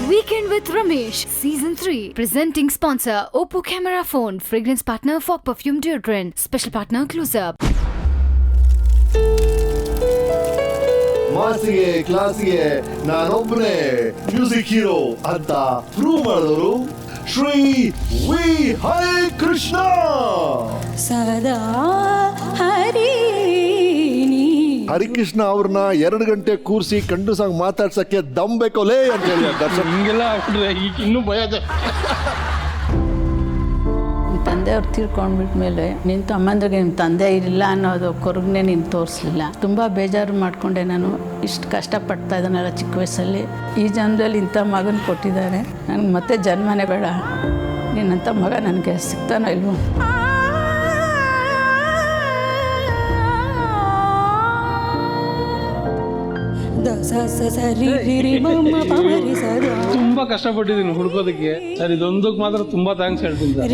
Weekend with Ramesh, Season 3. Presenting sponsor, Oppo Camera Phone. Fragrance partner, Fog Perfume Deodorant. Special partner, Close Up. ಮಾಸಿಗೆ ಕ್ಲಾಸಿಗೆ ನಾನೊಬ್ಬನೇ music hero ಅಂತ prove ಮಾಡಿದವರು Shri V Harikrishna. ಸದಾ ಹರಿಕೃಷ್ಣ ಅವ್ರನ್ನ 2 ಗಂಟೆ ಕೂರಿಸಿ ಕಂಡು ಸಾಂಗ್ ಮಾತಾಡ್ಸಕ್ಕೆ ದಮ್ ಬೇಕೋಲೇ ಅಂತ ಹೇಳಿ ದರ್ಶನ್. ಹಿಂಗೆಲ್ಲ ಇನ್ನೂ ಭಯ. ತಂದೆಯವ್ರು ತೀರ್ಕೊಂಡ್ಬಿಟ್ಮೇಲೆ ನಿನ್ನ ತಮ್ಮಂದ್ರಿಗೆ ನಿಮ್ಮ ತಂದೆ ಇಲ್ಲ ಅನ್ನೋದು ಕೊರಗನೆ ನೀನು ತೋರಿಸ್ಲಿಲ್ಲ. ತುಂಬ ಬೇಜಾರು ಮಾಡಿಕೊಂಡೆ. ನಾನು ಇಷ್ಟು ಕಷ್ಟಪಡ್ತಾ ಇದ್ದಾನಲ್ಲ ಚಿಕ್ಕ ವಯಸ್ಸಲ್ಲಿ, ಈ ಜನ್ಮದಲ್ಲಿ ಇಂಥ ಮಗನ ಕೊಟ್ಟಿದ್ದಾರೆ, ನನಗೆ ಮತ್ತೆ ಜನ್ಮನೇ ಬೇಡ. ನಿನ್ನಂಥ ಮಗ ನನಗೆ ಸಿಗ್ತಾನೋ ಇಲ್ವೋ. ತುಂಬಾ ಕಷ್ಟಪಟ್ಟಿದ್ದೀನಿ ಹುಡ್ಕೋದಕ್ಕೆ ಸರ್. ಇದೊಂದಕ್ಕೆ ಮಾತ್ರ ತುಂಬಾ ಥ್ಯಾಂಕ್ಸ್ ಹೇಳ್ತೀನಿ ಸರ್.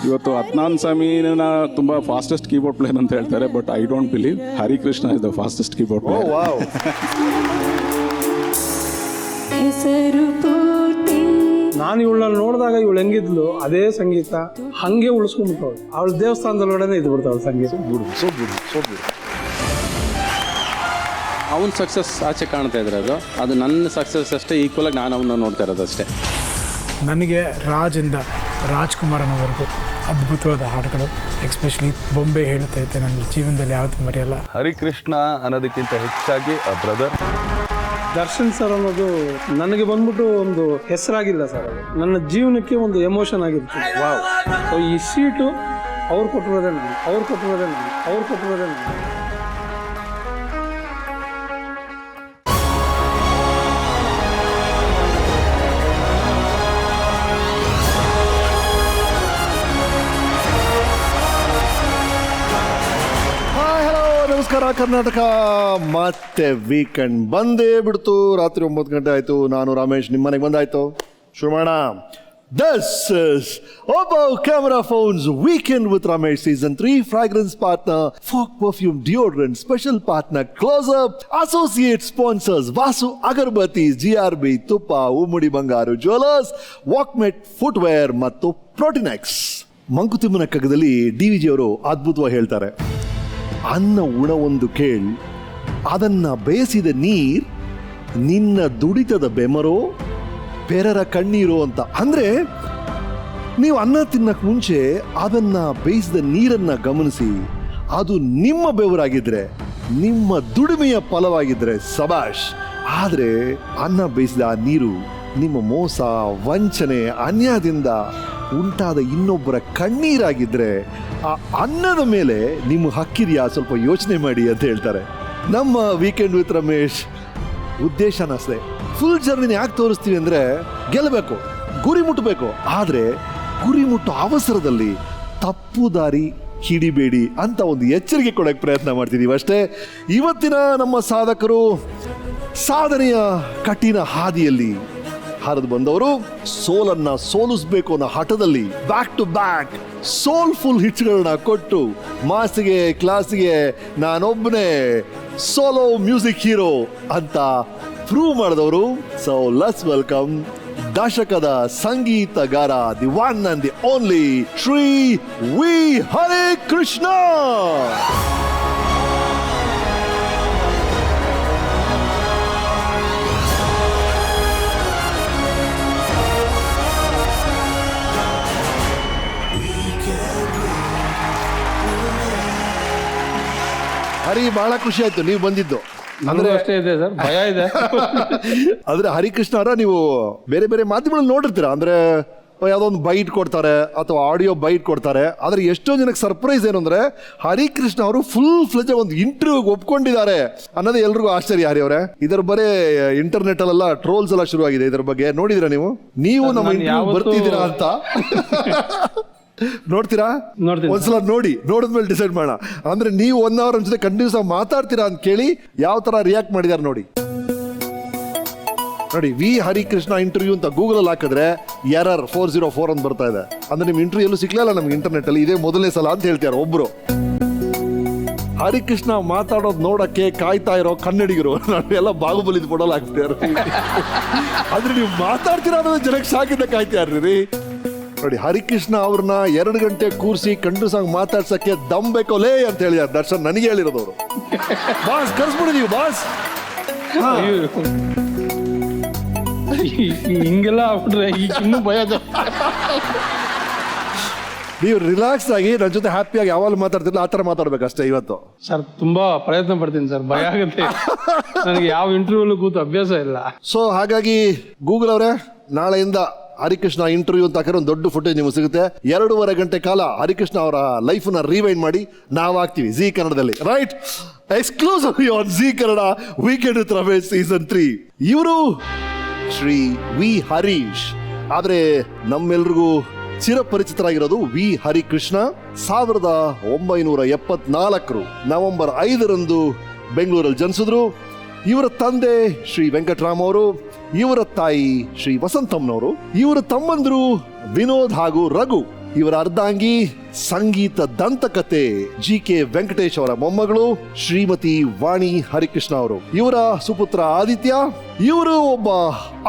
ಇವತ್ತು ಅದ್ನಾನ್ ಸ್ವಾಮಿನ ತುಂಬಾ ಫಾಸ್ಟೆಸ್ಟ್ ಕೀಬೋರ್ಡ್ ಪ್ಲೇಯರ್ ಅಂತ ಹೇಳ್ತಾರೆ, but I don't believe Harikrishna is the fastest keyboard player. ನಾನು ಇವಳನ್ನ ನೋಡಿದಾಗ ಇವಳು ಹೆಂಗಿದ್ಲು ಅದೇ ಸಂಗೀತ ಹಂಗೆ ಉಳಿಸ್ಕೊಂಡ್ಬಿಟ್ಟವಳು. ಅವಳ ದೇವಸ್ಥಾನದೊಳಗಡೆ ಇದ್ದು ಬಿಡ್ತಾವಳು ಸಂಗೀತ. ಅವನ ಸಕ್ಸಸ್ ಆಚೆ ಕಾಣ್ತಾ ಇದ್ರೆ ಅದು ನನ್ನ ಸಕ್ಸಸ್ ಅಷ್ಟೇ. ಈಕ್ವಲ್ ಆಗಿ ನಾನು ಅವನ್ನ ನೋಡ್ತಾ ಇರೋದು ಅಷ್ಟೇ. ನನಗೆ ರಾಜಿಂದ ರಾಜ್ಕುಮಾರನವರೆಗೂ ಅದ್ಭುತವಾದ ಹಾಡುಗಳು, ಎಕ್ಸ್ಪೆಷಲಿ ಬೊಂಬೆ ಹೇಳುತ್ತೈತೆ, ನನ್ನ ಜೀವನದಲ್ಲಿ ಯಾವತ್ತೂ ಮರೆಯಲ್ಲ. ಹರಿಕೃಷ್ಣ ಅನ್ನೋದಕ್ಕಿಂತ ಹೆಚ್ಚಾಗಿ ಬ್ರದರ್ ದರ್ಶನ್ ಸರ್ ಅನ್ನೋದು ನನಗೆ ಬಂದ್ಬಿಟ್ಟು ಒಂದು ಹೆಸರಾಗಿಲ್ಲ ಸರ್, ಅದು ನನ್ನ ಜೀವನಕ್ಕೆ ಒಂದು ಎಮೋಷನ್ ಆಗಿರ್ತದೆ. ವಾವ್, ಈ ಸೀಟು ಅವ್ರು ಕೊಟ್ಟಿರೋದೇ ನಾನು, ಅವ್ರು ಕೊಟ್ಟಿರೋದೇ ನಾನು, ಅವ್ರು ಕೊಟ್ಟಿರೋದೇ ನಾನು. ನಮಸ್ಕಾರ ಕರ್ನಾಟಕ. ಮತ್ತೆ ವೀಕೆಂಡ್ ಬಂದೇ ಬಿಡ್ತು. ರಾತ್ರಿ 9 ಗಂಟೆ ಆಯ್ತು. ನಾನು ರಮೇಶ್ ನಿಮ್ಮ ಮನೆಗೆ ಬಂದಾಯ್ತು. ಶುರು ಮಾಡೋಣ. This is Oppo Camera Phones Weekend with Ramesh Season 3. Fragrance partner Fog Perfume Deodorant. Special partner Close Up. Associate sponsors Vasu Agarbatti, GRB Tuppa, Umudi Bangaru Jewelers, Walkmate Footwear ಮತ್ತು Protinex. ಮಂಕುತಿಮ್ಮನ ಕಗ್ಗದಲ್ಲಿ DVG ಅವರು ಅದ್ಭುತವಾಗಿ ಹೇಳ್ತಾರೆ, ಅನ್ನ ಉಣವೊಂದು ಕೇಳ್, ಅದನ್ನ ಬೇಯಿಸಿದ ನೀರ್ ನಿನ್ನ ದುಡಿತದ ಬೆಮರೋ ಬೇರರ ಕಣ್ಣೀರು ಅಂತ. ಅಂದ್ರೆ ನೀವು ಅನ್ನ ತಿನ್ನಕ್ ಮುಂಚೆ ಅದನ್ನ ಬೇಯಿಸಿದ ನೀರನ್ನ ಗಮನಿಸಿ, ಅದು ನಿಮ್ಮ ಬೆವರಾಗಿದ್ರೆ, ನಿಮ್ಮ ದುಡಿಮೆಯ ಫಲವಾಗಿದ್ರೆ ಸಬಾಷ್. ಆದ್ರೆ ಅನ್ನ ಬೇಯಿಸಿದ ಆ ನೀರು ನಿಮ್ಮ ಮೋಸ, ವಂಚನೆ, ಅನ್ಯಾಯದಿಂದ ಉಂಟಾದ ಇನ್ನೊಬ್ಬರ ಕಣ್ಣೀರಾಗಿದ್ರೆ ಆ ಅನ್ನದ ಮೇಲೆ ನಿಮ್ಮ ಹಕ್ಕಿದೆಯಾ ಸ್ವಲ್ಪ ಯೋಚನೆ ಮಾಡಿ ಅಂತ ಹೇಳ್ತಾರೆ. ನಮ್ಮ ವೀಕೆಂಡ್ ವಿತ್ ರಮೇಶ್ ಉದ್ದೇಶನ ಅಷ್ಟೇ. ಫುಲ್ ಜರ್ನಿನ ಯಾಕೆ ತೋರಿಸ್ತೀವಿ ಅಂದರೆ ಗೆಲ್ಲಬೇಕು, ಗುರಿ ಮುಟ್ಟಬೇಕು. ಆದರೆ ಗುರಿ ಮುಟ್ಟೋ ಅವಸರದಲ್ಲಿ ತಪ್ಪು ದಾರಿ ಹಿಡಿಬೇಡಿ ಅಂತ ಒಂದು ಎಚ್ಚರಿಕೆ ಕೊಡೋಕ್ಕೆ ಪ್ರಯತ್ನ ಮಾಡ್ತಿದ್ದೀವಿ ಅಷ್ಟೇ. ಇವತ್ತಿನ ನಮ್ಮ ಸಾಧಕರು ಸಾಧನೆಯ ಕಠಿಣ ಹಾದಿಯಲ್ಲಿ ಹರಿದು ಬಂದವರು, ಸೋಲನ್ನ ಸೋಲಿಸಬೇಕು ಅನ್ನೋ ಹಠದಲ್ಲಿ ಬ್ಯಾಕ್ ಟು ಬ್ಯಾಕ್ ಸೋಲ್ಫುಲ್ ಹಿಟ್ಸ್ಗಳನ್ನ ಕೊಟ್ಟು ಮಾಸಿಗೆ ಕ್ಲಾಸಿಗೆ ನಾನೊಬ್ಬನೇ ಸೋಲೋ ಮ್ಯೂಸಿಕ್ ಹೀರೋ ಅಂತ ಪ್ರೂವ್ ಮಾಡಿದವರು. ಸೊ ಲೆಟ್ಸ್ ವೆಲ್ಕಮ್ ದಶಕದ ಸಂಗೀತಗಾರ, the one and the only Shri V Harikrishna. Hari, ಬಹಳ ಖುಷಿ ಆಯ್ತು ನೀವು ಬಂದಿದ್ದು. ಅಂದ್ರೆ ಅಷ್ಟೇ ಇದೆ ಸರ್, ಭಯ ಇದೆ. ಆದ್ರೆ ಹರಿಕೃಷ್ಣ ಅವರ ನೀವು ಬೇರೆ ಬೇರೆ ಮಾಧ್ಯಮಗಳಲ್ಲಿ ನೋಡಿರ್ತೀರಾ, ಅಂದ್ರೆ ಯಾವುದೋ ಒಂದು ಬೈಟ್ ಕೊಡ್ತಾರೆ ಅಥವಾ ಆಡಿಯೋ ಬೈಟ್ ಕೊಡ್ತಾರೆ. ಆದ್ರೆ ಎಷ್ಟೋ ಜನಕ್ಕೆ ಸರ್ಪ್ರೈಸ್ ಏನು ಅಂದ್ರೆ ಹರಿಕೃಷ್ಣ ಅವರು ಫುಲ್ ಫ್ಲೆಜ್ ಒಂದು ಇಂಟರ್ವ್ಯೂಗೆ ಒಪ್ಕೊಂಡಿದ್ದಾರೆ ಅನ್ನೋದೇ ಎಲ್ರಿಗೂ ಆಶ್ಚರ್ಯ. ಹರಿ ಅವರೇ, ಇದರ ಬರೇ ಇಂಟರ್ನೆಟ್ ಅಲ್ಲೆಲ್ಲ ಟ್ರೋಲ್ಸ್ ಎಲ್ಲ ಶುರುವಾಗಿದೆ. ಇದ್ರ ಬಗ್ಗೆ ನೋಡಿದಿರಾ ನೀವು ನಮ್ಮ ಇಂಟರ್ವ್ಯೂ ಬರ್ತಿದ್ದೀರಾ ಅಂತ? ನೋಡ್ತೀರಾ? ಒಂದ್ಸಲ ನೋಡಿದ್ಮೇಲೆ ಡಿಸೈಡ್ ಮಾಡೋಣ. ಅಂದ್ರೆ ನೀವು 1 ಅವರ್ ಜೊತೆ ಕಂಟಿನ್ಯೂಸ್ ಆಗಿ ಮಾತಾಡ್ತೀರಾ ಅಂತ ಕೇಳಿ ಯಾವ ತರ ರಿಯಾಕ್ಟ್ ಮಾಡಿದಾರೆ ನೋಡಿ. ವಿ ಹರಿಕೃಷ್ಣ ಇಂಟರ್ವ್ಯೂ ಅಂತ ಗೂಗಲ್ ಅಲ್ಲಿ ಹಾಕಿದ್ರೆ ಎರರ್ 404 ಅಂತ ಬರ್ತಾ ಇದೆ. ಅಂದ್ರೆ ನಿಮ್ ಇಂಟರ್ವ್ಯೂ ಎಲ್ಲೂ ಸಿಕ್ಲಿಲ್ಲ ನಮ್ಗೆ ಇಂಟರ್ನೆಟ್ ಅಲ್ಲಿ, ಇದೇ ಮೊದಲನೇ ಸಲ ಅಂತ ಹೇಳ್ತಾರೆ ಒಬ್ರು. ಹರಿಕೃಷ್ಣ ಮಾತಾಡೋದು ನೋಡಕ್ಕೆ ಕಾಯ್ತಾ ಇರೋ ಕನ್ನಡಿಗರು ನಾವೆಲ್ಲ ಬಾಹುಬಲಿದ್ ಫೋಟೋಲ್ ಹಾಕ್ತಿದ್ದಾರೆ. ಆದ್ರೆ ನೀವು ಮಾತಾಡ್ತೀರಾ ಅನ್ನೋದು ಜನಕ್ಕೆ ಸಾಕಿದ್ದ ಕಾಯ್ತಾರ್ರಿ. ನೋಡಿ, ಹರಿಕೃಷ್ಣ ಅವ್ರನ್ನ 2 ಗಂಟೆ ಕೂರಿಸಿ ಕಂಡು ಸಾಂಗ್ ಮಾತಾಡ್ಸಕ್ಕೆ ದಮ್ ಬೇಕೋಲೇ ಅಂತ ಹೇಳಿದಾರೆ ದರ್ಶನ್. ನನಗೆ ಹೇಳಿರೋದವ್ರು, ಬಾಸ್ ಕರ್ಸ್ಬಿಡಿದೀವಿ ಬಾಸ್. ಹಿಂಗೆಲ್ಲ ಆಗ್ಬಿಟ್ರೆ ಈಗ ಇನ್ನೂ ಭಯ ನೀವು ರಿಲ್ಯಾಕ್ಸ್ ಆಗಿ ನನ್ನ ಜೊತೆ ಹ್ಯಾಪಿಯಾಗಿ ಯಾವಾಗ ಮಾತಾಡ್ತಿರಲ್ಲ ಆ ಥರ ಮಾತಾಡ್ಬೇಕಷ್ಟೇ ಇವತ್ತು. ಸರ್ ತುಂಬಾ ಪ್ರಯತ್ನ ಪಡ್ತೀನಿ ಸರ್, ಭಯ ಆಗುತ್ತೆ ನನಗೆ. ಯಾವ ಇಂಟರ್ವ್ಯೂಲು ಕೂತು ಅಭ್ಯಾಸ ಇಲ್ಲ. ಸೊ ಹಾಗಾಗಿ ಗೂಗಲ್ ಅವರೇ, ನಾಳೆಯಿಂದ ಹರಿಕೃಷ್ಣ ಇಂಟರ್ವ್ಯೂ ಅಂತ ಹಾಕಿರೋ ಒಂದು ದೊಡ್ಡ ಫುಟೇಜ್ ನಿಮಗೆ ಸಿಗುತ್ತೆ. 2.5 ಗಂಟೆ ಕಾಲ ಹರಿಕೃಷ್ಣ ಅವರ ಲೈಫ್ನ ರಿವೈಂಡ್ ಮಾಡಿ ನಾವು ಹಾಕ್ತೀವಿ ಜಿ ಕನ್ನಡದಲ್ಲಿ. Right, exclusive on G Kannada weekend with Ramesh season 3. ಇವರು ಶ್ರೀ ವಿ ಹರೀಶ್, ಆದ್ರೆ ನಮ್ಮೆಲ್ರಿಗೂ ಚಿರಪರಿಚಿತರಾಗಿರೋದು ವಿ ಹರಿಕೃಷ್ಣ. 1974 ನವೆಂಬರ್ 5 ಬೆಂಗಳೂರಲ್ಲಿ ಜನಿಸಿದ್ರು. ಇವರ ತಂದೆ ಶ್ರೀ ವೆಂಕಟರಾಮ್ ಅವರು, ಇವರ ತಾಯಿ ಶ್ರೀ ವಸಂತಮ್ಮನವರು, ಇವರ ತಮ್ಮಂದ್ರು ವಿನೋದ್ ಹಾಗೂ ರಘು. ಇವರ ಅರ್ಧಾಂಗಿ ಸಂಗೀತ ದಂತಕತೆ GK ವೆಂಕಟೇಶ್ ಅವರ ಮೊಮ್ಮಗಳು ಶ್ರೀಮತಿ ವಾಣಿ ಹರಿಕೃಷ್ಣ ಅವರು. ಇವರ ಸುಪುತ್ರ ಆದಿತ್ಯ. ಇವರು ಒಬ್ಬ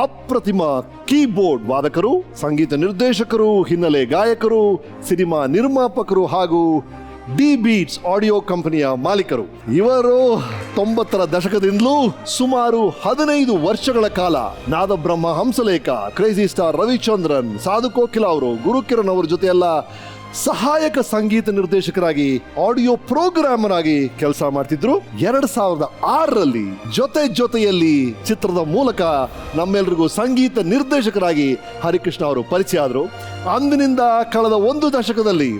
ಅಪ್ರತಿಮ ಕೀಬೋರ್ಡ್ ವಾದಕರು, ಸಂಗೀತ ನಿರ್ದೇಶಕರು, ಹಿನ್ನೆಲೆ ಗಾಯಕರು, ಸಿನಿಮಾ ನಿರ್ಮಾಪಕರು ಹಾಗೂ ಡಿ ಬೀಟ್ಸ್ ಆಡಿಯೋ ಕಂಪನಿಯ ಮಾಲೀಕರು. ಇವರು 90ರ ದಶಕದಿಂದಲೂ ಸುಮಾರು 15 ವರ್ಷಗಳ ಕಾಲ ನಾದಬ್ರಹ್ಮ ಹಂಸಲೇಖ, ಕ್ರೇಜಿ ಸ್ಟಾರ್ ರವಿಚಂದ್ರನ್, ಸಾಧು ಕೋಕಿಲ ಅವರು, ಗುರುಕಿರಣ್ ಅವರ ಜೊತೆ ಎಲ್ಲ ಸಹಾಯಕ ಸಂಗೀತ ನಿರ್ದೇಶಕರಾಗಿ, ಆಡಿಯೋ ಪ್ರೋಗ್ರಾಮರ್ ಆಗಿ ಕೆಲಸ ಮಾಡ್ತಿದ್ರು. 2006ರಲ್ಲಿ ಜೊತೆಯಲ್ಲಿ ಚಿತ್ರದ ಮೂಲಕ ನಮ್ಮೆಲ್ರಿಗೂ ಸಂಗೀತ ನಿರ್ದೇಶಕರಾಗಿ ಹರಿಕೃಷ್ಣ ಅವರು ಪರಿಚಯ ಆದರು. ಅಂದಿನಿಂದ ಕಳೆದ 1 ದಶಕದಲ್ಲಿ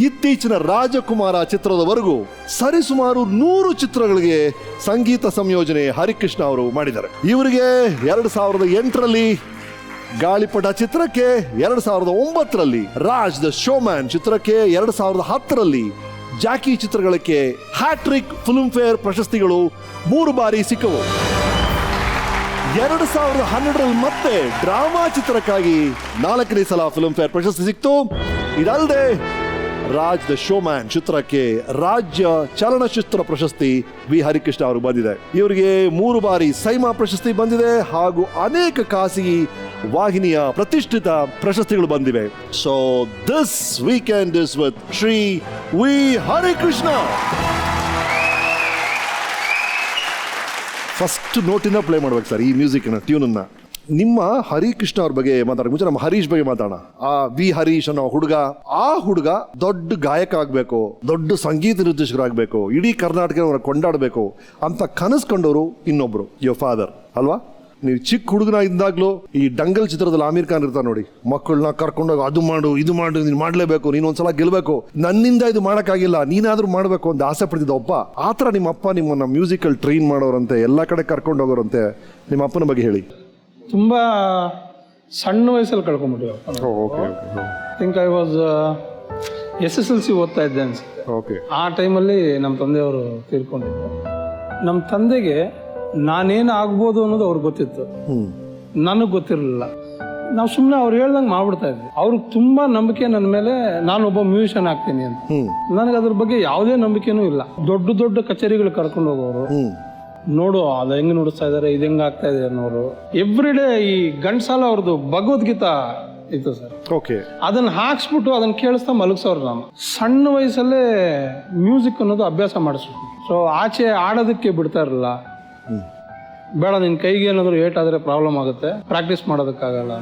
ಇತ್ತೀಚಿನ ರಾಜಕುಮಾರ ಚಿತ್ರದವರೆಗೂ ಸರಿಸುಮಾರು 100 ಚಿತ್ರಗಳಿಗೆ ಸಂಗೀತ ಸಂಯೋಜನೆ ಹರಿಕೃಷ್ಣ ಅವರು ಮಾಡಿದ್ದಾರೆ. ಇವರಿಗೆ 2008ರಲ್ಲಿ ಗಾಳಿಪಟ ಚಿತ್ರಕ್ಕೆ, 2009ರಲ್ಲಿ ರಾಜ್ ದ ಶೋಮ್ಯಾನ್ ಚಿತ್ರಕ್ಕೆ, 2010ರಲ್ಲಿ ಜಾಕಿ ಚಿತ್ರಗಳಿಗೆ ಹ್ಯಾಟ್ರಿಕ್ ಫಿಲ್ಮ್ ಫೇರ್ ಪ್ರಶಸ್ತಿಗಳು 3 ಬಾರಿ ಸಿಕ್ಕವು. 2012ರಲ್ಲಿ ಮತ್ತೆ ಡ್ರಾಮಾ ಚಿತ್ರಕ್ಕಾಗಿ 4ನೇ ಸಲ ಫಿಲ್ಮ್ ಫೇರ್ ಪ್ರಶಸ್ತಿ ಸಿಕ್ತು. ಇದಲ್ಲದೆ ರಾಜ್ ದ ಶೋಮ್ಯಾನ್ ಚಿತ್ರಕ್ಕೆ ರಾಜ್ಯ ಚಲನಚಿತ್ರ ಪ್ರಶಸ್ತಿ ವಿ ಹರಿಕೃಷ್ಣ ಅವರು ಬಂದಿದೆ. ಇವರಿಗೆ 3 ಬಾರಿ ಸೈಮಾ ಪ್ರಶಸ್ತಿ ಬಂದಿದೆ ಹಾಗೂ ಅನೇಕ ಖಾಸಗಿ ವಾಹಿನಿಯ ಪ್ರತಿಷ್ಠಿತ ಪ್ರಶಸ್ತಿಗಳು ಬಂದಿವೆ. So this weekend is with Shri V Harikrishna. First ನೋಟಿನ ಪ್ಲೇ ಮಾಡ್ಬೇಕು ಸರ್ ಈ ಮ್ಯೂಸಿಕ್ನ ಟ್ಯೂನನ್ನ. ನಿಮ್ಮ ಹರಿಕೃಷ್ಣ ಅವ್ರ ಬಗ್ಗೆ ಮಾತಾಡೋಕೆ ಮುಂಚೆ ನಮ್ಮ ಹರೀಶ್ ಬಗ್ಗೆ ಮಾತಾಡೋಣ. ಆ ವಿ ಹರೀಶ್ ಅನ್ನೋ ಆ ಹುಡುಗ ದೊಡ್ಡ ಗಾಯಕ ಆಗ್ಬೇಕು, ದೊಡ್ಡ ಸಂಗೀತ ನಿರ್ದೇಶಕರಾಗಬೇಕು, ಇಡೀ ಕರ್ನಾಟಕ ಕೊಂಡಾಡಬೇಕು ಅಂತ ಕನಸ್ಕೊಂಡವರು ಇನ್ನೊಬ್ರು ಯುವರ್ ಫಾದರ್ ಅಲ್ವಾ? ನೀವು ಚಿಕ್ಕ ಹುಡುಗನ ಇದ್ದಾಗ್ಲೂ ಈ ಡಂಗಲ್ ಚಿತ್ರದಲ್ಲಿ ಆಮೀರ್ ಖಾನ್ ಇರ್ತಾರೆ ನೋಡಿ, ಮಕ್ಕಳನ್ನ ಕರ್ಕೊಂಡೋಗಿ ಅದು ಮಾಡು ಇದು ಮಾಡು, ನೀನು ಮಾಡ್ಲೇಬೇಕು, ನೀನು ಒಂದ್ಸಲ ಗೆಲ್ಬೇಕು, ನನ್ನಿಂದ ಇದು ಮಾಡಕ್ಕಾಗಿಲ್ಲ, ನೀನಾದ್ರೂ ಮಾಡ್ಬೇಕು ಅಂತ ಆಸೆ ಪಡ್ತಿದ್ದ ಒಬ್ಬ. ಆತರ ನಿಮ್ಮ ಅಪ್ಪ ನಿಮ್ಮನ್ನ ಮ್ಯೂಸಿಕಲ್ ಟ್ರೈನ್ ಮಾಡೋರಂತೆ, ಎಲ್ಲ ಕಡೆ ಕರ್ಕೊಂಡು ಹೋಗೋರಂತೆ. ನಿಮ್ಮ ಅಪ್ಪನ ಬಗ್ಗೆ ಹೇಳಿ. ತುಂಬಾ ಸಣ್ಣ ವಯಸ್ಸಲ್ಲಿ ಕಳ್ಕೊಂಡ್ಬಿಟ್ಟಿವಿ. ಥಿಂಕ್ ಐ ವಾಸ್ SSLC ಓದ್ತಾ ಇದ್ದೆ ಅನ್ಸುತ್ತೆ. ಆ ಟೈಮಲ್ಲಿ ನಮ್ಮ ತಂದೆಯವರು ತೀರ್ಕೊಂಡಿದ್ರು. ನಮ್ಮ ತಂದೆಗೆ ನಾನೇನು ಆಗ್ಬೋದು ಅನ್ನೋದು ಅವ್ರಿಗೆ ಗೊತ್ತಿತ್ತು, ನನಗೆ ಗೊತ್ತಿರಲಿಲ್ಲ. ನಾವು ಸುಮ್ಮನೆ ಅವ್ರು ಹೇಳ್ದಂಗೆ ಮಾಡ್ಬಿಡ್ತಾ ಇದ್ವಿ. ಅವ್ರಿಗೆ ತುಂಬಾ ನಂಬಿಕೆ ನನ್ನ ಮೇಲೆ, ನಾನೊಬ್ಬ ಮ್ಯೂಸಿಷಿಯನ್ ಆಗ್ತೀನಿ ಅಂತ. ನನಗೆ ಅದ್ರ ಬಗ್ಗೆ ಯಾವುದೇ ನಂಬಿಕೆನೂ ಇಲ್ಲ. ದೊಡ್ಡ ದೊಡ್ಡ ಕಚೇರಿಗಳು ಕರ್ಕೊಂಡು ಹೋಗೋರು, ನೋಡು ಅದು ಹೆಂಗ್ ನುಡಿಸ್ತಾ ಇದಾರೆ, ಇದು ಹೆಂಗ್ ಆಗ್ತಾ ಇದೆ ಅನ್ನೋರು. ಎವ್ರಿ ಡೇ ಈ ಗಂಟಸಾಲ ಅವ್ರದ್ದು ಭಗವದ್ಗೀತಾ ಇತ್ತು ಸರ್. ಅದನ್ನ ಹಾಕ್ಸ್ಬಿಟ್ಟು ಅದನ್ನ ಕೇಳಿಸ್ತಾ ಮಲಗಿಸೋರು. ನಾನು ಸಣ್ಣ ವಯಸ್ಸಲ್ಲೇ ಮ್ಯೂಸಿಕ್ ಅನ್ನೋದು ಅಭ್ಯಾಸ ಮಾಡಿಸ್ಬಿಟ್ಟು. ಸೊ ಆಚೆ ಆಡೋದಕ್ಕೆ ಬಿಡ್ತಾ ಇರಲಿಲ್ಲ. ಬೇಡ, ನಿನ್ ಕೈಗೆ ಏನಾದ್ರು ಏಟಾದ್ರೆ ಪ್ರಾಬ್ಲಮ್ ಆಗುತ್ತೆ, ಪ್ರಾಕ್ಟೀಸ್ ಮಾಡೋದಕ್ಕಾಗಲ್ಲ.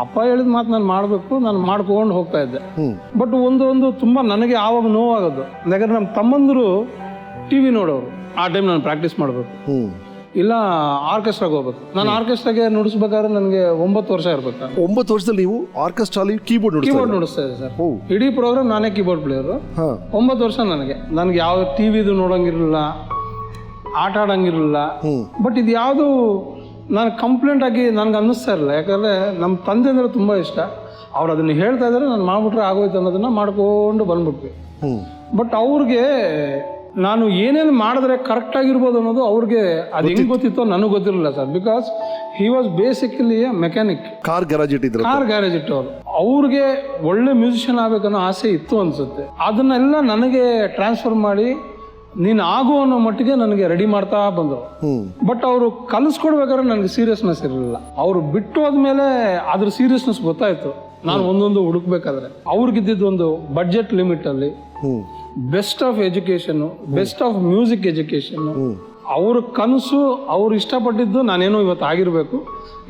ಅಪ್ಪ ಹೇಳಿದ ಮಾತು ನಾನು ಮಾಡ್ಬೇಕು, ನಾನು ಮಾಡ್ಕೊಂಡು ಹೋಗ್ತಾ ಇದ್ದೆ. ಬಟ್ ಒಂದು ತುಂಬಾ ನನಗೆ ಆವಾಗ ನೋವಾಗೋದು. ಯಾಕಂದ್ರೆ ನಮ್ಮ ತಮ್ಮಂದ್ರು TV ನೋಡೋರು. ಆ ಟೈಮ್ ನಾನು ಪ್ರಾಕ್ಟೀಸ್ ಮಾಡಬೇಕು, ಇಲ್ಲ ಆರ್ಕೆಸ್ಟ್ರಾಗೆ ಹೋಗ್ಬೇಕು. ನಾನು ಆರ್ಕೆಸ್ಟ್ರಾಗೆ ನುಡಿಸ್ಬೇಕಾದ್ರೆ ನನಗೆ 9 ವರ್ಷ ಇರ್ಬೇಕು. 9 ವರ್ಷದಲ್ಲಿ ನೀವು ಆರ್ಕೆಸ್ಟ್ರಾಲಿ ಕೀಬೋರ್ಡ್ ನುಡಿಸ್ತಾ ಇದ್ದೆ ಸರ್. ಇಡೀ ಪ್ರೋಗ್ರಾಮ್ ನಾನೇ ಕೀಬೋರ್ಡ್ ಪ್ಲೇಯರು. 9 ವರ್ಷ ನನಗೆ ಯಾವ ಟಿವಿದು ನೋಡಂಗಿರಲಿಲ್ಲ, ಆಟ ಆಡಂಗಿರಲಿಲ್ಲ. ಬಟ್ ಇದು ಯಾವುದು ನಾನು ಕಂಪ್ಲೇಂಟ್ ಆಗಿ ನನಗೆ ಅನ್ನಿಸ್ತಾ ಇರಲಿಲ್ಲ. ಯಾಕಂದ್ರೆ ನಮ್ಮ ತಂದೆ ಅಂದ್ರೆ ತುಂಬಾ ಇಷ್ಟ. ಅವ್ರು ಅದನ್ನ ಹೇಳ್ತಾ ಇದ್ದಾರೆ, ನಾನು ಮಾಡ್ಬಿಟ್ರೆ ಆಗೋಯ್ತು ಅನ್ನೋದನ್ನ ಮಾಡ್ಕೊಂಡು ಬಂದ್ಬಿಟ್ವಿ. ಬಟ್ ಅವ್ರಿಗೆ ನಾನು ಏನೇನು ಮಾಡಿದ್ರೆ ಕರೆಕ್ಟ್ ಆಗಿರ್ಬೋದು ಅನ್ನೋದು ಅವ್ರಿಗೆ ಅದು ಹೆಂಗ್ ಗೊತ್ತಿತ್ತೋ ನನಗೆ ಗೊತ್ತಿರಲಿಲ್ಲ sir. Because he was basically mechanic, car garage ಇಟ್ಟವ್ರು. ಅವ್ರಿಗೆ ಒಳ್ಳೆ ಮ್ಯೂಸಿಷಿಯನ್ ಆಗ್ಬೇಕನ್ನೋ ಆಸೆ ಇತ್ತು ಅನ್ಸುತ್ತೆ. ಅದನ್ನೆಲ್ಲ ನನಗೆ ಟ್ರಾನ್ಸ್ಫರ್ ಮಾಡಿ ನೀನು ಆಗು ಅನ್ನೋ ಮಟ್ಟಿಗೆ ನನಗೆ ರೆಡಿ ಮಾಡ್ತಾ ಬಂದರು. ಬಟ್ ಅವರು ಕಲಿಸ್ಕೊಡ್ಬೇಕಾದ್ರೆ ನನಗೆ ಸೀರಿಯಸ್ನೆಸ್ ಇರಲಿಲ್ಲ. ಅವರು ಬಿಟ್ಟು ಹೋದ್ಮೇಲೆ ಅದ್ರ ಸೀರಿಯಸ್ನೆಸ್ ಗೊತ್ತಾಯ್ತು. ನಾನು ಒಂದೊಂದು ಹುಡುಕ್ಬೇಕಾದ್ರೆ ಅವ್ರಿಗಿದ್ದಿದ್ದು ಒಂದು ಬಡ್ಜೆಟ್ ಲಿಮಿಟ್ ಅಲ್ಲಿ best of education, best of music education, ಅವ್ರ ಕನಸು, ಅವ್ರು ಇಷ್ಟಪಟ್ಟಿದ್ದು ನಾನೇನೋ ಇವತ್ತು ಆಗಿರ್ಬೇಕು,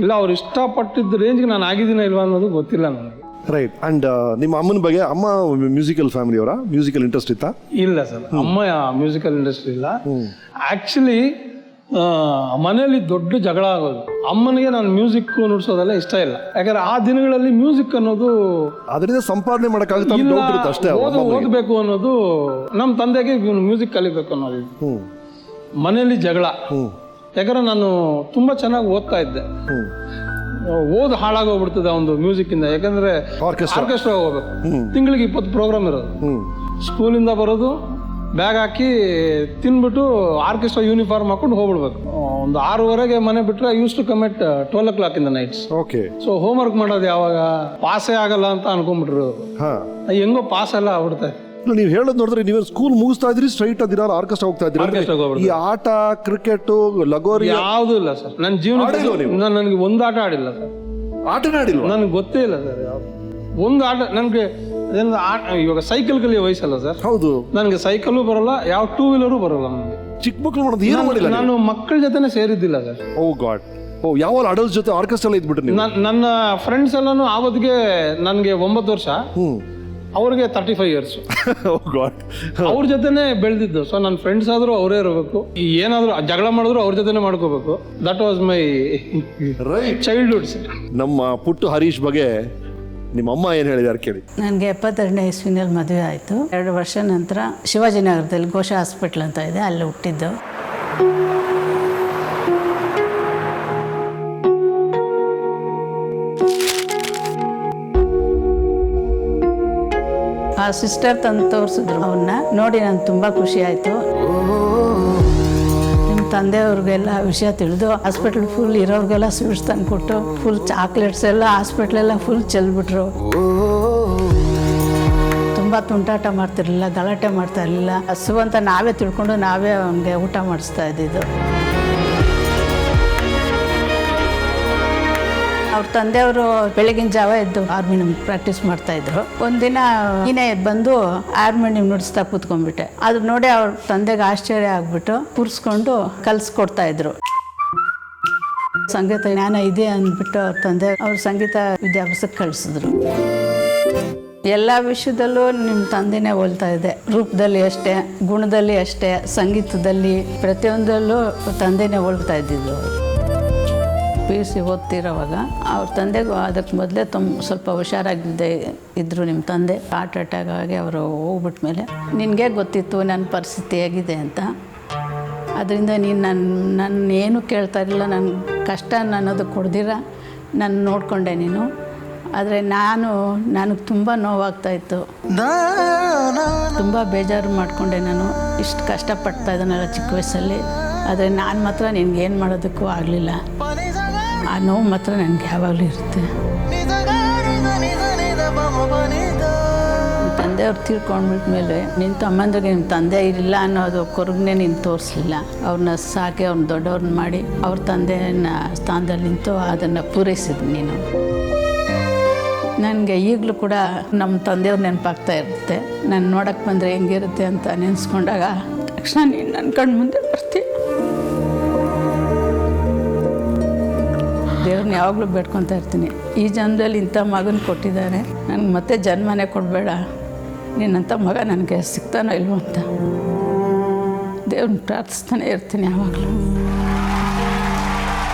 ಇಲ್ಲ ಅವ್ರು ಇಷ್ಟಪಟ್ಟಿದ್ದ ರೇಂಜ್ಗೆ ನಾನು ಆಗಿದ್ದೀನ ಇಲ್ವಾ ಅನ್ನೋದು ಗೊತ್ತಿಲ್ಲ ನನಗೆ. ರೈಟ್. ಅಂಡ್ ನಿಮ್ಮ ಅಮ್ಮನ ಬಗ್ಗೆ, ಅಮ್ಮ ಮ್ಯೂಸಿಕಲ್ ಫ್ಯಾಮಿಲಿ ಅವರ, ಮ್ಯೂಸಿಕಲ್ ಇಂಟ್ರೆಸ್ಟ್ ಇತ್ತಾ? ಇಲ್ಲ ಸರ್, ಅಮ್ಮ ಮ್ಯೂಸಿಕಲ್ ಇಂಡಸ್ಟ್ರಿ ಇಲ್ಲ. ಆಕ್ಚುಲಿ ಮನೆಯಲ್ಲಿ ದೊಡ್ಡ ಜಗಳ ಆಗೋದು. ಅಮ್ಮನಿಗೆ ನಾನು ಮ್ಯೂಸಿಕ್ ನುಡ್ಸೋದೆಲ್ಲ ಇಷ್ಟ ಇಲ್ಲ. ಯಾಕಂದ್ರೆ ಆ ದಿನಗಳಲ್ಲಿ ಮ್ಯೂಸಿಕ್ ಅನ್ನೋದು ಅದರಿಂದ ಸಂಪಾದನೆ ಮಾಡೋಕ್ಕಾಗುತ್ತೆ ಅಂತ ಡೌಟ್ ಇರುತ್ತೆ ಅಷ್ಟೇ. ಓದಬೇಕು ಅನ್ನೋದು, ನಮ್ಮ ತಂದೆಗೆ ಇವನು ಮ್ಯೂಸಿಕ್ ಕಲಿಬೇಕು ಅನ್ನೋದು. ಮನೆಯಲ್ಲಿ ಜಗಳ. ಯಾಕಂದ್ರೆ ನಾನು ತುಂಬಾ ಚೆನ್ನಾಗಿ ಓದ್ತಾ ಇದ್ದೆ. ಓದ್ ಹಾಳಾಗೋಗ್ಬಿಡ್ತದೆ ಒಂದು ಮ್ಯೂಸಿಕ್ ಇಂದ. ಯಾಕಂದ್ರೆ ಆರ್ಕೆಸ್ಟ್ರಾ ಹೋಗ್ಬೇಕು, ತಿಂಗಳಿಗೆ 20 ಪ್ರೋಗ್ರಾಮ್ ಇರೋದು. ಸ್ಕೂಲಿಂದ ಬರೋದು, ಬ್ಯಾಗ್ ಹಾಕಿ ತಿನ್ಬಿಟ್ಟು ಆರ್ಕೆಸ್ಟ್ರಾ ಯೂನಿಫಾರ್ಮ್ ಹಾಕೊಂಡು ಹೋಗ್ಬಿಡ್ಬೇಕು. ಒಂದು 6:30ಗೆ ಮನೆ ಬಿಟ್ರೆ used to come at 12 o'clock in the nights. Okay. So homework ಮಾಡೋದು ಯಾವಾಗ, ಪಾಸೇ ಆಗಲ್ಲ ಅಂತ ಅನ್ಕೊಂಡ್ಬಿಟ್ರು. ಹೆಂಗೋ ಪಾಸ್ ಎಲ್ಲ ಆಗ್ಬಿಡ್ತಾರೆ. ನೀವು ಹೇಳೋದು ನೋಡಿದ್ರೆ ನೀವು ಸ್ಕೂಲ್ ಮುಗಿಸ್ತಾ ಇದ್ರಿ, ಸ್ಟ್ರೈಟ್ ಅದಿರ ಆರ್ಕೆಸ್ಟ್ರಾ ಹೋಗ್ತಾ ಇದ್ರಿ. ಈ ಆಟ, ಕ್ರಿಕೆಟ್, ಲಗೋರಿ ಯಾವ್ದು ಇಲ್ಲ ಸರ್ ನನ್ನ ಜೀವನ. ನನಗೆ ಒಂದು ಆಟ ಆಡಿಲ್ಲ ಸರ್. ಆಟನೇ ಆಡಿಲ್ಲ? ನನಗೆ ಗೊತ್ತೇ ಇಲ್ಲ ಸರ್ ಯಾವ್ದು ಒಂದು ಆಟ. ನನಗೆ ಇವಾಗ ಸೈಕಲ್ ಕಲಿಯೋ ವಯಸ್ಸಲ್ಲ ಸರ್. ಹೌದು. ನನಗೆ ಸೈಕಲ್ ಬರಲ್ಲ, ಯಾವ 2 wheeler ಬರಲ್ಲ ನನಗೆ. ಚಿಕ್ಕ ಮಕ್ಕಳು ಮಾಡೋದು ಏನು ಮಾಡಿಲ್ಲ? ನಾನು ಮಕ್ಕಳ ಜೊತೆನೆ ಸೇರಿದ್ದಿಲ್ಲ ಸರ್. ಓ ಗಾಡ್. ಓ, ಯಾವ ಅಡಲ್ಟ್ಸ್ ಜೊತೆ ಆರ್ಕೆಸ್ಟ್ರಾ ಇದ್ಬಿಟ್ರಿ ನೀವು? ನನ್ನ ಫ್ರೆಂಡ್ಸ್ ಎಲ್ಲಾನು ಆವತ್ತಿಗೆ ನನಗೆ 9 ವರ್ಷ, ಅವ್ರಿಗೆ 35 years. ಅವ್ರ ಜೊತೆನೆ ಬೆಳೆದಿದ್ದು. ಸೊ ನನ್ನ ಫ್ರೆಂಡ್ಸ್ ಆದ್ರೂ ಅವರೇ ಇರಬೇಕು, ಏನಾದ್ರು ಜಗಳ ಮಾಡಿದ್ರು ಅವ್ರ ಜೊತೆನೆ ಮಾಡ್ಕೋಬೇಕು. That was my childhood. ನಮ್ಮ ಪುಟ್ಟು ಹರೀಶ್ ಬಗ್ಗೆ ನಿಮ್ಮ ಅಮ್ಮ ಏನು ಹೇಳಿದಾರೆ ಕೇಳಿ. ನನಗೆ 72ನೇ ಇಸ್ವಿನಲ್ಲಿ ಮದುವೆ ಆಯಿತು. 2 ವರ್ಷ ನಂತರ ಶಿವಾಜಿನಗರದಲ್ಲಿ ಘೋಷ ಹಾಸ್ಪಿಟ್ಲ್ ಅಂತ ಇದೆ, ಅಲ್ಲಿ ಹುಟ್ಟಿದ್ದು. ಆ ಸಿಸ್ಟರ್ ತಂದು ತೋರಿಸಿದ್ರು. ಅವನ್ನ ನೋಡಿ ನನಗೆ ತುಂಬ ಖುಷಿ ಆಯಿತು. ನಿಮ್ಮ ತಂದೆಯವ್ರಿಗೆಲ್ಲ ವಿಷಯ ತಿಳಿದು ಹಾಸ್ಪಿಟ್ಲ್ ಫುಲ್ ಇರೋರಿಗೆಲ್ಲ ಸ್ವೀಟ್ಸ್ ತಂದು ಕೊಟ್ಟು, ಫುಲ್ ಚಾಕ್ಲೇಟ್ಸ್ ಎಲ್ಲ ಹಾಸ್ಪಿಟ್ಲೆಲ್ಲ ಫುಲ್ ಚೆಲ್ಬಿಟ್ರು. ತುಂಬ ತುಂಟಾಟ ಮಾಡ್ತಿರ್ಲಿಲ್ಲ, ಗಲಾಟೆ ಮಾಡ್ತಾ ಇರಲಿಲ್ಲ. ಹಸು ಅಂತ ನಾವೇ ತಿಳ್ಕೊಂಡು ನಾವೇ ಅವನಿಗೆ ಊಟ ಮಾಡಿಸ್ತಾ ಇದ್ದಿದ್ದು. ಅವ್ರ ತಂದೆಯವರು ಬೆಳಗಿನ ಜಾವ ಎದ್ದು ಹಾರ್ಮೋನಿಯಂ ಪ್ರಾಕ್ಟೀಸ್ ಮಾಡ್ತಾ ಇದ್ರು. ಒಂದಿನ ನೀನೇ ಬಂದು ಹಾರ್ಮೋನಿಯಂ ನುಡಿಸ್ತಾ ಕೂತ್ಕೊಂಡ್ಬಿಟ್ಟೆ. ಅದು ನೋಡಿ ಅವ್ರ ತಂದೆಗೆ ಆಶ್ಚರ್ಯ ಆಗ್ಬಿಟ್ಟು ಕೂರಿಸ್ಕೊಂಡು ಕಲಿಸ್ಕೊಡ್ತಾ ಇದ್ರು. ಸಂಗೀತ ಜ್ಞಾನ ಇದೆ ಅಂದ್ಬಿಟ್ಟು ಅವ್ರ ತಂದೆ ಅವ್ರ ಸಂಗೀತ ವಿದ್ಯಾಭ್ಯಾಸಕ್ಕೆ ಕಳಿಸಿದ್ರು. ಎಲ್ಲ ವಿಷಯದಲ್ಲೂ ನಿಮ್ಮ ತಂದೆನೇ ಹೋಲ್ತಾ ಇದೆ. ರೂಪದಲ್ಲಿ ಅಷ್ಟೇ, ಗುಣದಲ್ಲಿ ಅಷ್ಟೇ, ಸಂಗೀತದಲ್ಲಿ ಪ್ರತಿಯೊಂದರಲ್ಲೂ ತಂದೆನೇ ಹೋಲ್ತಾ ಇದ್ದಿದ್ದು. PUC ಓದ್ತಿರೋವಾಗ ಅವ್ರ ತಂದೆಗೂ ಅದಕ್ಕೆ ಮೊದಲೇ ಸ್ವಲ್ಪ ಹುಷಾರಾಗಿದ್ದೆ ಇದ್ದರು ನಿಮ್ಮ ತಂದೆ. ಹಾರ್ಟ್ ಅಟ್ಯಾಕ್ ಆಗಿ ಅವರು ಹೋಗ್ಬಿಟ್ಟ ಮೇಲೆ ನಿನಗೆ ಗೊತ್ತಿತ್ತು ನನ್ನ ಪರಿಸ್ಥಿತಿ ಹೇಗಿದೆ ಅಂತ. ಅದರಿಂದ ನೀನು ನನ್ನ ಏನೂ ಕೇಳ್ತಾ ಇರಲಿಲ್ಲ. ನನ್ನ ಕಷ್ಟ ಅನ್ನೋದು ಕೊಡ್ದಿರ ನಾನು ನೋಡಿಕೊಂಡೆ ನೀನು. ಆದರೆ ನನಗೆ ತುಂಬ ನೋವಾಗ್ತಾಯಿತ್ತು, ತುಂಬ ಬೇಜಾರು ಮಾಡಿಕೊಂಡೆ. ನಾನು ಇಷ್ಟು ಕಷ್ಟಪಡ್ತಾ ಇದ್ದಾನಲ್ಲ ಚಿಕ್ಕ ವಯಸ್ಸಲ್ಲಿ, ಆದರೆ ನಾನು ಮಾತ್ರ ನಿನ್ಗೇನು ಮಾಡೋದಕ್ಕೂ ಆಗಲಿಲ್ಲ. ಆ ನೋವು ಮಾತ್ರ ನನಗೆ ಯಾವಾಗಲೂ ಇರುತ್ತೆ. ತಂದೆಯವ್ರು ತೀರ್ಕೊಂಡ್ಬಿಟ್ಮೇಲೆ ನಿನ್ನ ತಮ್ಮಂದ್ರಿಗೆ ನಿಮ್ಮ ತಂದೆ ಇರಲಿಲ್ಲ ಅನ್ನೋದು ಕೊರಗನೆ ನೀನು ತೋರಿಸಲಿಲ್ಲ. ಅವ್ರನ್ನ ಸಾಕಿ ಅವ್ರನ್ನ ದೊಡ್ಡವ್ರನ್ನ ಮಾಡಿ ಅವ್ರ ತಂದೆನ ಸ್ಥಾನದಲ್ಲಿ ನಿಂತು ಅದನ್ನು ಪೂರೈಸಿದ್ವಿ ನೀನು. ನನಗೆ ಈಗಲೂ ಕೂಡ ನಮ್ಮ ತಂದೆಯವ್ರು ನೆನಪಾಗ್ತಾ ಇರುತ್ತೆ. ನಾನು ನೋಡೋಕ್ಕೆ ಬಂದರೆ ಹೆಂಗಿರುತ್ತೆ ಅಂತ ನೆನೆಸ್ಕೊಂಡಾಗ ತಕ್ಷಣ ನೀನು ನನ್ನ ಕಣ್ಣು ಮುಂದೆ ಬರ್ತೀಯ. ದೇವ್ರನ್ನ ಯಾವಾಗಲೂ ಬೇಡ್ಕೊತಾ ಇರ್ತೀನಿ, ಈ ಜನ್ಮದಲ್ಲಿ ಇಂಥ ಮಗನ ಕೊಟ್ಟಿದ್ದಾರೆ, ನನಗೆ ಮತ್ತೆ ಜನ್ಮನೇ ಕೊಡಬೇಡ, ನಿನ್ನಂಥ ಮಗ ನನಗೆ ಸಿಗ್ತಾನೋ ಇಲ್ವೋ ಅಂತ ದೇವ್ರನ್ನ ಪ್ರಾರ್ಥಿಸ್ತಾನೆ ಇರ್ತೀನಿ ಯಾವಾಗಲೂ.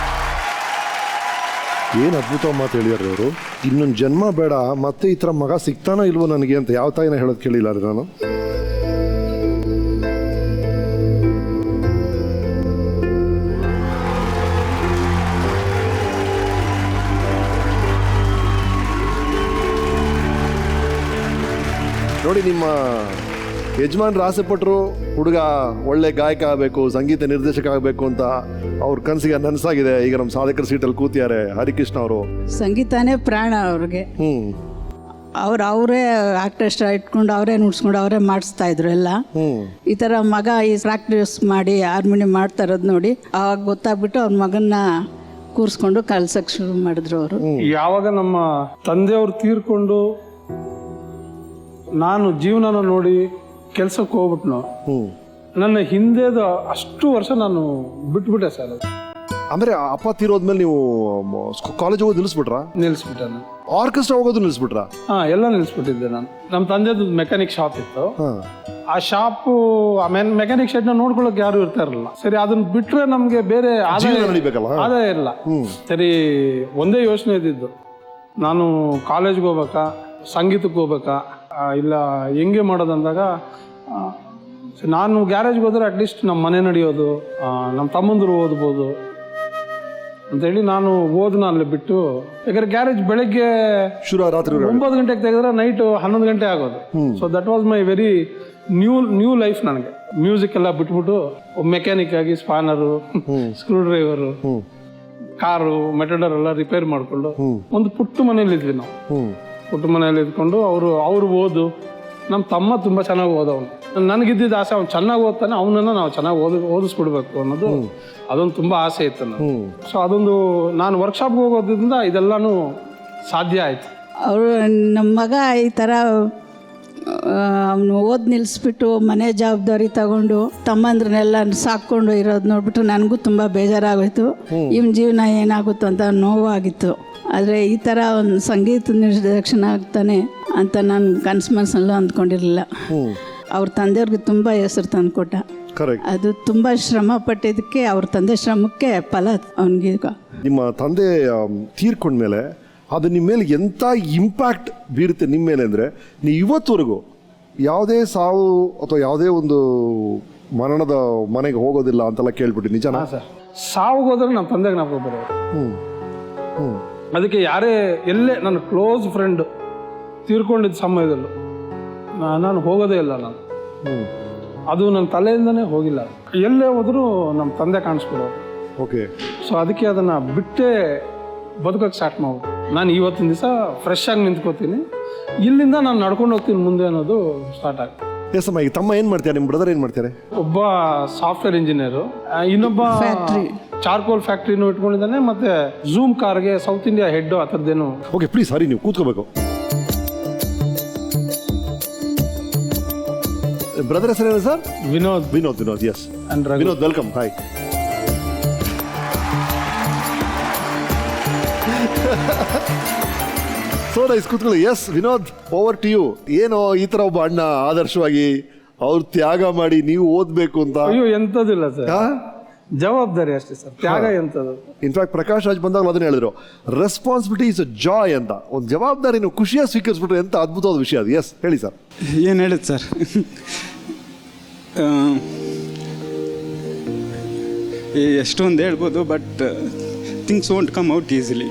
ಏನು ಅದ್ಭುತ ಮಾತು ಹೇಳಿದಾರೆ ಅವರು. ಇನ್ನೊಂದು ಜನ್ಮ ಬೇಡ, ಮತ್ತೆ ಈ ಥರ ಮಗ ಸಿಗ್ತಾನೋ ಇಲ್ವೋ ನನಗೆ ಅಂತ ಯಾವ ತಾಯಿನ ಹೇಳೋದು ಕೇಳಿಲ್ಲ ರೀ ನಾನು. ನೋಡಿ, ನಿಮ್ಮ ಯಜಮಾನ್ರು ಆಸೆ ಪಟ್ಟರು ಹುಡುಗ ಒಳ್ಳೆ ಗಾಯಕ ಆಗಬೇಕು, ಸಂಗೀತ ನಿರ್ದೇಶಕ ಆಗಬೇಕು ಅಂತ. ಅವ್ರ ಕನಸಿಗೆ ನನಸಾಗಿದೆ. ಈಗ ನಮ್ಮ ಸಾಧಕರ ಸೀಟಲ್ಲಿ ಕೂತಿದ್ದಾರೆ ಹರಿಕೃಷ್ಣ ಅವರು. ಸಂಗೀತನೇ ಪ್ರಾಣ ಅವ್ರಿಗೆ. ಅವರೇ ಆರ್ಕೆಸ್ಟ್ರಾ ಇಟ್ಕೊಂಡು ಅವರೇ ನುಡ್ಸ್ಕೊಂಡು ಅವರೇ ಮಾಡಿಸ್ತಾ ಇದ್ರು ಎಲ್ಲ. ಈ ಥರ ಮಗ ಈ ಪ್ರಾಕ್ಟೀಸ್ ಮಾಡಿ ಹಾರ್ಮೋನಿಯಂ ಮಾಡ್ತಾ ಇರೋದು ನೋಡಿ ಆವಾಗ ಗೊತ್ತಾಗ್ಬಿಟ್ಟು ಅವ್ರ ಮಗನ್ನ ಕೂರಿಸ್ಕೊಂಡು ಕಲ್ಸಕ್ಕೆ ಶುರು ಮಾಡಿದ್ರು ಅವರು. ಯಾವಾಗ ನಮ್ಮ ತಂದೆಯವರು ತೀರ್ಕೊಂಡು ನಾನು ಜೀವನನ ನೋಡಿ ಕೆಲ್ಸಕ್ಕೆ ಹೋಗ್ಬಿಟ್ನು, ನನ್ನ ಹಿಂದೆದು ಅಷ್ಟು ವರ್ಷ ನಾನು ಬಿಟ್ಬಿಟ್ಟೆ ಸರ್. ಅಂದ್ರೆ ಅಪ್ಪ ತೀರೋದ್ಮೇಲೆ ನೀವು ಕಾಲೇಜ್ ಹೋಗೋದು ನಿಲ್ಲಿಸ್ಬಿಟ್ರಾ? ನಿಲ್ಲಿಸ್ಬಿಟ್ಟೆ ನಾನು. ಆರ್ಕೆಸ್ಟ್ರಾ ಹೋಗೋದು ನಿಲ್ಲಿಸ್ಬಿಟ್ರಾ? ಎಲ್ಲ ನಿಲ್ಲಿಸ್ಬಿಟ್ಟಿದ್ದೆ ನಾನು. ನಮ್ಮ ತಂದೆದು ಮೆಕ್ಯಾನಿಕ್ ಶಾಪ್ ಇತ್ತು. ಆ ಶಾಪು ಮೆಕ್ಯಾನಿಕ್ ಶೆಡ್ ನ ನೋಡ್ಕೊಳಕ್ ಯಾರು ಇರ್ತಾ ಇರಲಿಲ್ಲ. ಸರಿ, ಅದನ್ನ ಬಿಟ್ರೆ ನಮ್ಗೆ ಬೇರೆ ಆದಾಯ ಇಲ್ಲ. ಸರಿ, ಒಂದೇ ಯೋಚನೆ ಇದ್ದಿದ್ದು, ನಾನು ಕಾಲೇಜ್ಗೆ ಹೋಗ್ಬೇಕಾ, ಸಂಗೀತಕ್ಕೆ ಹೋಗ್ಬೇಕಾ, ಇಲ್ಲ ಹೆಂಗೆ ಮಾಡೋದಂದಾಗ ನಾನು ಗ್ಯಾರೇಜ್ಗೆ ಹೋದ್ರೆ ಅಟ್ಲೀಸ್ಟ್ ನಮ್ಮ ಮನೆ ನಡೆಯೋದು, ನಮ್ಮ ತಮ್ಮಂದರು ಓದ್ಬೋದು ಅಂತೇಳಿ ನಾನು ಓದನ್ನ ಅಲ್ಲಿ ಬಿಟ್ಟು, ಯಾಕಂದ್ರೆ ಗ್ಯಾರೇಜ್ ಬೆಳಗ್ಗೆ ರಾತ್ರಿ 9 ಗಂಟೆಗೆ ತೆಗೆದ್ರೆ ನೈಟ್ 11 ಗಂಟೆ ಆಗೋದು. So that was my very new life ನನಗೆ. ಮ್ಯೂಸಿಕ್ ಎಲ್ಲ ಬಿಟ್ಬಿಟ್ಟು ಮೆಕ್ಯಾನಿಕ್ ಆಗಿ ಸ್ಪಾನರು, ಸ್ಕ್ರೂ ಡ್ರೈವರು, ಕಾರು, ಮೆಟಡರ್ ಎಲ್ಲ ರಿಪೇರ್ ಮಾಡ್ಕೊಂಡು ಒಂದು ಪುಟ್ಟ ಮನೇಲಿ ಇದ್ವಿ ನಾವು. ಪುಟ್ಟ ಮನೇಲಿ ಇದ್ಕೊಂಡು ಅವ್ರು ಓದು, ನಮ್ಮ ತಮ್ಮ ತುಂಬ ಚೆನ್ನಾಗಿ ಓದವನು. ನನಗಿದ್ದಿದ್ದ ಆಸೆ, ಅವ್ನು ಚೆನ್ನಾಗಿ ಓದ್ತಾನೆ, ಅವನನ್ನ ನಾವು ಚೆನ್ನಾಗಿ ಓದಿಸ್ಬಿಡ್ಬೇಕು ಅನ್ನೋದು ಅದೊಂದು ತುಂಬ ಆಸೆ ಇತ್ತು ನನಗೆ. ಸೊ ಅದೊಂದು ನಾನು ವರ್ಕ್ಶಾಪ್ಗೆ ಹೋಗೋದ್ರಿಂದ ಇದೆಲ್ಲಾನು ಸಾಧ್ಯ ಆಯ್ತು. ಅವರು ನಮ್ಮ ಮಗ ಈ ಥರ ಅವನು ಓದ್ ನಿಲ್ಲಿಸ್ಬಿಟ್ಟು ಮನೆ ಜವಾಬ್ದಾರಿ ತಗೊಂಡು ತಮ್ಮಂದ್ರನ್ನೆಲ್ಲ ಸಾಕೊಂಡು ಇರೋದು ನೋಡ್ಬಿಟ್ಟು ನನಗೂ ತುಂಬ ಬೇಜಾರಾಗೋಯ್ತು. ಇವನ ಜೀವನ ಏನಾಗುತ್ತೋ ಅಂತ ನೋವಾಗಿತ್ತು. ಆದರೆ ಈ ಥರ ಒಂದು ಸಂಗೀತ ನಿರ್ದೇಶನ ಆಗ್ತಾನೆ ಅಂತ ನಾನು ಕನಸು ಮನಸ್ಸಲ್ಲೂ ಅಂದ್ಕೊಂಡಿರಲಿಲ್ಲ. ಅವ್ರ ತಂದೆಯವ್ರಿಗೆ ತುಂಬ ಹೆಸರು ತಂದುಕೊಟ್ಟ. ಅದು ತುಂಬ ಶ್ರಮ ಪಟ್ಟಿದ್ದಕ್ಕೆ ಅವ್ರ ತಂದೆ ಶ್ರಮಕ್ಕೆ ಫಲ ಅವನಿಗೆ. ನಿಮ್ಮ ತಂದೆ ತೀರ್ಕೊಂಡ್ಮೇಲೆ ಅದು ನಿಮ್ಮ ಮೇಲೆ ಎಂಥ ಇಂಪ್ಯಾಕ್ಟ್ ಬೀರುತ್ತೆ ನಿಮ್ಮ ಮೇಲೆ ಅಂದರೆ, ನೀವು ಇವತ್ತುವರೆಗೂ ಯಾವುದೇ ಸಾವು ಅಥವಾ ಯಾವುದೇ ಒಂದು ಮರಣದ ಮನೆಗೆ ಹೋಗೋದಿಲ್ಲ ಅಂತೆಲ್ಲ ಕೇಳ್ಬಿಟ್ಟು ನಿಜನಾ? ಸರ್, ಸಾವು ಹೋದ್ರೆ ನಮ್ಮ ತಂದೆಗೆ ನಾವು ಬರೋರು. ಅದಕ್ಕೆ ಯಾರೇ ಎಲ್ಲೇ ನನ್ನ ಕ್ಲೋಸ್ ಫ್ರೆಂಡ್ ತೀರ್ಕೊಂಡಿದ್ದ ಸಮಯದಲ್ಲೂ ನಾನು ಹೋಗೋದೇ ಇಲ್ಲ. ನಾನು ಅದು ನನ್ನ ತಲೆಯಿಂದನೇ ಹೋಗಿಲ್ಲ. ಎಲ್ಲೇ ಹೋದರೂ ನಮ್ಮ ತಂದೆ ಕಾಣಿಸ್ಕೊಡೋರು. ಓಕೆ. ಸೊ ಅದಕ್ಕೆ ಅದನ್ನು ಬಿಟ್ಟೇ ಬದುಕೋಕ್ಕೆ ಸ್ಟಾರ್ಟ್ ಮಾಡೋದು. ನಾನು ಇವತ್ತಿನ ದಿವಸ ಫ್ರೆಶ್ ಆಗಿ ನಿಂತ್ಕೋತೀನಿ, ಇಲ್ಲಿಂದ ನಾನು ನಡ್ಕೊಂಡು ಹೋಗ್ತೀನಿ ಮುಂದೆ ಅನ್ನೋದು ಸ್ಟಾರ್ಟ್ ಆಗ್ತದೆ. ಎಸ್ ಅಮ್ಮ. ಈಗ ತಮ್ಮ ಏನು ಮಾಡ್ತಾರೆ? ನಿಮ್ಮ ಬ್ರದರ್ ಏನು ಮಾಡ್ತಾರೆ? ಒಬ್ಬ ಸಾಫ್ಟ್ವೇರ್ ಇಂಜಿನಿಯರು, ಇನ್ನೊಬ್ಬ ಚಾರ್ಕೋಲ್ ಫ್ಯಾಕ್ಟ್ರಿನೂ ಇಟ್ಕೊಂಡಿದ್ದಾನೆ, ಮತ್ತೆ ಝೂಮ್ ಕಾರ್ಗೆ ಸೌತ್ ಇಂಡಿಯಾ ಹೆಡ್ ಆ ಥರದ್ದೇನು. ಓಕೆ, ಪ್ಲೀಸ್ ಹರಿ, ನೀವು ಕೂತ್ಕೋಬೇಕು. ಬ್ರದರ್ ಹೆಸರೇನು sir? Vinod. Vinod, S. Vinod, welcome. Hi. So nice, ಕೂತ್ಕೊಳ್ಳಿ. S Vinod, over to you. ಏನು ಈ ಥರ ಒಬ್ಬ ಅಣ್ಣ ಆದರ್ಶವಾಗಿ ಅವ್ರು ತ್ಯಾಗ ಮಾಡಿ ನೀವು ಓದಬೇಕು ಅಂತ? ಅಯ್ಯೋ, ಎಂಥದಿಲ್ಲ ಸರ್, ಜವಾಬ್ದಾರಿ ಅಷ್ಟೇ ಸರ್, ತ್ಯಾಗ ಎಂಥದ್ದು. ಇನ್ಫ್ಯಾಕ್ಟ್ ಪ್ರಕಾಶ್ ರಾಜ್ ಬಂದಾಗ ಅದನ್ನ ಹೇಳಿದ್ರು, ರೆಸ್ಪಾನ್ಸಿಬಿಲಿಟಿ ಇಸ್ ಅ ಜಾಯ್ ಅಂತ. ಒಂದು ಜವಾಬ್ದಾರಿ ನೀವು ಖುಷಿಯಾಗಿ ಸ್ವೀಕರಿಸ್ಬಿಟ್ರೆ ಎಂತ ಅದ್ಭುತವಾದ ವಿಷಯ ಅದು. ಎಸ್, ಹೇಳಿ ಸರ್. ಏನು ಹೇಳಿದ್ ಸರ್, ಎಷ್ಟೊಂದು ಹೇಳ್ಬೋದು, but things won't come out easily.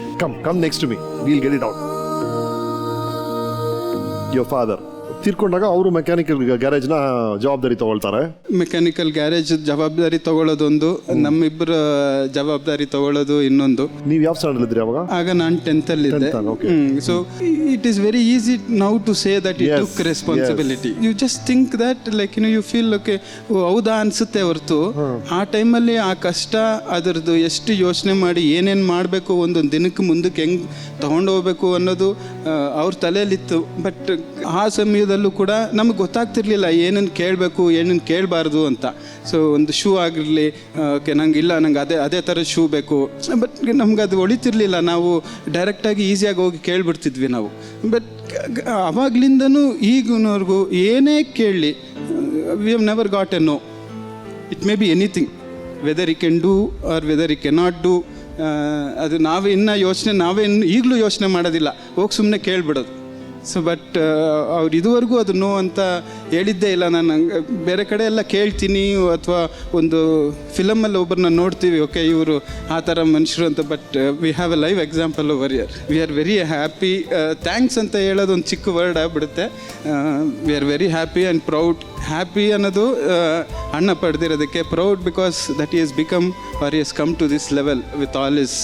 Come next to me, will get it out. Your father ತೀರ್ಕೊಂಡಾಗ ಅವರು ಮೆಕ್ಯಾನಿಕಲ್ ಗ್ಯಾರೇಜ್ನ ಜವಾಬ್ದಾರಿ ತಗೊಳ್ತಾರೆ. ಮೆಕ್ಯಾನಿಕಲ್ ಗ್ಯಾರೇಜ್ ಜವಾಬ್ದಾರಿ ತಗೊಳ್ಳೋದೊಂದು, ನಮ್ಮಿಬ್ಬರ ಜವಾಬ್ದಾರಿ ತಗೊಳ್ಳೋದು ಇನ್ನೊಂದು. ನೀವು ಯಾವ ಸ್ಟ್ಯಾಂಡರ್ಡ್ ಇದ್ರಿ ಅವಾಗ? ಆಗ ನಾನು 10th ಅಲ್ಲಿ ಇದ್ದೆ. So it is very easy now to say that it took responsibility. You just think that like you feel okay, ಹೌದಾ ಅನ್ಸುತ್ತೆ ಹೊರತು ಆ ಟೈಮಲ್ಲಿ ಆ ಕಷ್ಟ ಅದರದ್ದು ಎಷ್ಟು ಯೋಚನೆ ಮಾಡಿ ಏನೇನು ಮಾಡಬೇಕು, ಒಂದೊಂದು ದಿನಕ್ಕೆ ಮುಂದಕ್ಕೆ ಹೆಂಗೆ ತಗೊಂಡು ಹೋಗ್ಬೇಕು ಅನ್ನೋದು ಅವ್ರ ತಲೆಯಲ್ಲಿತ್ತು. ಬಟ್ ಆ ಸಮಯದಲ್ಲೂ ಕೂಡ ನಮಗೆ ಗೊತ್ತಾಗ್ತಿರ್ಲಿಲ್ಲ ಏನೇನು ಕೇಳಬೇಕು ಏನೇನು ಕೇಳಬಾರ್ದು ಅಂತ. ಸೊ ಒಂದು ಶೂ ಆಗಿರಲಿ, ಓಕೆ ನಂಗೆ ಅದೇ ಥರ ಶೂ ಬೇಕು, ಬಟ್ ನಮ್ಗೆ ಅದು ಹೊಳಿತಿರ್ಲಿಲ್ಲ. ನಾವು ಡೈರೆಕ್ಟಾಗಿ ಈಸಿಯಾಗಿ ಹೋಗಿ ಕೇಳಿಬಿಡ್ತಿದ್ವಿ ನಾವು. ಬಟ್ ಅವಾಗ್ಲಿಂದನೂ ಈಗಿನವರೆಗೂ ಏನೇ ಕೇಳಲಿ, we have never got a no. It may be anything, whether I can do or whether I cannot do. ಅದು ನಾವೇ ಈಗಲೂ ಯೋಚನೆ ಮಾಡೋದಿಲ್ಲ, ಹೋಗಿ ಸುಮ್ಮನೆ ಕೇಳಿಬಿಡೋದು. ಸೊ ಬಟ್ ಅವ್ರು ಇದುವರೆಗೂ ಅದು ನೋ ಅಂತ ಹೇಳಿದ್ದೇ ಇಲ್ಲ. ನಾನು ಬೇರೆ ಕಡೆ ಎಲ್ಲ ಕೇಳ್ತೀನಿ, ಅಥವಾ ಒಂದು ಫಿಲಮಲ್ಲಿ ಒಬ್ಬರನ್ನ ನೋಡ್ತೀವಿ, ಓಕೆ ಇವರು ಆ ಥರ ಮನುಷ್ಯರು ಅಂತ. But we have a live example over here. We are very happy. Thanks ಅಂತ ಹೇಳೋದು ಒಂದು ಚಿಕ್ಕ ವರ್ಡ್ ಆಗಿಬಿಡುತ್ತೆ. We are very happy and proud. Happy ಅನ್ನೋದು ಅಣ್ಣ ಪಡೆದಿರೋದಕ್ಕೆ, proud because that is become or is come to this level with all his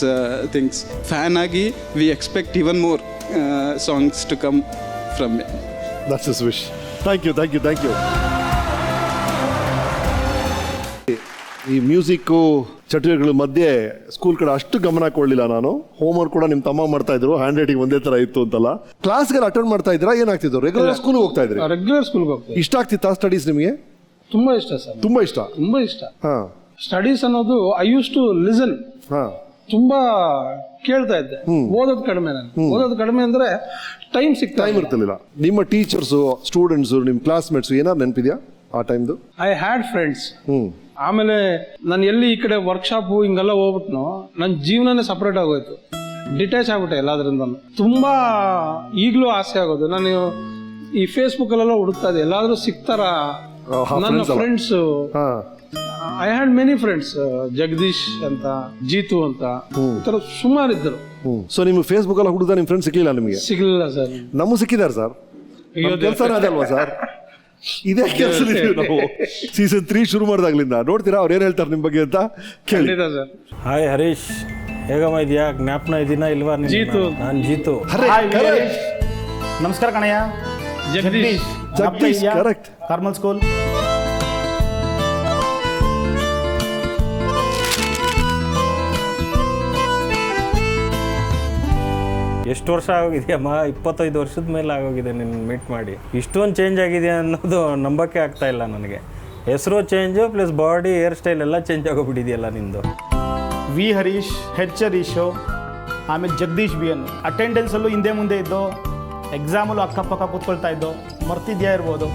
things. Fan ಆಗಿ we expect even more songs to come from me. That's his wish. Thank you. ಈ music ಚಟುವಟಿಕೆಗಳ ಮಧ್ಯೆ school ಕಡೆ ಅಷ್ಟು ಗಮನ ಕೊಡಲಿಲ್ಲ ನಾನು. Homework ಕೂಡ ನಿಮ್ಮ ತಮ್ಮ ಮಾಡ್ತಾ ಇದ್ರು, ಹ್ಯಾಂಡ್ ರೈಟಿಂಗ್ ಒಂದೇ ತರ ಇತ್ತು ಅಂತಲ್ಲ. ಕ್ಲಾಸ್ಗೆಲ್ಲ ಅಟೆಂಡ್ ಮಾಡ್ತಾ ಇದ್ರಾ, ಏನಾಗ್ತಿದ್ರು? ರೆಗ್ಯುಲರ್ ಸ್ಕೂಲ್ಗೆ ಹೋಗ್ತಾ ಇದ್ರಿ? ರೆಗ್ಯುಲರ್ ಸ್ಕೂಲ್ಗೆ ಹೋಗ್ತೀನಿ. ಇಷ್ಟ ಆಗ್ತಿತ್ತಾ ಸ್ಟಡೀಸ್ ನಿಮಗೆ? ತುಂಬಾ ಇಷ್ಟ ಸರ್. ತುಂಬಾ ಇಷ್ಟ. ಹಾ, ಸ್ಟಡೀಸ್ ಅನ್ನೋದು ಐ ಯೂಸ್ ಟು ಲಿಸನ್. ಹಾ, ತುಂಬಾ ಕೇಳ್ತಾ ಇದ್ದೆ. ಓದೋದು ಕಡಿಮೆ. ಓದೋದು ಕಡಿಮೆ ಅಂದ್ರೆ ಟೈಮ್ ಇರ್ತಿರ್ಲಿಲ್ಲ. ನಿಮ್ಮ ಟೀಚರ್ಸು, ಸ್ಟೂಡೆಂಟ್ಸು, ನಿಮ್ಮ ಕ್ಲಾಸ್ಮೇಟ್ಸು ಏನಾದ್ರು ನೆನಪಿದ್ಯಾ ಆ ಟೈಮ್ದು? I had friends. ಆಮೇಲೆ ನಾನು ಎಲ್ಲಿ ಈ ಕಡೆ ವರ್ಕ್ಶಾಪ್ ಹಿಂಗೆಲ್ಲ ಹೋಗ್ಬಿಟ್ನೋ, ನನ್ನ ಜೀವನನೇ ಸಪ್ರೇಟ್ ಆಗೋಯ್ತು. ಡಿಟ್ಯಾಚ್ ಆಗ್ಬಿಟ್ಟೆ ಎಲ್ಲಾದ್ರಿಂದ. ತುಂಬಾ ಈಗಲೂ ಆಸೆ ಆಗೋದು, ನಾನು ಈ ಫೇಸ್ಬುಕ್ ಅಲ್ಲೆಲ್ಲ ಹುಡುಕ್ತಾ ಇದ್ದೆ, ಎಲ್ಲಾದ್ರೂ ಸಿಗ್ತಾರ ನನ್ನ friends. I had many friends, Jagadish ಅಂತ, ಜೀತು ಅಂತ, ಈ ತರ ಸುಮಾರು ಇದ್ದರು. ಸೊ ನಿಮ್ಮ ಫೇಸ್ಬುಕ್ ಎಲ್ಲ ಹುಡುಗ ನಿಮ್ಮ ಫ್ರೆಂಡ್ಸ್ ಸಿಕ್ಕಿಲ್ಲ ನಿಮಗೆ? ಸಿಗ್ಲಿಲ್ಲ ಸರ್. ನಮಗೂ ಸಿಕ್ಕಿದ್ದಾರೆ ಸರ್. ಕೆಲಸನೇ ಅದಲ್ವಾ ಸರ್? ಇದೇ ಕೆಲಸದಲ್ಲಿ ನಾವು ಸೀಸನ್ 3 ಶುರು ಮಾಡಿದಾಗ್ಲಿಂದ ನೋಡ್ತೀರಾ ಅವ್ರು ಏನ್ ಹೇಳ್ತಾರೆ ನಿಮ್ಮ ಬಗ್ಗೆ ಅಂತ ಕೇಳಿ. ಹಾಯ್ ಹರೀಶ್, ಹೇಗಮ್ಮ ಇದೆಯಾ? ಜ್ಞಾಪನ ಇದೀನಾ ಇಲ್ವಾ? ಜೀತು. ನಾನು ಜೀತು. ನಮಸ್ಕಾರ ಕಣಯ್ಯ. ಜಗದೀಶ್ ಕರೆಕ್ಟ್. Carmel school. ಎಷ್ಟು ವರ್ಷ ಆಗೋಗಿದೆಯಮ್ಮ? 25 ವರ್ಷದ ಮೇಲೆ ಆಗೋಗಿದೆ ನಿನ್ನ ಮೀಟ್ ಮಾಡಿ. ಇಷ್ಟೊಂದು ಚೇಂಜ್ ಆಗಿದೆ ಅನ್ನೋದು ನಂಬಕ್ಕೆ ಆಗ್ತಾ ಇಲ್ಲ ನನಗೆ. ಹೆಸರು change plus body, hair style ಎಲ್ಲ ಚೇಂಜ್ ಆಗೋಗ್ಬಿಟ್ಟಿದೆಯಲ್ಲ ನಿಂದು. ವಿ ಹರೀಶ್, ಹೆಚ್ ಹರೀಶು, ಆಮೇಲೆ ಜಗದೀಶ್ ಬಿ ಅನ್ನು ಅಟೆಂಡೆನ್ಸಲ್ಲೂ ಹಿಂದೆ ಮುಂದೆ ಇದ್ದು, ಎಕ್ಸಾಮಲ್ಲೂ ಅಕ್ಕಪಕ್ಕ ಕೂತ್ಕೊಳ್ತಾ ಇದ್ದು, ಮರ್ತಿದ್ಯಾ ಇರ್ಬೋದು.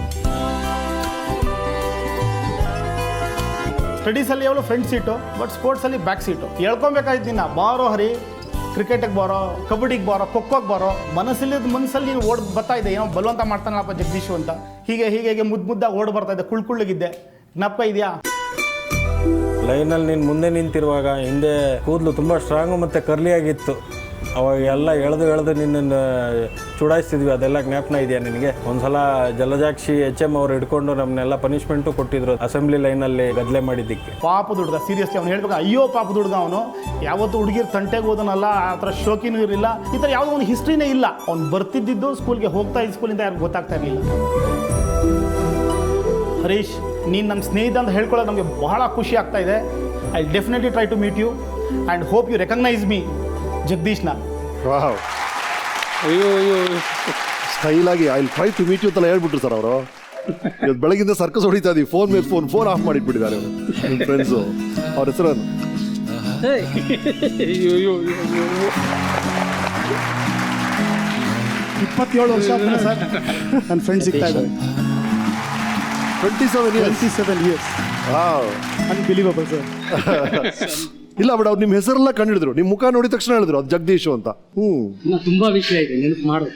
ಸ್ಟಡೀಸಲ್ಲಿ ಅವಳು ಫ್ರಂಟ್ ಸೀಟು, ಬಟ್ ಸ್ಪೋರ್ಟ್ಸಲ್ಲಿ ಬ್ಯಾಕ್ ಸೀಟು. ಹೇಳ್ಕೊಬೇಕಾಯ್ತು ನಿನ್ನ, ಬಾರೋ ಹರಿ, ಕ್ರಿಕೆಟಿಗೆ ಬಾರೋ, ಕಬಡ್ಡಿಗೆ ಬಾರೋ, ಖೋಖೋಗೆ ಬಾರೋ. ಮನಸ್ಸಲ್ಲಿ ನೀನು ಓಡ್ ಬರ್ತಾ ಇದೆ, ಏನೋ ಬಲವಂತ ಮಾಡ್ತಾನಲ್ಲಪ್ಪ ಜಗದೀಶು ಅಂತ. ಹೀಗೆ ಮುದ್ದಾಗಿ ಓಡ್ ಬರ್ತಾ ಇದ್ದೆ, ಕುಳ್ಳಿಗಿದ್ದೆ. ಜ್ಞಾಪಕ ಇದೆಯಾ? ಲೈನಲ್ಲಿ ನೀನು ಮುಂದೆ ನಿಂತಿರುವಾಗ ಹಿಂದೆ ಕೂದಲು ತುಂಬ ಸ್ಟ್ರಾಂಗು ಮತ್ತು ಕರ್ಲಿ ಆಗಿತ್ತು. ಅವಾಗ ಎಲ್ಲ ಎಳೆದು ನಿನ್ನನ್ನು ಚುಡಾಯಿಸ್ತಿದ್ವಿ, ಅದೆಲ್ಲ ಜ್ಞಾಪನ ಇದೆಯಾ ನಿನಗೆ? ಒಂದ್ಸಲ ಜಲಜಾಕ್ಷಿ HM ಅವ್ರು ಹಿಡ್ಕೊಂಡು ನಮ್ಮನ್ನೆಲ್ಲ ಪನಿಷ್ಮೆಂಟು ಕೊಟ್ಟಿದ್ರು ಅಸೆಂಬ್ಲಿ ಲೈನಲ್ಲಿ ಗದ್ದಲೆ ಮಾಡಿದ್ದಕ್ಕೆ. ಪಾಪದ ಹುಡುಗ, ಸೀರಿಯಸ್ಲಿ ಅವ್ನು ಹೇಳ್ಬೇಕು, ಅಯ್ಯೋ ಪಾಪದ ಹುಡುಗ ಅವನು. ಯಾವತ್ತು ಹುಡುಗಿರು ತಂಟೆಗೆ ಹೋದನಲ್ಲ, ಆ ಥರ ಶೋಕಿನೂ ಇರಲಿಲ್ಲ, ಈ ಥರ ಯಾವುದೋ ಒಂದು ಹಿಸ್ಟ್ರಿನೇ ಇಲ್ಲ. ಅವ್ನು ಬರ್ತಿದ್ದು ಸ್ಕೂಲ್ಗೆ, ಹೋಗ್ತಾ ಇದ್ದ ಸ್ಕೂಲಿಂದ ಯಾರು ಗೊತ್ತಾಗ್ತಾ ಇರಲಿಲ್ಲ. ಹರೀಶ್, ನೀನು ನಮ್ಮ ಸ್ನೇಹಿತ ಅಂತ ಹೇಳ್ಕೊಳ್ಳೋದು ನಮಗೆ ಬಹಳ ಖುಷಿ ಆಗ್ತಾ ಇದೆ. I definitely try to meet you and hope you recognise me, ಜಗದೀಶ್ನ. ವಾವ್, ಅಯ್ಯೋ ಸ್ಟೈಲ್ ಆಗಿ I try to meet you ಅಂತೆಲ್ಲ ಹೇಳ್ಬಿಟ್ರು ಸರ್ ಅವರು. ಇವತ್ತು ಬೆಳಗಿಂದ ಸರ್ಕಸ್ ಹೊಡಿತಾ ಇದೀವಿ, ಫೋನ್ ಮೇಲೆ ಫೋನ್ ಆಫ್ ಮಾಡಿಟ್ಬಿಟ್ಟಿದ್ದಾರೆ ನಿಮ್ಮ ಫ್ರೆಂಡ್ಸು. ಅವ್ರ ಹೆಸರನ್ನು 27 ವರ್ಷ ಆದ್ಮೇಲೆ ಸರ್ ನನ್ನ ಫ್ರೆಂಡ್ ಸಿಗ್ತಾ ಇದ್ದಾರೆ. 27 years. Wow, unbelievable sir. ಇಲ್ಲ ಬಟ್ ಅವ್ರು ನಿಮ್ಮ ಹೆಸರೆಲ್ಲ ಕಂಡಿಡಿದ್ರು, ನಿಮ್ಮ ಮುಖ ನೋಡಿದ ತಕ್ಷಣ ಹೇಳಿದ್ರು ಅದು ಜಗದೀಶು ಅಂತ. ತುಂಬಾ ವಿಷಯ ಇದೆ ನೆನಪು ಮಾಡು.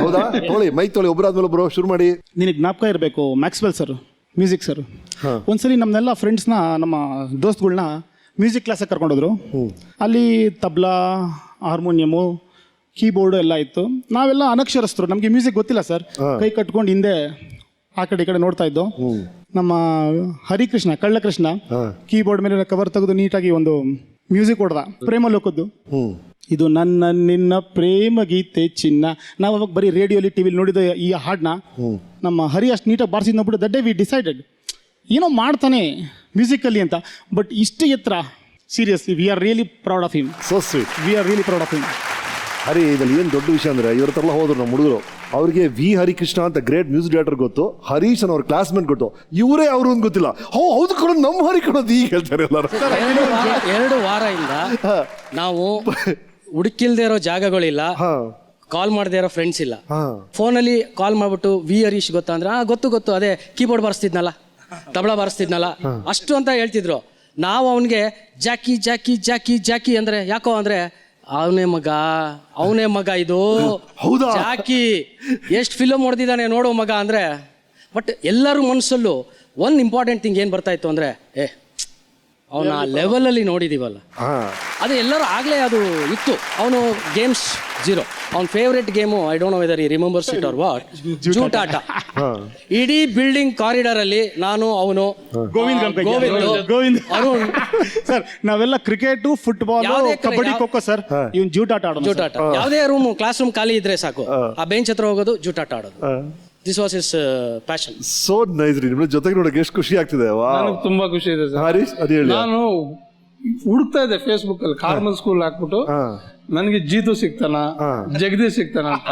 ಹೌದಾ? ತೊಳಿ ಮೈಕ್ ತೊಳಿ, ಒಬ್ಬರಾದ್ಮೇಲೆ ಒಬ್ಬರು ಶುರು ಮಾಡಿ. ನಿನಗೆ ಜ್ಞಾಪಕ ಇರಬೇಕು, ಮ್ಯಾಕ್ಸ್ವೆಲ್ ಸರ್ ಮ್ಯೂಸಿಕ್ ಸರ್ ಒಂದ್ಸಲಿ ನಮ್ಮನ್ನೆಲ್ಲ ಫ್ರೆಂಡ್ಸ್ನ, ನಮ್ಮ ದೋಸ್ತುಗಳನ್ನ ಮ್ಯೂಸಿಕ್ ಕ್ಲಾಸಿಗೆ ಕರ್ಕೊಂಡೋದ್ರು. ಅಲ್ಲಿ ತಬ್ಲಾ, ಹಾರ್ಮೋನಿಯಮು, ಕೀಬೋರ್ಡು ಎಲ್ಲ ಇತ್ತು. ನಾವೆಲ್ಲ ಅನಕ್ಷರಸ್ಥರು, ನಮಗೆ ಮ್ಯೂಸಿಕ್ ಗೊತ್ತಿಲ್ಲ ಸರ್. ಕೈ ಕಟ್ಕೊಂಡು ಹಿಂದೆ ಆ ಕಡೆ ಈ ಕಡೆ ನೋಡ್ತಾ ಇದ್ದು. ನಮ್ಮ ಹರಿಕೃಷ್ಣ, ಕಳ್ಳಕೃಷ್ಣ ಕೀಬೋರ್ಡ್ ಮೇಲೆ ಕವರ್ ತೆಗೆದು ನೀಟಾಗಿ ಒಂದು ಮ್ಯೂಸಿಕ್ ಹೊಡೆದ, ಪ್ರೇಮ ಲೋಕದ್ದು. ಇದು ನನ್ನ ನಿನ್ನ ಪ್ರೇಮ ಗೀತೆ ಚಿನ್ನ. ನಾವು ಅವಾಗ ಬರೀ ರೇಡಿಯೋಲಿ ಟಿವಿಲಿ ನೋಡಿದ ಈ ಹಾಡನ್ನ ನಮ್ಮ ಹರಿ ಅಷ್ಟು ನೀಟಾಗಿ ಬಾರಿಸಿದ್ ನೋಡ್ಬಿಟ್ಟು ದಟ್ ಡೇ ವಿ ಡಿಸೈಡೆಡ್ ಏನೋ ಮಾಡ್ತಾನೆ ಮ್ಯೂಸಿಕಲ್ಲಿ ಅಂತ. ಬಟ್ ಇಷ್ಟು ಎತ್ತರ, seriously we are really proud of him. So sweet. We are really proud of him. Hari, ಇದ್ರಲ್ಲಿ ಏನು ದೊಡ್ಡ ವಿಷಯ ಅಂದರೆ ಇವ್ರ ಹತ್ರ ಹೋದ್ರು ನಮ್ಮ ಹುಡುಗರು, ಅವ್ರಿಗೆ ವಿ ಹರಿಕೃಷ್ಣ ಅಂತ ಗ್ರೇಟ್ ಮ್ಯೂಸಿಕ್ ಡೈರೆಕ್ಟರ್ ಗೊತ್ತು, ಹರೀಶ್ ಅವ್ರ ಕ್ಲಾಸ್ಮೇಟ್ ಗೊತ್ತು, ಇವರೇ ಅವರು ಅಂತ ಗೊತ್ತಿಲ್ಲ. ಹೌದು ಕಣೋ, ನಮ್ಮ ಹರಿ ಕಣೋದು ಈಗ ಹೇಳ್ತಾರೆ ಎಲ್ಲರೂ. 2 ವಾರದಿಂದ ನಾವು ಹುಡುಕಿಲ್ದೇ ಇರೋ ಜಾಗಗಳಿಲ್ಲ, ಕಾಲ್ ಮಾಡದೇ ಇರೋ ಫ್ರೆಂಡ್ಸ್ ಇಲ್ಲ. ಫೋನಲ್ಲಿ ಕಾಲ್ ಮಾಡ್ಬಿಟ್ಟು ವಿ ಹರೀಶ್ ಗೊತ್ತಾ ಅಂದ್ರೆ ಗೊತ್ತು ಅದೇ ಕೀಬೋರ್ಡ್ ಬಾರಿಸ್ತಿದ್ನಲ್ಲ, ತಬಲಾ ಬಾರಿಸ್ತಿದ್ನಲ್ಲ ಅಷ್ಟು ಅಂತ ಹೇಳ್ತಿದ್ರು. ನಾವು ಅವನಿಗೆ ಜಾಕಿ ಜಾಕಿ ಜಾಕಿ ಜಾಕಿ ಅಂದ್ರೆ ಯಾಕೋ ಅಂದ್ರೆ ಅವನೇ ಮಗ ಇದು ಜಾಕಿ ಎಷ್ಟು ಫಿಲಮ್ ಹೊಡೆದಿದ್ದಾನೆ ನೋಡೋ ಮಗ ಅಂದ್ರೆ. ಬಟ್ ಎಲ್ಲರೂ ಮನಸ್ಸಲ್ಲೂ ಒಂದು ಇಂಪಾರ್ಟೆಂಟ್ ಥಿಂಗ್ ಏನು ಬರ್ತಾ ಇತ್ತು ಅಂದ್ರೆ, ಅವನ ಲೆವೆಲ್ ಅಲ್ಲಿ ನೋಡಿದೀವಲ್ಲ, ಅದು ಎಲ್ಲರೂ ಆಗ್ಲೇ ಅದು ಇತ್ತು. ಅವನು ಗೇಮ್ಸ್ ಜೀರೋ. ಅವನ favourite game, I don't know whether ಈ ರಿಮೆಂಬರ್ಸ್ ಇಟ್ ಆರ್ ವಾಟ್, ಜೂಟಾಟ. ಇಡೀ ಬಿಲ್ಡಿಂಗ್ ಕಾರಿಡಾರ್ ಅಲ್ಲಿ ನಾನು, ಅವನು, ಗೋವಿಂದ್, ಅರುಣ್ ಸರ್, ನಾವೆಲ್ಲ cricket, football, kabaddi, kho kho sir. ಇವ್ನು ಜೂಟಾಟ ಆಡೋದು. ಜೂಟಾಟ. ಯಾವುದೇ ರೂಮ್, ಕ್ಲಾಸ್ ರೂಮ್ ಖಾಲಿ ಇದ್ರೆ ಸಾಕು, ಆ ಬೆಂಚ್ ಹತ್ರ ಹೋಗೋದು, ಜೂಟಾಟ ಆಡೋದು. This was his passion. So nice ರೀ. ನಿಮ್ಮ ಜೊತೆಗೆ ನೋಡಕ್ಕೆ ಎಷ್ಟು ಖುಷಿ ಆಗ್ತಿದೆ. ನನಗೆ ತುಂಬಾ ಖುಷಿ ಇದೆ ಸರ್. ಹರೀಶ್, ಅದು ಹೇಳಿ. ನಾನು ಹುಡುಕ್ತಾ ಇದ್ದೆ ಫೇಸ್ಬುಕ್ ಅಲ್ಲಿ ಕಾರ್ಮಲ್ ಸ್ಕೂಲ್ ಹಾಕ್ಬಿಟ್ಟು ನನಗೆ ಜೀತು ಸಿಗ್ತಾನ, ಜಗದೀಶ್ ಸಿಗ್ತಾನ ಅಂತ.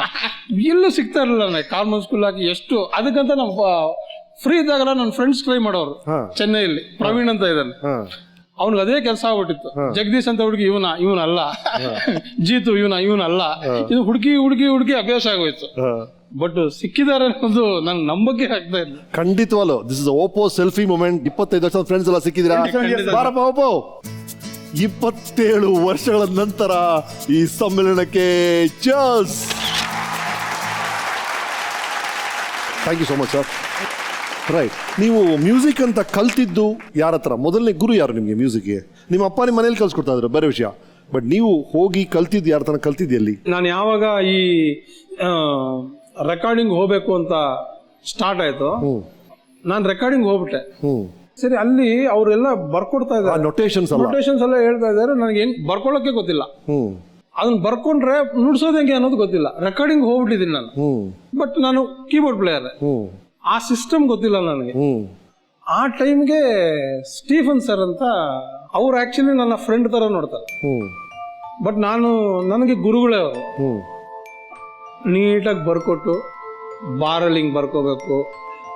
ಎಲ್ಲೂ ಸಿಗ್ತಾ ಇರಲಿಲ್ಲ ನನಗೆ. ಕಾರ್ಮಲ್ ಸ್ಕೂಲ್ ಹಾಕಿ ಎಷ್ಟು ಅದಕ್ಕಂತ ನಮ್ಮ ಫ್ರೀ ಇದ್ದಾಗಲ್ಲ ನನ್ನ ಫ್ರೆಂಡ್ಸ್ ಟ್ರೈ ಮಾಡೋರು ಚೆನ್ನೈಯಲ್ಲಿ. ಪ್ರವೀಣ್ ಅಂತ ಇದ್ದಾನೆ, ಅವ್ನಿಗೆ ಅದೇ ಕೆಲಸ ಆಗ್ಬಿಟ್ಟಿತ್ತು. ಜಗದೀಶ್ ಅಂತ ಹುಡುಗಿ ಇವನಲ್ಲ, ಜೀತು ಇವನಲ್ಲ. ಇದು ಹುಡುಕಿ ಅಭ್ಯಾಸ ಆಗೋಯ್ತು. ಬಟ್ ಸಿಕ್ಕಿದ್ದಾರೆ ಅನ್ನೋದು ನನ್ಗೆ ನಂಬಕ್ಕೆ ಆಗ್ತಾ ಇಲ್ಲ. ಖಂಡಿತವಾಗ್ಲು this is Oppo selfie moment. 25 ವರ್ಷದ ಫ್ರೆಂಡ್ಸ್ ಎಲ್ಲ ಸಿಕ್ಕಿದ್ದೀರಾ? ಬಾರಪ್ಪ ಓಪೋ. 27 ವರ್ಷಗಳ ನಂತರ ಈ ಸಮ್ಮೇಳನಕ್ಕೆ cheers. Thank you so much sir. Right, ನೀವು ಮ್ಯೂಸಿಕ್ ಅಂತ ಕಲ್ತಿದ್ದು ಯಾರ ಹತ್ರ? ಮೊದಲನೇ ಗುರು ಯಾರು ನಿಮಗೆ ಮ್ಯೂಸಿಕ್ಗೆ? ನಿಮ್ಮ ಅಪ್ಪ ನಿಮ್ಮ ಮನೇಲಿ ಕಲ್ಸ್ಕೊಡ್ತಾ ಇದ್ರು, ಬೇರೆ ವಿಷಯ. ಬಟ್ ನೀವು ಹೋಗಿ ಕಲ್ತಿದ್ದು ಯಾರ ತನಕ ಕಲ್ತಿದ್ಯಲ್ಲಿ? ನಾನು ಯಾವಾಗ ಈ ರೆಕಾರ್ಡಿಂಗ್ ಹೋಗ್ಬೇಕು ಅಂತ ಸ್ಟಾರ್ಟ್ ಆಯ್ತು, ನಾನು ರೆಕಾರ್ಡಿಂಗ್ ಹೋಗ್ಬಿಟ್ಟೆ. ಸರಿ, ಅಲ್ಲಿ ಅವರೆಲ್ಲ ಬರ್ಕೊಡ್ತಾ ಇದ್ದಾರೆ, ನೊಟೇಶನ್ಸ್ ಎಲ್ಲ ಹೇಳ್ತಾ ಇದ್ದಾರೆ. ನನಗೆ ಏನ್ ಬರ್ಕೊಳ್ಳೋಕೆ ಗೊತ್ತಿಲ್ಲ. ಅದನ್ನ ಬರ್ಕೊಂಡ್ರೆ ನುಡ್ಸೋದು ಹೆಂಗೆ ಅನ್ನೋದು ಗೊತ್ತಿಲ್ಲ. ರೆಕಾರ್ಡಿಂಗ್ ಹೋಗ್ಬಿಟ್ಟಿದ್ದೀನಿ ನಾನು. ಬಟ್ ನಾನು ಕೀಬೋರ್ಡ್ ಪ್ಲೇಯರ್, ಆ ಸಿಸ್ಟಮ್ ಗೊತ್ತಿಲ್ಲ ನನಗೆ. ಆ ಟೈಮ್ಗೆ ಸ್ಟೀಫನ್ ಸರ್ ಅಂತ, ಅವ್ರು ಆಕ್ಚುಲಿ ನನ್ನ ಫ್ರೆಂಡ್ ತರ ನೋಡ್ತಾರೆ. ಬಟ್ ನನಗೆ ಗುರುಗಳೇ ಅವರು. ನೀಟಾಗಿ ಬರ್ಕೊಟ್ಟು ಬಾರಲ್ಲಿ ಹಿಂಗೆ ಬರ್ಕೋಬೇಕು,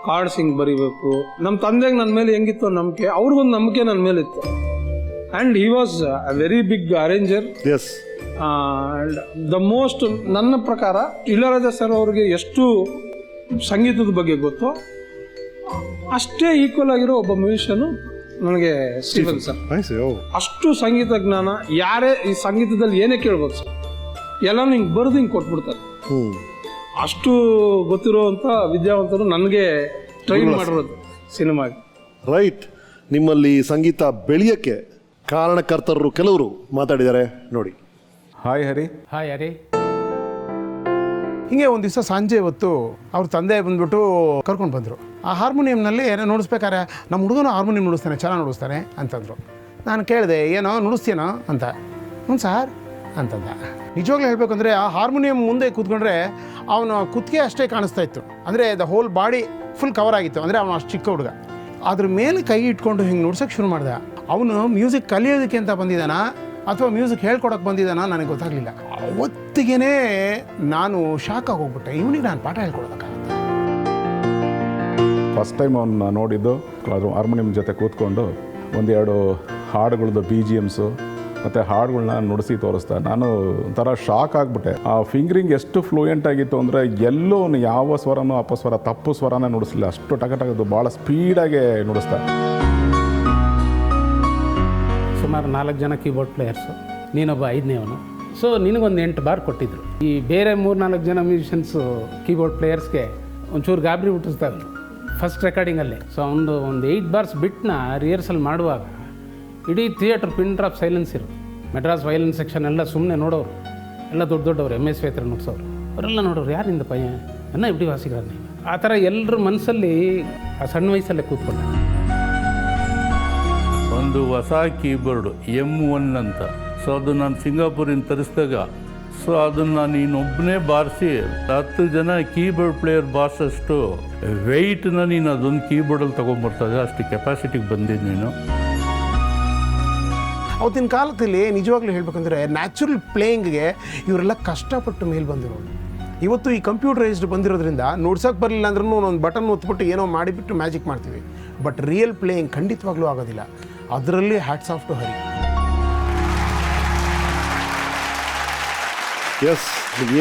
ಕಾರ್ಡ್ಸ್ ಹಿಂಗೆ ಬರಿಬೇಕು. ನಮ್ಮ ತಂದೆಗೆ ನನ್ನ ಮೇಲೆ ಹೆಂಗಿತ್ತು ನಂಬಿಕೆ, ಅವ್ರಿಗೊಂದು ನಂಬಿಕೆ ನನ್ನ ಮೇಲೆ ಇತ್ತು. And he was a very big arranger. And the most, ನನ್ನ ಪ್ರಕಾರ ಇಳಯರಾಜ ಸರ್ ಅವ್ರಿಗೆ ಎಷ್ಟು ಸಂಗೀತದ ಬಗ್ಗೆ ಗೊತ್ತೋ ಅಷ್ಟೇ ಈಕ್ವಲ್ ಆಗಿರೋ ಒಬ್ಬ ಮ್ಯೂಸಿಷಿಯನ್ ನನಗೆ ಸ್ಟೀಫನ್ ಸರ್. ಅಷ್ಟು ಸಂಗೀತ ಜ್ಞಾನ, ಯಾರೇ ಈ ಸಂಗೀತದಲ್ಲಿ ಏನೇ ಕೇಳ್ಬೋದು ಸರ್, ಎಲ್ಲಾನು ಹಿಂಗೆ ಬರೆದು ಹಿಂಗೆ ಕೊಟ್ಬಿಡ್ತಾರೆ. ಅಷ್ಟು ಗೊತ್ತಿರುವಂಥ ವಿದ್ಯಾವಂತರು ನನಗೆ ಟ್ರೈನ್ ಮಾಡಿರೋದು ಸಿನಿಮಾಗೆ. ರೈಟ್, ನಿಮ್ಮಲ್ಲಿ ಸಂಗೀತ ಬೆಳೆಯಕ್ಕೆ ಕಾರಣಕರ್ತರು ಕೆಲವರು ಮಾತಾಡಿದ್ದಾರೆ ನೋಡಿ. ಹಾಯ್ ಹರಿ. ಹಾಯ್ ಹರಿ. ಹಿಂಗೆ ಒಂದು ದಿವಸ ಸಂಜೆ ಹೊತ್ತು ಅವ್ರ ತಂದೆ ಬಂದ್ಬಿಟ್ಟು ಕರ್ಕೊಂಡು ಬಂದರು. ಆ ಹಾರ್ಮೋನಿಯಂನಲ್ಲಿ ಏನೋ ನುಡಿಸ್ಬೇಕಾರೆ ನಮ್ಮ ಹುಡುಗನು ಹಾರ್ಮೋನಿಯಂ ನುಡಿಸ್ತಾನೆ, ಚೆನ್ನಾಗಿ ನುಡಿಸ್ತಾನೆ ಅಂತಂದರು. ನಾನು ಕೇಳಿದೆ, ಏನೋ ನುಡಿಸ್ತೀನೋ ಅಂತ. ಹ್ಞೂ ಸಾರ್ ಅಂತಂದ. ನಿಜವಾಗ್ಲೂ ಹೇಳಬೇಕಂದ್ರೆ ಆ ಹಾರ್ಮೋನಿಯಂ ಮುಂದೆ ಕೂತ್ಕೊಂಡ್ರೆ ಅವನ ಕುತ್ತಿಗೆ ಅಷ್ಟೇ ಕಾಣಿಸ್ತಾ ಇತ್ತು. ಅಂದರೆ the whole body full cover ಆಗಿತ್ತು. ಅಂದರೆ ಅವನು ಅಷ್ಟು ಚಿಕ್ಕ ಹುಡುಗ. ಅದ್ರ ಮೇಲೆ ಕೈ ಇಟ್ಕೊಂಡು ಹಿಂಗೆ ನುಡ್ಸೋಕ್ಕೆ ಶುರು ಮಾಡಿದೆ. ಅವನು ಮ್ಯೂಸಿಕ್ ಕಲಿಯೋದಕ್ಕೆ ಅಂತ ಬಂದಿದ್ದಾನಾ ಅಥವಾ ಮ್ಯೂಸಿಕ್ ಹೇಳ್ಕೊಡೋಕೆ ಬಂದಿದ್ದಾನಾ ನನಗೆ ಗೊತ್ತಾಗಲಿಲ್ಲ. ಅವತ್ತಿಗೆ ನಾನು ಶಾಕ್ ಆಗಿ ಹೋಗ್ಬಿಟ್ಟೆ, ಇವನಿಗೆ ನಾನು ಪಾಠ ಹೇಳ್ಕೊಡೋದಕ್ಕಾಗುತ್ತೆ. ಫಸ್ಟ್ ಟೈಮ್ ಅವನ್ನ ನೋಡಿದ್ದು ಹಾರ್ಮೋನಿಯಂ ಜೊತೆ ಕೂತ್ಕೊಂಡು ಒಂದೆರಡು ಹಾಡುಗಳದ್ದು BGMs ಮತ್ತು ಹಾಡುಗಳನ್ನ ನುಡಿಸಿ ತೋರಿಸ್ತಾ ನಾನು ಒಂಥರ ಶಾಕ್ ಆಗಿಬಿಟ್ಟೆ. ಆ ಫಿಂಗರಿಂಗ್ ಎಷ್ಟು ಫ್ಲೂಯೆಂಟ್ ಆಗಿತ್ತು ಅಂದರೆ ಎಲ್ಲೂ ಯಾವ ಸ್ವರನೂ ಅಪಸ್ವರ, ತಪ್ಪು ಸ್ವರನ ನುಡಿಸಲಿಲ್ಲ. ಅಷ್ಟು ಟಕಟಕದ್ದು ಭಾಳ ಸ್ಪೀಡಾಗೆ ನುಡಿಸ್ತಾ. ಸುಮಾರು 4 ಜನ ಕೀಬೋರ್ಡ್ ಪ್ಲೇಯರ್ಸು, ನೀನೊಬ್ಬ 5ನೇವನು. ಸೊ ನಿನಗೊಂದು 8 ಬಾರ್ ಕೊಟ್ಟಿದ್ರು. ಈ ಬೇರೆ 3-4 ಜನ ಮ್ಯೂಸಿಷಿಯನ್ಸು ಕೀಬೋರ್ಡ್ ಪ್ಲೇಯರ್ಸ್ಗೆ ಒಂಚೂರು ಗಾಬರಿ ಹುಟ್ಟಿಸ್ತಾರೆ ಫಸ್ಟ್ ರೆಕಾರ್ಡಿಂಗಲ್ಲಿ. ಸೊ ಒಂದು 8 ಬಾರ್ಸ್ ಬಿಟ್ಟನ್ನ ರಿಹರ್ಸಲ್ ಮಾಡುವಾಗ ಇಡೀ ಥಿಯೇಟ್ರ್ ಪಿನ್ ಡ್ರಾಪ್ ಸೈಲೆನ್ಸ್ ಇರು. ಮೆಡ್ರಾಸ್ ವೈಲಿನ್ ಸೆಕ್ಷನ್ ಎಲ್ಲ ಸುಮ್ಮನೆ ನೋಡೋರು, ಎಲ್ಲ ದೊಡ್ಡವರು MS ವೇತ್ರ ನುಡ್ಸೋರು, ಅವರೆಲ್ಲ ನೋಡೋರು, ಯಾರಿಂದ ಪಯ್ಯ ಅನ್ನ ಇಬ್ಬಡಿ ವಾಸಿಗಾರನೇ. ಆ ಥರ ಎಲ್ಲರ ಮನಸ್ಸಲ್ಲಿ ಆ ಸಣ್ಣ ವಯಸ್ಸಲ್ಲೇ ಕೂತ್ಕೊಂಡ. ಒಂದು ಹೊಸ ಕೀಬೋರ್ಡು M1 ಅಂತ. ಸೊ ಅದು ನಾನು ಸಿಂಗಾಪುರಿಂದ ತರಿಸಿದಾಗ, ಸೊ ಅದನ್ನು ನೀನೊಬ್ಬನೇ ಬಾರಿಸಿ 10 ಜನ ಕೀಬೋರ್ಡ್ ಪ್ಲೇಯರ್ ಬಾರಿಸೋಷ್ಟು ವೆಯ್ಟನ್ನ ನೀನು ಅದೊಂದು ಕೀಬೋರ್ಡಲ್ಲಿ ತೊಗೊಂಬರ್ತದೆ. ಅಷ್ಟು ಕೆಪಾಸಿಟಿಗೆ ಬಂದಿದ್ದು ನೀನು. ಅವತ್ತಿನ ಕಾಲದಲ್ಲಿ ನಿಜವಾಗ್ಲೂ ಹೇಳ್ಬೇಕಂದ್ರೆ ನ್ಯಾಚುರಲ್ ಪ್ಲೇಯಿಂಗ್ಗೆ ಇವರೆಲ್ಲ ಕಷ್ಟಪಟ್ಟು ಮೇಲೆ ಬಂದಿರೋರು. ಇವತ್ತು ಈ ಕಂಪ್ಯೂಟರೈಸ್ಡ್ ಬಂದಿರೋದ್ರಿಂದ ನುಡ್ಸೋಕೆ ಬರಲಿಲ್ಲ ಅಂದ್ರೂ ಒಂದು ಬಟನ್ ಒತ್ಬಿಟ್ಟು ಏನೋ ಮಾಡಿಬಿಟ್ಟು ಮ್ಯಾಜಿಕ್ ಮಾಡ್ತೀವಿ. ಬಟ್ ರಿಯಲ್ ಪ್ಲೇಯಿಂಗ್ ಖಂಡಿತವಾಗ್ಲೂ ಆಗೋದಿಲ್ಲ. ಅದರಲ್ಲಿ hats off to Hari. Yes,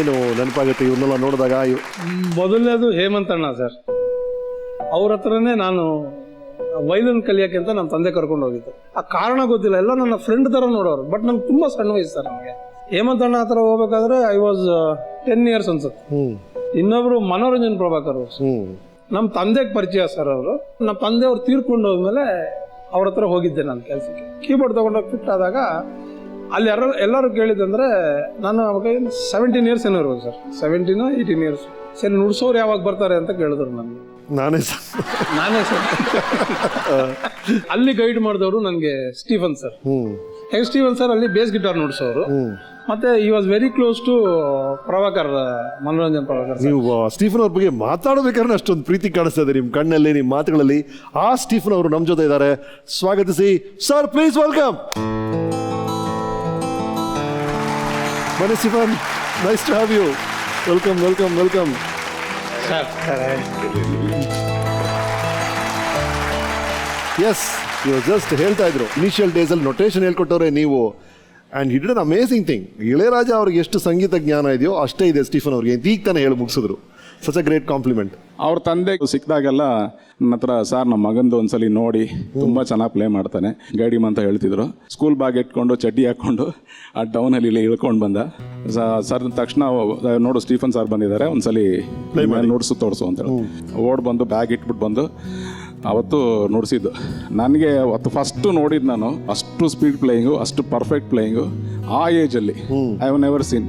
ಏನು ನೆನಪಾಗುತ್ತೆ ಇವನ್ನೆಲ್ಲ ನೋಡಿದಾಗ? ಮೊದಲನೇದು ಹೇಮಂತಣ್ಣ ಸರ್, ಅವ್ರ ಹತ್ರನೇ ನಾನು ವೈಲಿನ್ ಕಲಿಯೋಕೆ ಅಂತ ನಮ್ಮ ತಂದೆ ಕರ್ಕೊಂಡು ಹೋಗಿದ್ದು. ಆ ಕಾರಣ ಗೊತ್ತಿಲ್ಲ, ಎಲ್ಲ ನನ್ನ ಫ್ರೆಂಡ್ ಥರ ನೋಡೋರು. ಬಟ್ ನಂಗೆ ತುಂಬ ಸಣ್ಣ ವಯಸ್ಸು ಸರ್. ನನಗೆ ಹೇಮಂತಣ್ಣ ಹತ್ರ ಹೋಗ್ಬೇಕಾದ್ರೆ ಐ ವಾಸ್ 10 years ಅನ್ಸುತ್ತೆ. ಇನ್ನೊಬ್ರು ಮನೋರಂಜನ್ ಪ್ರಭಾಕರ್, ನಮ್ಮ ತಂದೆಗೆ ಪರಿಚಯ ಸರ್ ಅವರು. ನಮ್ಮ ತಂದೆ ಅವ್ರು ತೀರ್ಕೊಂಡು ಹೋದ್ಮೇಲೆ ಅವ್ರ ಹತ್ರ ಹೋಗಿದ್ದೆ ನಾನು ಕೆಲಸಕ್ಕೆ. ಕೀಬೋರ್ಡ್ ತೊಗೊಂಡೋಗಿ ಫಿಟ್ ಆದಾಗ ಅಲ್ಲಿ ಎಲ್ಲರೂ ಕೇಳಿದಂದರೆ ನಾನು ಅವಾಗ 17 ಇಯರ್ಸ್ ಏನೋ ಇರ್ಬೋದು ಸರ್, 17-18 ಇಯರ್ಸ್. ಸರಿ ನುಡ್ಸೋರು ಯಾವಾಗ ಬರ್ತಾರೆ ಅಂತ ಕೇಳಿದ್ರು ನನಗೆ. ನಾನೇ ಸರ್ ಅಲ್ಲಿ ಗೈಡ್ ಮಾಡಿದವರು ನನಗೆ ಸ್ಟೀಫನ್ ಸರ್. ಸ್ಟೀಫನ್ ಸರ್ ಅಲ್ಲಿ ಬೇಸ್ ಗಿಟಾರ್ ನುಡ್ಸೋರು. ಮತ್ತೆ ಈ was very close to Prabhakar, Manoranjan Prabhakar. ನೀವು ಸ್ಟೀಫನ್ ಅವ್ರ ಬಗ್ಗೆ ಮಾತಾಡಬೇಕಾದ್ರೆ ಅಷ್ಟೊಂದು ಪ್ರೀತಿ ಕಾಣಿಸ್ತಾ ಇದೆ ನಿಮ್ಮ ಕಣ್ಣಲ್ಲಿ, ನಿಮ್ಮ ಮಾತುಗಳಲ್ಲಿ. ಆ ಸ್ಟೀಫನ್ ಅವರು ನಮ್ಮ ಜೊತೆ ಇದ್ದಾರೆ, ಸ್ವಾಗತಿಸಿ ಸರ್, ಪ್ಲೀಸ್ ವೆಲ್ಕಮ್. ಬನ್ನಿ Stephen, nice to have you. Welcome welcome welcome sir. Yes, ಇವಾಗ ಜಸ್ಟ್ ಹೇಳ್ತಾ ಇದ್ರು ಇನಿಷಿಯಲ್ ಡೇಸಲ್ಲಿ ನೊಟೇಷನ್ ಹೇಳ್ಕೊಟ್ಟವ್ರೆ ನೀವು. And he did an amazing thing. Ilaiyaraaja ಅವ್ರಿಗೆ ಎಷ್ಟು ಸಂಗೀತ ಜ್ಞಾನ ಇದೆಯೋ ಅಷ್ಟೇ ಇದೆ ಸ್ಟೀಫನ್ ಅವ್ರಿಗೆ ಅಂತ ಈಗ ತಾನೇ ಹೇಳಿ ಮುಗಿಸಿದ್ರು. Such a great compliment. ಅವ್ರ ತಂದೆ ಸಿಕ್ಕಿದಾಗೆಲ್ಲ ನನ್ನ ಹತ್ರ, ಸರ್ ನಮ್ಮ ಮಗಂದು ಒಂದ್ಸಲಿ ನೋಡಿ, ತುಂಬ ಚೆನ್ನಾಗಿ ಪ್ಲೇ ಮಾಡ್ತಾನೆ, ಗೈಡಿಮ್ ಅಂತ ಹೇಳ್ತಿದ್ರು. ಸ್ಕೂಲ್ ಬ್ಯಾಗ್ ಇಟ್ಕೊಂಡು ಚಡ್ಡಿ ಹಾಕ್ಕೊಂಡು ಆ ಟೌನಲ್ಲಿ ಇಲ್ಲಿ ಇಳ್ಕೊಂಡು ಬಂದ. ಸರ್ ತಕ್ಷಣ ನೋಡು ಸ್ಟೀಫನ್ ಸರ್ ಬಂದಿದ್ದಾರೆ, ಒಂದ್ಸಲಿ ನುಡ್ಸು ತೋರಿಸು ಅಂತೇಳಿ ಓಡ್ ಬಂದು ಬ್ಯಾಗ್ ಇಟ್ಬಿಟ್ಟು ಬಂದು ಅವತ್ತು ನುಡಿಸಿದ್ದು. ನನಗೆ ಅವತ್ತು ಫಸ್ಟು ನೋಡಿದ್ದು ನಾನು, ಅಷ್ಟು ಸ್ಪೀಡ್ ಪ್ಲೇಯಿಂಗು, ಅಷ್ಟು ಪರ್ಫೆಕ್ಟ್ ಪ್ಲೇಯಿಂಗು ಆ ಏಜಲ್ಲಿ ಐ ಹ್ಯಾವ್ ನೆವರ್ ಸೀನ್.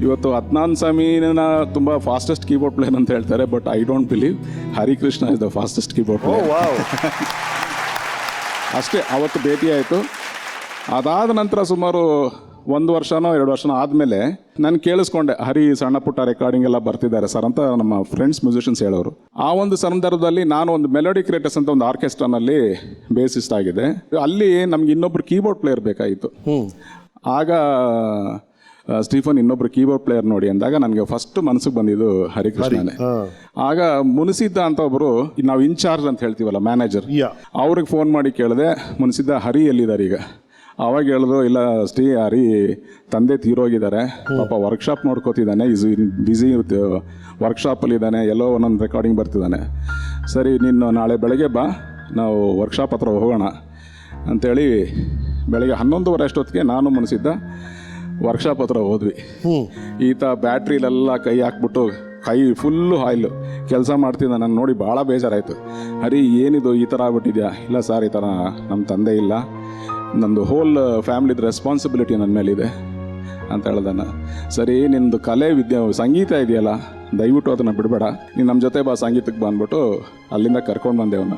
ಇವತ್ತು ಅದ್ನಾನ್ ಸ್ವಾಮಿನ ತುಂಬ ಫಾಸ್ಟೆಸ್ಟ್ ಕೀಬೋರ್ಡ್ ಪ್ಲೇಯರ್ ಅಂತ ಹೇಳ್ತಾರೆ, but I don't believe Harikrishna is the fastest keyboard player. ಅಷ್ಟೇ ಅವತ್ತು ಭೇಟಿ ಆಯಿತು. ಅದಾದ ನಂತರ ಸುಮಾರು 1 ವರ್ಷನೋ 2 ವರ್ಷನೋ ಆದಮೇಲೆ ನಾನು ಕೇಳಿಸ್ಕೊಂಡೆ, ಹರಿ ಸಣ್ಣ ಪುಟ್ಟ ರೆಕಾರ್ಡಿಂಗ್ ಎಲ್ಲ ಬರ್ತಿದ್ದಾರೆ ಸರ್ ಅಂತ ನಮ್ಮ ಫ್ರೆಂಡ್ಸ್ ಮ್ಯೂಸಿಷಿಯನ್ಸ್ ಹೇಳೋರು. ಆ ಒಂದು ಸಂದರ್ಭದಲ್ಲಿ ನಾನು ಒಂದು ಮೆಲೋಡಿ ಕ್ರಿಯೇಟರ್ಸ್ ಅಂತ ಒಂದು ಆರ್ಕೆಸ್ಟ್ರಾನಲ್ಲಿ ಬೇಸಿಸ್ಟ್ ಆಗಿದೆ. ಅಲ್ಲಿ ನಮ್ಗೆ ಇನ್ನೊಬ್ರು ಕೀಬೋರ್ಡ್ ಪ್ಲೇಯರ್ ಬೇಕಾಯಿತು. ಆಗ ಸ್ಟೀಫನ್ ಇನ್ನೊಬ್ರು ಕೀಬೋರ್ಡ್ ಪ್ಲೇಯರ್ ನೋಡಿ ಅಂದಾಗ ನನಗೆ ಫಸ್ಟ್ ಮನಸ್ಸಿಗೆ ಬಂದಿದ್ದು ಹರಿಕೃಷ್ಣನೇ. ಆಗ ಮುನಿಸಿದ್ದ ಅಂತ ಒಬ್ಬರು, ನಾವು ಇನ್ಚಾರ್ಜ್ ಅಂತ ಹೇಳ್ತೀವಲ್ಲ, ಮ್ಯಾನೇಜರ್, ಅವ್ರಿಗೆ ಫೋನ್ ಮಾಡಿ ಕೇಳಿದೆ, ಮುನಿಸಿದ್ದ ಹರಿ ಎಲ್ಲಿದ್ದಾರೆ ಈಗ? ಅವಾಗ ಹೇಳಿದ್ರು, ಇಲ್ಲ ಹರಿ ತಂದೆ ತೀರೋಗಿದ್ದಾರೆ, ಪಾಪ ವರ್ಕ್ಶಾಪ್ ನೋಡ್ಕೋತಿದ್ದಾನೆ, ಈಸ್ ಬ್ಯುಸಿ ವರ್ಕ್ಶಾಪಲ್ಲಿದ್ದಾನೆ, ಎಲ್ಲೋ ಒಂದೊಂದು ರೆಕಾರ್ಡಿಂಗ್ ಬರ್ತಿದ್ದಾನೆ. ಸರಿ, ನೀನು ನಾಳೆ ಬೆಳಗ್ಗೆ ಬಾ, ನಾವು ವರ್ಕ್ಶಾಪ್ ಹತ್ರ ಹೋಗೋಣ ಅಂಥೇಳಿ ಬೆಳಗ್ಗೆ 11:30 ಅಷ್ಟೊತ್ತಿಗೆ ನಾನು ಮುನಿಸಿದ್ದ ವರ್ಕ್ಶಾಪ್ ಹತ್ರ ಹೋದ್ವಿ. ಈತ ಬ್ಯಾಟ್ರಿಲೆಲ್ಲ ಕೈ ಹಾಕ್ಬಿಟ್ಟು, ಕೈ ಫುಲ್ಲು ಆಯಿಲು ಕೆಲಸ ಮಾಡ್ತಿದ್ದ. ನಾನು ನೋಡಿ ಭಾಳ ಬೇಜಾರಾಯಿತು. ಹರಿ ಏನಿದು ಈ ಥರ ಆಗ್ಬಿಟ್ಟಿದ್ಯಾ? ಇಲ್ಲ ಸರ್, ಈ ಥರ ನಮ್ಮ ತಂದೆ ಇಲ್ಲ, ನಂದು ಹೋಲ್ ಫ್ಯಾಮಿಲಿದು ರೆಸ್ಪಾನ್ಸಿಬಿಲಿಟಿ ನನ್ನ ಮೇಲಿದೆ ಅಂತ ಹೇಳ್ದೆ ನಾನು. ಸರಿ, ನಿನ್ನದು ಕಲೆ ಸಂಗೀತ ಇದೆಯಲ್ಲ, ದಯವಿಟ್ಟು ಅದನ್ನು ಬಿಡಬೇಡ, ನೀನು ನಮ್ಮ ಜೊತೆ ಬಾ ಸಂಗೀತಕ್ಕೆ ಬಂದ್ಬಿಟ್ಟು ಅಲ್ಲಿಂದ ಕರ್ಕೊಂಡು ಬಂದೆ. ಅವನ್ನ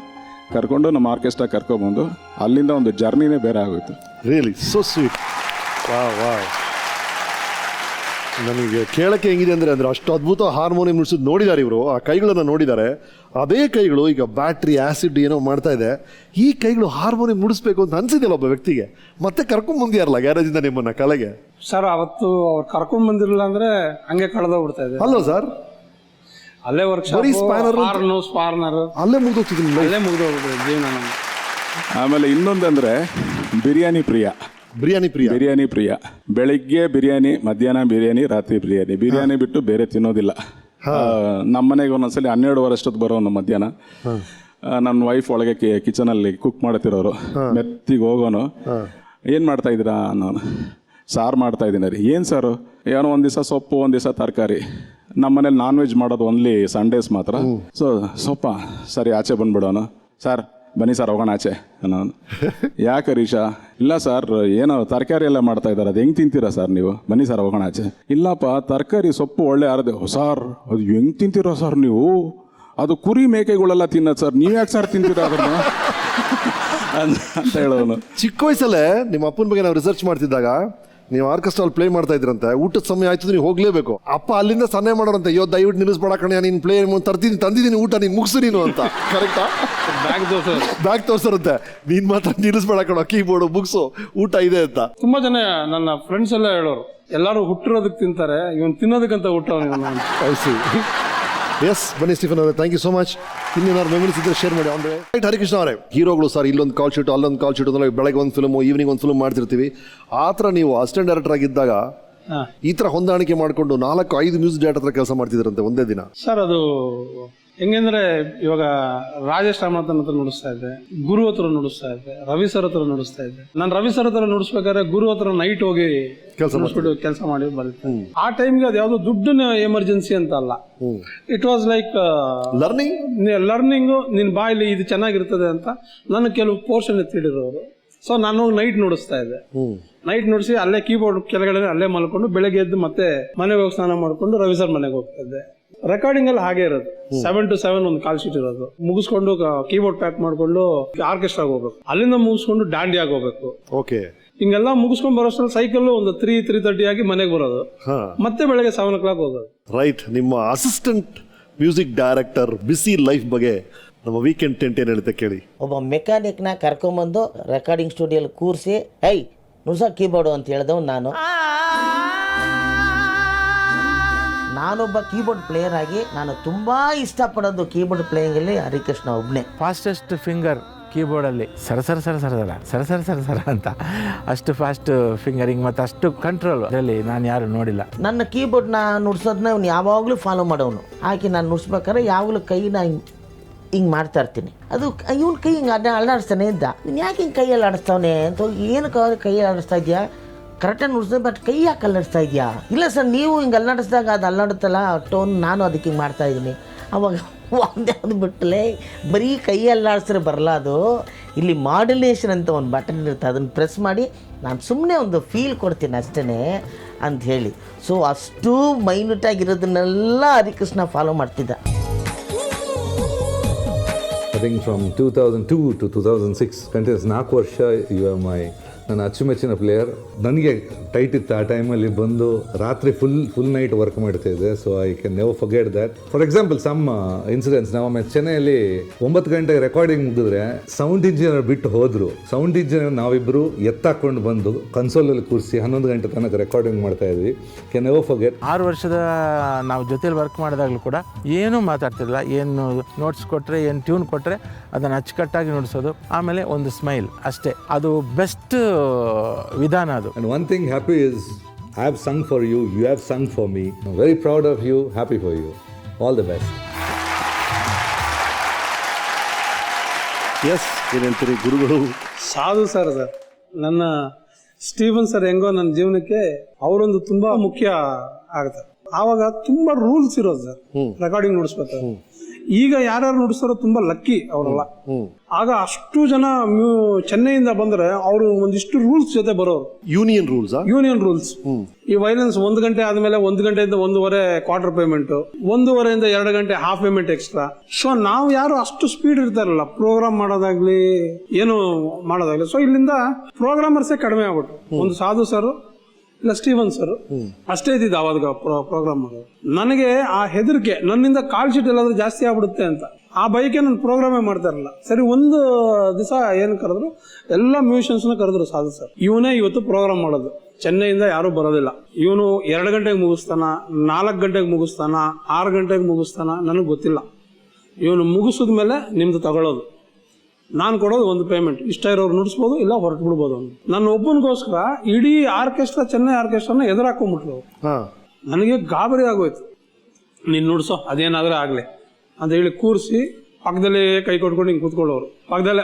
ಕರ್ಕೊಂಡು ನಮ್ಮ ಆರ್ಕೆಸ್ಟ್ರಾ ಕರ್ಕೊಂಡ್ಬಂದು ಅಲ್ಲಿಂದ ಒಂದು ಜರ್ನಿನೇ ಬೇರೆ ಆಗೋಯ್ತು. Really so sweet. ನನಗೆ ಕೇಳಕ್ಕೆ ಹೆಂಗಿದೆ ಅಂದರೆ ಅಷ್ಟು ಅದ್ಭುತ ಹಾರ್ಮೋನಿಯಂ ನುಡಿಸೋದು ನೋಡಿದ್ದಾರೆ ಇವರು. ಆ ಕೈಗಳನ್ನು ನೋಡಿದ್ದಾರೆ. ಅದೇ ಕೈಗಳು ಈಗ ಬ್ಯಾಟ್ರಿ ಆ್ಯಸಿಡ್ ಏನೋ ಮಾಡ್ತಾ ಇದೆ, ಈ ಕೈಗಳು ಹಾರ್ಮೋನಿಯಂ ನುಡಿಸ್ಬೇಕು ಅಂತ ಅನ್ಸಿದೆಯಲ್ಲ ಒಬ್ಬ ವ್ಯಕ್ತಿಗೆ. ಮತ್ತೆ ಕರ್ಕೊಂಡ್ ಬಂದಿಯಾರಲ್ಲ ಗ್ಯಾರೇಜಿಂದ ನಿಮ್ಮನ್ನ ಕಲೆಗೆ. ಸರ್ ಅವತ್ತು ಅವ್ರು ಕರ್ಕೊಂಡ್ ಬಂದಿರಲಿಲ್ಲ ಅಂದ್ರೆ ಹಂಗೆ ಕಳೆದೋಗ್ಬಿಡ್ತಾ ಇದೆ. ಅಲ್ವಾ ಸರ್? ಅಲ್ಲೇ ವರ್ಕ್ಶಾಪ್, ಸ್ಪಾರ್ನರ್ ಅಲ್ಲೇ ಮುಗಿದೋಗ್ತಿದ್ದೀನಿ, ಅಲ್ಲೇ ಮುಗಿದೋಗ್ಬಿಟ್ಟು ಜೀವನ ನಮ್ಗೆ. ಆಮೇಲೆ ಇನ್ನೊಂದಂದ್ರೆ ಬಿರಿಯಾನಿ ಪ್ರಿಯ. ಬೆಳಿಗ್ಗೆ ಬಿರಿಯಾನಿ, ಮಧ್ಯಾಹ್ನ ಬಿರಿಯಾನಿ, ರಾತ್ರಿ ಬಿರಿಯಾನಿ ಬಿಟ್ಟು ಬೇರೆ ತಿನ್ನೋದಿಲ್ಲ. ನಮ್ಮನೆಗೆ ಒಂದೊಂದ್ಸಲಿ 12:15 ಅಷ್ಟೊತ್ತು ಬರೋನು ಮಧ್ಯಾಹ್ನ. ನನ್ನ ವೈಫ್ ಒಳಗೆ ಕಿಚನಲ್ಲಿ ಕುಕ್ ಮಾಡ್ತಿರೋರು. ಮೆತ್ತಿಗೆ ಹೋಗೋನು, ಏನು ಮಾಡ್ತಾ ಇದ್ದೀರಾ ಅನ್ನೋನು. ಸಾರು ಮಾಡ್ತಾ ಇದ್ದೀನಿ ರೀ. ಏನು ಸಾರು? ಏನೋ ಒಂದು ದಿವಸ ಸೊಪ್ಪು, ಒಂದು ದಿವಸ ತರಕಾರಿ. ನಮ್ಮ ಮನೇಲಿ ನಾನ್ ವೆಜ್ ಮಾಡೋದು ಓನ್ಲಿ ಸಂಡೇಸ್ ಮಾತ್ರ. ಸೊ ಸೊಪ್ಪ, ಸರಿ ಆಚೆ ಬಂದ್ಬಿಡೋನು. ಸರ್ ಬನ್ನಿ ಸರ್ ಹೋಗೋಣ ಆಚೆ ಅನ್ನೋನು. ಯಾಕೆ ಹರೀಶಾ? ಇಲ್ಲ ಸರ್, ಏನೋ ತರಕಾರಿ ಎಲ್ಲ ಮಾಡ್ತಾ ಇದ್ದಾರೆ, ಅದು ಹೆಂಗೆ ತಿಂತೀರಾ ಸರ್ ನೀವು? ಬನ್ನಿ ಸರ್ ಹೋಗೋಣ ಆಚೆ. ಇಲ್ಲಪ್ಪ, ತರಕಾರಿ ಸೊಪ್ಪು ಒಳ್ಳೆ ಆರದೆ. ಸರ್ ಅದು ಹೆಂಗೆ ತಿಂತೀರಾ ಸರ್ ನೀವು? ಅದು ಕುರಿ ಮೇಕೆಗಳೆಲ್ಲ ತಿನ್ನೋದು ಸರ್, ನೀವು ಯಾಕೆ ಸರ್ ತಿಂತೀರಾ ಅದನ್ನು ಅಂತ ಹೇಳೋನು. ಚಿಕ್ಕ ವಯಸ್ಸಲ್ಲೇ ನಿಮ್ಮ ಅಪ್ಪನ ಬಗ್ಗೆ ನಾವು ರಿಸರ್ಚ್ ಮಾಡ್ತಿದ್ದಾಗ, ನೀವು ಆರ್ಕೆಸ್ಟ್ರಾಲ್ ಪ್ಲೇ ಮಾಡ್ತಾ ಇದ್ರಂತೆ, ಊಟದ ಸಮಯ ಆಯ್ತು, ನೀವು ಹೋಗ್ಲೇಬೇಕು. ಅಪ್ಪ ಅಲ್ಲಿಂದ ಸನ್ನೆ ಮಾಡೋರಂತೆ, ಅಯ್ಯೋ ದಯವಿಟ್ಟು ನಿಲ್ಲಿಸ್ಬೇಡ ಕಣೆ, ನೀನು ಪ್ಲೇ ತಂದಿದ್ದೀನಿ ಊಟ, ನೀನು ಮುಗಿಸು ನೀನು ಅಂತ. ಕರೆಕ್ಟಾ? ಬ್ಯಾಗ್ ತೋರ್ಸರಂತೆ, ನೀನು ಮಾತ್ರ ನಿಲ್ಲಿಸ್ಬೇಡ ಕಣ, ಕೀಬೋರ್ಡು ಮುಗಿಸು, ಊಟ ಇದೆ ಅಂತ. ತುಂಬಾ ಜನ ನನ್ನ ಫ್ರೆಂಡ್ಸ್ ಎಲ್ಲ ಹೇಳೋರು, ಎಲ್ಲರೂ ಹುಟ್ಟಿರೋದಕ್ಕೆ ತಿಂತಾರೆ, ಇವನು ತಿನ್ನೋದಕ್ಕಂತ ಹುಟ್ಟವನು. ಎಸ್, ಬನ್ನಿ ಸ್ಟೀಫನ್ ಅವರೇ, ಥ್ಯಾಂಕ್ ಯು ಸೋ ಮಚ್. ಇನ್ನೇನಾದ್ರು ಮೆಮರೀಸ್ ಇದ್ರೆ ಶೇರ್ ಮಾಡಿ. ಅಂದ್ರೆ ರೈಟ್ ಹರಿಕೃಷ್ಣ ಅವರೇ, ಹೀರೋಗಳು ಸರ್ ಇಲ್ಲೊಂದು ಕಾಲ್ ಶೀಟು, ಅಲ್ಲೊಂದು ಕಾಲ್ ಶೀಟು, ಬೆಳಗ್ಗೆ ಒಂದು ಫಿಲ್ಮು, ಈವ್ನಿಂಗ್ ಒಂದು ಫಿಲ್ಮ್ ಮಾಡ್ತಿರ್ತೀವಿ. ಆ ಥರ ನೀವು ಅಸಿಸ್ಟೆಂಟ್ ಡೈರೆಕ್ಟರ್ ಆಗಿದ್ದಾಗ ಈ ಥರ ಹೊಂದಾಣಿಕೆ ಮಾಡಿಕೊಂಡು 4-5 ಮ್ಯೂಸಿಕ್ ಡೈರೆಕ್ಟರ್ ಹತ್ರ ಕೆಲಸ ಮಾಡ್ತಿದ್ರಂತೆ ಒಂದೇ ದಿನ? ಸರ್ ಅದು ಹೆಂಗಂದ್ರೆ ಇವಾಗ ರಾಜೇಶ್ ರಾಮನಾಥನ್ ಹತ್ರ ನುಡಿಸ್ತಾ ಇದ್ದೆ, ಗುರು ಹತ್ರ ನುಡಿಸ್ತಾ ಇದ್ದೆ, ರವಿ ಸರ್ ಹತ್ರ ನುಡಿಸ್ತಾ ಇದ್ದೆ. ನಾನು ರವಿ ಸರ್ ಹತ್ರ ನುಡಿಸ್ಬೇಕಾದ್ರೆ ಗುರು ಹತ್ರ ನೈಟ್ ಹೋಗಿ ಕೆಲಸ ಮಾಡಿ ಬರುತ್ತೆ. ಆ ಟೈಮ್ಗೆ ಅದು ಯಾವ್ದೋ ದುಡ್ಡಿನ ಎಮರ್ಜೆನ್ಸಿ ಅಂತ ಅಲ್ಲ, ಇಟ್ ವಾಸ್ ಲೈಕ್ ಲರ್ನಿಂಗ್. ನಿನ್ ಬಾಯಲ್ಲಿ ಇದು ಚೆನ್ನಾಗಿರ್ತದೆ ಅಂತ ನನಗೆ ಕೆಲವು ಪೋರ್ಷನ್ ಎತ್ತಿಡಿರೋರು. ಸೊ ನಾನು ನೈಟ್ ನುಡಿಸ್ತಾ ಇದ್ದೆ. ನೈಟ್ ನುಡಿಸಿ ಅಲ್ಲೇ ಕೀಬೋರ್ಡ್ ಕೆಳಗಡೆ ಅಲ್ಲೇ ಮಲ್ಕೊಂಡು ಬೆಳಗ್ಗೆ ಎದ್ದು ಮತ್ತೆ ಮನೆಗೆ ಹೋಗಿ ಸ್ನಾನ ಮಾಡ್ಕೊಂಡು ರವಿ ಸರ್ ಮನೆಗೆ ಹೋಗ್ತಾ ಇದ್ದೆ. ರೆಕಾರ್ಡಿಂಗ್ ಅಲ್ಲಿ ಹಾಗೆ ಇರೋದು, 7 to 7 ಒಂದು ಕಾಲ್ ಶೀಟ್ ಇರೋದು. ಮುಗಿಸ್ಕೊಂಡು ಕೀಬೋರ್ಡ್ ಪ್ಯಾಕ್ ಮಾಡ್ಕೊಂಡು ಆರ್ಕೆಸ್ಟ್ರಾಗ ಹೋಗ್ಬೇಕು, ಅಲ್ಲಿಂದ ಮುಗಿಸ್ಕೊಂಡು ಡ್ಯಾಂಡಿಯಾಗಿ ಹೋಗ್ಬೇಕು. ಓಕೆ, ಹಿಂಗೆಲ್ಲ ಮುಗಿಸ್ಕೊಂಡ್ ಬರೋಷ್ಟ್ರಲ್ಲಿ ಸೈಕಲ್ ಒಂದು 3:30 ಆಗಿ ಮನೆಗೆ ಬರೋದು, ಮತ್ತೆ ಬೆಳಗ್ಗೆ 7 o'clock ಹೋಗೋದು. ರೈಟ್. ನಿಮ್ಮ ಅಸಿಸ್ಟೆಂಟ್ ಮ್ಯೂಸಿಕ್ ಡೈರೆಕ್ಟರ್ ಬಿಸಿ ಲೈಫ್ ಬಗ್ಗೆ ನಮ್ಮ ವೀಕೆಂಡ್ ಟೆಂಟ್ ಏನ್ ಹೇಳುತ್ತೆ ಕೇಳಿ. ಒಬ್ಬ ಮೆಕ್ಯಾನಿಕ್ನ ಕರ್ಕೊಂಬಂದು ರೆಕಾರ್ಡಿಂಗ್ ಸ್ಟುಡಿಯೋಲಿ ಕೂರಿಸಿ ನುಡ್ಸ ಕೀಬೋರ್ಡು ಅಂತ ಹೇಳಿದವ್ ನಾನೊಬ್ಬ ಕೀಬೋರ್ಡ್ ಪ್ಲೇಯರ್ ಆಗಿ ನಾನು ತುಂಬಾ ಇಷ್ಟಪಡೋದು ಕೀಬೋರ್ಡ್ ಪ್ಲೇಯಿಂಗಲ್ಲಿ ಹರಿಕೃಷ್ಣ ಒಬ್ಬನೇ. ಫಾಸ್ಟೆಸ್ಟ್ ಫಿಂಗರ್ ಕೀಬೋರ್ಡಲ್ಲಿ ಸರ ಸರ ಸರ ಸರ ಸರ ಸರ ಸರ ಸರ ಅಂತ ಅಷ್ಟು ಫಾಸ್ಟ್ ಫಿಂಗರಿಂಗ್ ಮತ್ತು ಅಷ್ಟು ಕಂಟ್ರೋಲ್ ಅದರಲ್ಲಿ ನಾನು ಯಾರು ನೋಡಿಲ್ಲ. ನನ್ನ ಕೀಬೋರ್ಡ್ನ ನುಡ್ಸೋದನ್ನ ಇವ್ನು ಯಾವಾಗಲೂ ಫಾಲೋ ಮಾಡೋನು. ಆಕೆ ನಾನು ನುಡ್ಸ್ಬೇಕಾದ್ರೆ ಯಾವಾಗಲೂ ಕೈನ ಹಿಂಗೆ ಮಾಡ್ತಾ ಇರ್ತೀನಿ. ಅದು ಇವನ್ ಕೈ ಹಿಂಗೆ ಅಲ್ಲಾಡಿಸ್ತಾನೆ ಇದ್ದ. ಇವ್ನು ಯಾಕೆ ಹಿಂಗೆ ಕೈಯಲ್ಲಿ ಆಡಿಸ್ತಾವನೆ ಅಂತ, ಏನು ಕೈಯಲ್ಲಿ ಆಡಿಸ್ತಾ ಇದೆಯಾ, ಕರೆಕ್ಟಾಗಿ ನುಡ್ಸ್ತೇನೆ ಬಟ್ ಕೈ ಯಾಕೆ ಅಲ್ಲಾಡಿಸ್ತಾ ಇದೆಯಾ? ಇಲ್ಲ ಸರ್, ನೀವು ಹಿಂಗೆ ಅಲ್ಲಾಡಿಸಿದಾಗ ಅದು ಅಲ್ಲಾಡುತ್ತಲ್ಲ ಟೋನ್, ನಾನು ಅದಕ್ಕೆ ಹಿಂಗೆ ಮಾಡ್ತಾ ಇದ್ದೀನಿ. ಅವಾಗ ಒಂದೇ ಅದು ಬಿಟ್ಟಲೆ ಬರೀ ಕೈ ಅಲ್ಲಾಡಿಸಿದ್ರೆ ಬರಲ್ಲ, ಅದು ಇಲ್ಲಿ ಮಾಡ್ಯುಲೇಷನ್ ಅಂತ ಒಂದು ಬಟನ್ ಇರುತ್ತೆ, ಅದನ್ನು ಪ್ರೆಸ್ ಮಾಡಿ ನಾನು ಸುಮ್ಮನೆ ಒಂದು ಫೀಲ್ ಕೊಡ್ತೀನಿ ಅಷ್ಟೇ ಅಂತ ಹೇಳಿ. ಸೊ ಅಷ್ಟು ಮೈನ್ಯೂಟಾಗಿರೋದನ್ನೆಲ್ಲ ಹರಿಕೃಷ್ಣ ಫಾಲೋ ಮಾಡ್ತಿದ್ದ. I think from 2002 to 2006 continuous 4 ವರ್ಷ ಯು ಆರ್ ಮೈ ನನ್ನ ಅಚ್ಚುಮೆಚ್ಚಿನ ಪ್ಲೇಯರ್. ನನಗೆ ಟೈಟ್ ಇತ್ತು ಆ ಟೈಮಲ್ಲಿ, ಬಂದು ರಾತ್ರಿ ಫುಲ್ ನೈಟ್ ವರ್ಕ್ ಮಾಡ್ತಾ ಇದ್ದೆ. So I can never forget that. For example some incidents, ನಾವು ಚೆನ್ನೈಯಲ್ಲಿ 9 ಗಂಟೆಗೆ ರೆಕಾರ್ಡಿಂಗ್ ಮುಗಿದ್ರೆ ಸೌಂಡ್ ಇಂಜಿನಿಯರ್ ಬಿಟ್ಟು ಹೋದ್ರು. ಸೌಂಡ್ ಇಂಜಿನಿಯರ್ ನಾವಿಬ್ಬರು ಎತ್ತಾಕೊಂಡು ಬಂದು ಕನ್ಸೋಲಲ್ಲಿ ಕೂರಿಸಿ 11 ಗಂಟೆ ತನಕ ರೆಕಾರ್ಡಿಂಗ್ ಮಾಡ್ತಾ ಇದ್ವಿ. Can never forget. 6 ವರ್ಷದ ನಾವು ಜೊತೆಲಿ ವರ್ಕ್ ಮಾಡಿದಾಗಲೂ ಕೂಡ ಏನೂ ಮಾತಾಡ್ತಿರಲಿಲ್ಲ. ಏನು ನೋಟ್ಸ್ ಕೊಟ್ಟರೆ, ಏನು ಟ್ಯೂನ್ ಕೊಟ್ಟರೆ ಅದನ್ನು ಅಚ್ಚುಕಟ್ಟಾಗಿ ನುಡಿಸೋದು, ಆಮೇಲೆ ಒಂದು ಸ್ಮೈಲ್ ಅಷ್ಟೇ. ಅದು ಬೆಸ್ಟ್ ವಿಧಾನ ಅದು. And one thing happy is I have sung for you, you have sung for me. I'm very proud of you, happy for you. All the best. Yes, ಏನಂತೀರಿ ಗುರುಗಳು? ಸಾಧು ಸರ್ ನನ್ನ ಸ್ಟೀವನ್ ಸರ್ ಹೆಂಗೋ ನನ್ನ ಜೀವನಕ್ಕೆ ಅವರೊಂದು ತುಂಬಾ ಮುಖ್ಯ ಆಗುತ್ತೆ. ಆವಾಗ ತುಂಬಾ ರೂಲ್ಸ್ ಇರೋದು ಸರ್ ರೆಕಾರ್ಡಿಂಗ್ ನುಡಿಸ್ಬೇಕಾದ್ರೆ. ಈಗ ಯಾರ್ಯಾರು ನುಡಿಸ್ತಾರೋ ತುಂಬಾ ಲಕ್ಕಿ ಅವರೆಲ್ಲ. ಆಗ ಅಷ್ಟು ಜನ ಚೆನ್ನೈಯಿಂದ ಬಂದ್ರೆ ಅವರು ಒಂದಿಷ್ಟು ರೂಲ್ಸ್ ಜೊತೆ ಬರೋರು. Union rules. ಈ ವೈಲೆನ್ಸ್ 1 ಗಂಟೆ ಆದ್ಮೇಲೆ 1 ಗಂಟೆಯಿಂದ 1.5 ಕ್ವಾರ್ಟರ್ ಪೇಮೆಂಟ್, 1.5ಯಿಂದ 2 ಗಂಟೆ ಹಾಫ್ ಪೇಮೆಂಟ್ ಎಕ್ಸ್ಟ್ರಾ. ಸೊ ನಾವು ಯಾರು ಅಷ್ಟು ಸ್ಪೀಡ್ ಇರ್ತಾರಲ್ಲ ಪ್ರೋಗ್ರಾಮ್ ಮಾಡೋದಾಗ್ಲಿ ಏನು ಮಾಡೋದಾಗ್ಲಿ. ಸೊ ಇಲ್ಲಿಂದ ಪ್ರೋಗ್ರಾಮರ್ಸೇ ಕಡಿಮೆ ಆಗ್ಬಿಟ್ಟು ಒಂದು ಸಾಧು ಸರ್ ಇಲ್ಲ ಸ್ಟೀವನ್ ಸರ್ ಅಷ್ಟೇ ಇದ್ದಿದ್ದು ಅವಾಗ ಪ್ರೋಗ್ರಾಮ್ ಮಾಡೋದು. ನನಗೆ ಆ ಹೆದರಿಕೆ, ನನ್ನಿಂದ ಕಾಲ್ ಶೀಟ್ ಎಲ್ಲಾದ್ರೂ ಜಾಸ್ತಿ ಆಗ್ಬಿಡುತ್ತೆ ಅಂತ ಆ ಬೈಕೆ ನಾನು ಪ್ರೋಗ್ರಾಮೇ ಮಾಡ್ತಾ ಇರಲಿಲ್ಲ. ಸರಿ, ಒಂದು ದಿವಸ ಏನು ಕರೆದ್ರು, ಎಲ್ಲ ಮ್ಯೂಸಿಷಿಯನ್ಸ್ನ ಕರೆದ್ರು. ಸಾಧು ಸರ್ ಇವನೇ ಇವತ್ತು ಪ್ರೋಗ್ರಾಮ್ ಮಾಡೋದು, ಚೆನ್ನೈಯಿಂದ ಯಾರೂ ಬರೋದಿಲ್ಲ. ಇವನು 2 ಗಂಟೆಗೆ ಮುಗಿಸ್ತಾನ, 4 ಗಂಟೆಗೆ ಮುಗಿಸ್ತಾನ, 6 ಗಂಟೆಗೆ ಮುಗಿಸ್ತಾನ, ನನಗೆ ಗೊತ್ತಿಲ್ಲ. ಇವನು ಮುಗಿಸಿದ್ಮೇಲೆ ನಿಮ್ದು ತಗೊಳ್ಳೋದು, ನಾನು ಕೊಡೋದು ಒಂದು ಪೇಮೆಂಟ್. ಇಷ್ಟ ಇರೋರು ನುಡಿಸ್ಬೋದು, ಇಲ್ಲ ಹೊರಟು ಬಿಡ್ಬೋದು. ನನ್ನ ಒಬ್ಬನಿಗೋಸ್ಕರ ಇಡೀ ಆರ್ಕೆಸ್ಟ್ರಾ, ಚೆನ್ನೈ ಆರ್ಕೆಸ್ಟ್ರಾನ ಎದುರಾಕೊಂಡ್ಬಿಟ್ರು. ನನಗೆ ಗಾಬರಿ ಆಗೋಯ್ತು. ನೀನು ನುಡ್ಸೋ, ಅದೇನಾದ್ರೆ ಆಗ್ಲಿ ಅಂತ ಹೇಳಿ ಕೂರಿಸಿ ಪಕ್ಕದಲ್ಲಿ ಕೈ ಕೊಟ್ಕೊಂಡು ಹಿಂಗೆ ಕೂತ್ಕೊಳ್ಳೋರು. ಪಕ್ಕದಲ್ಲೇ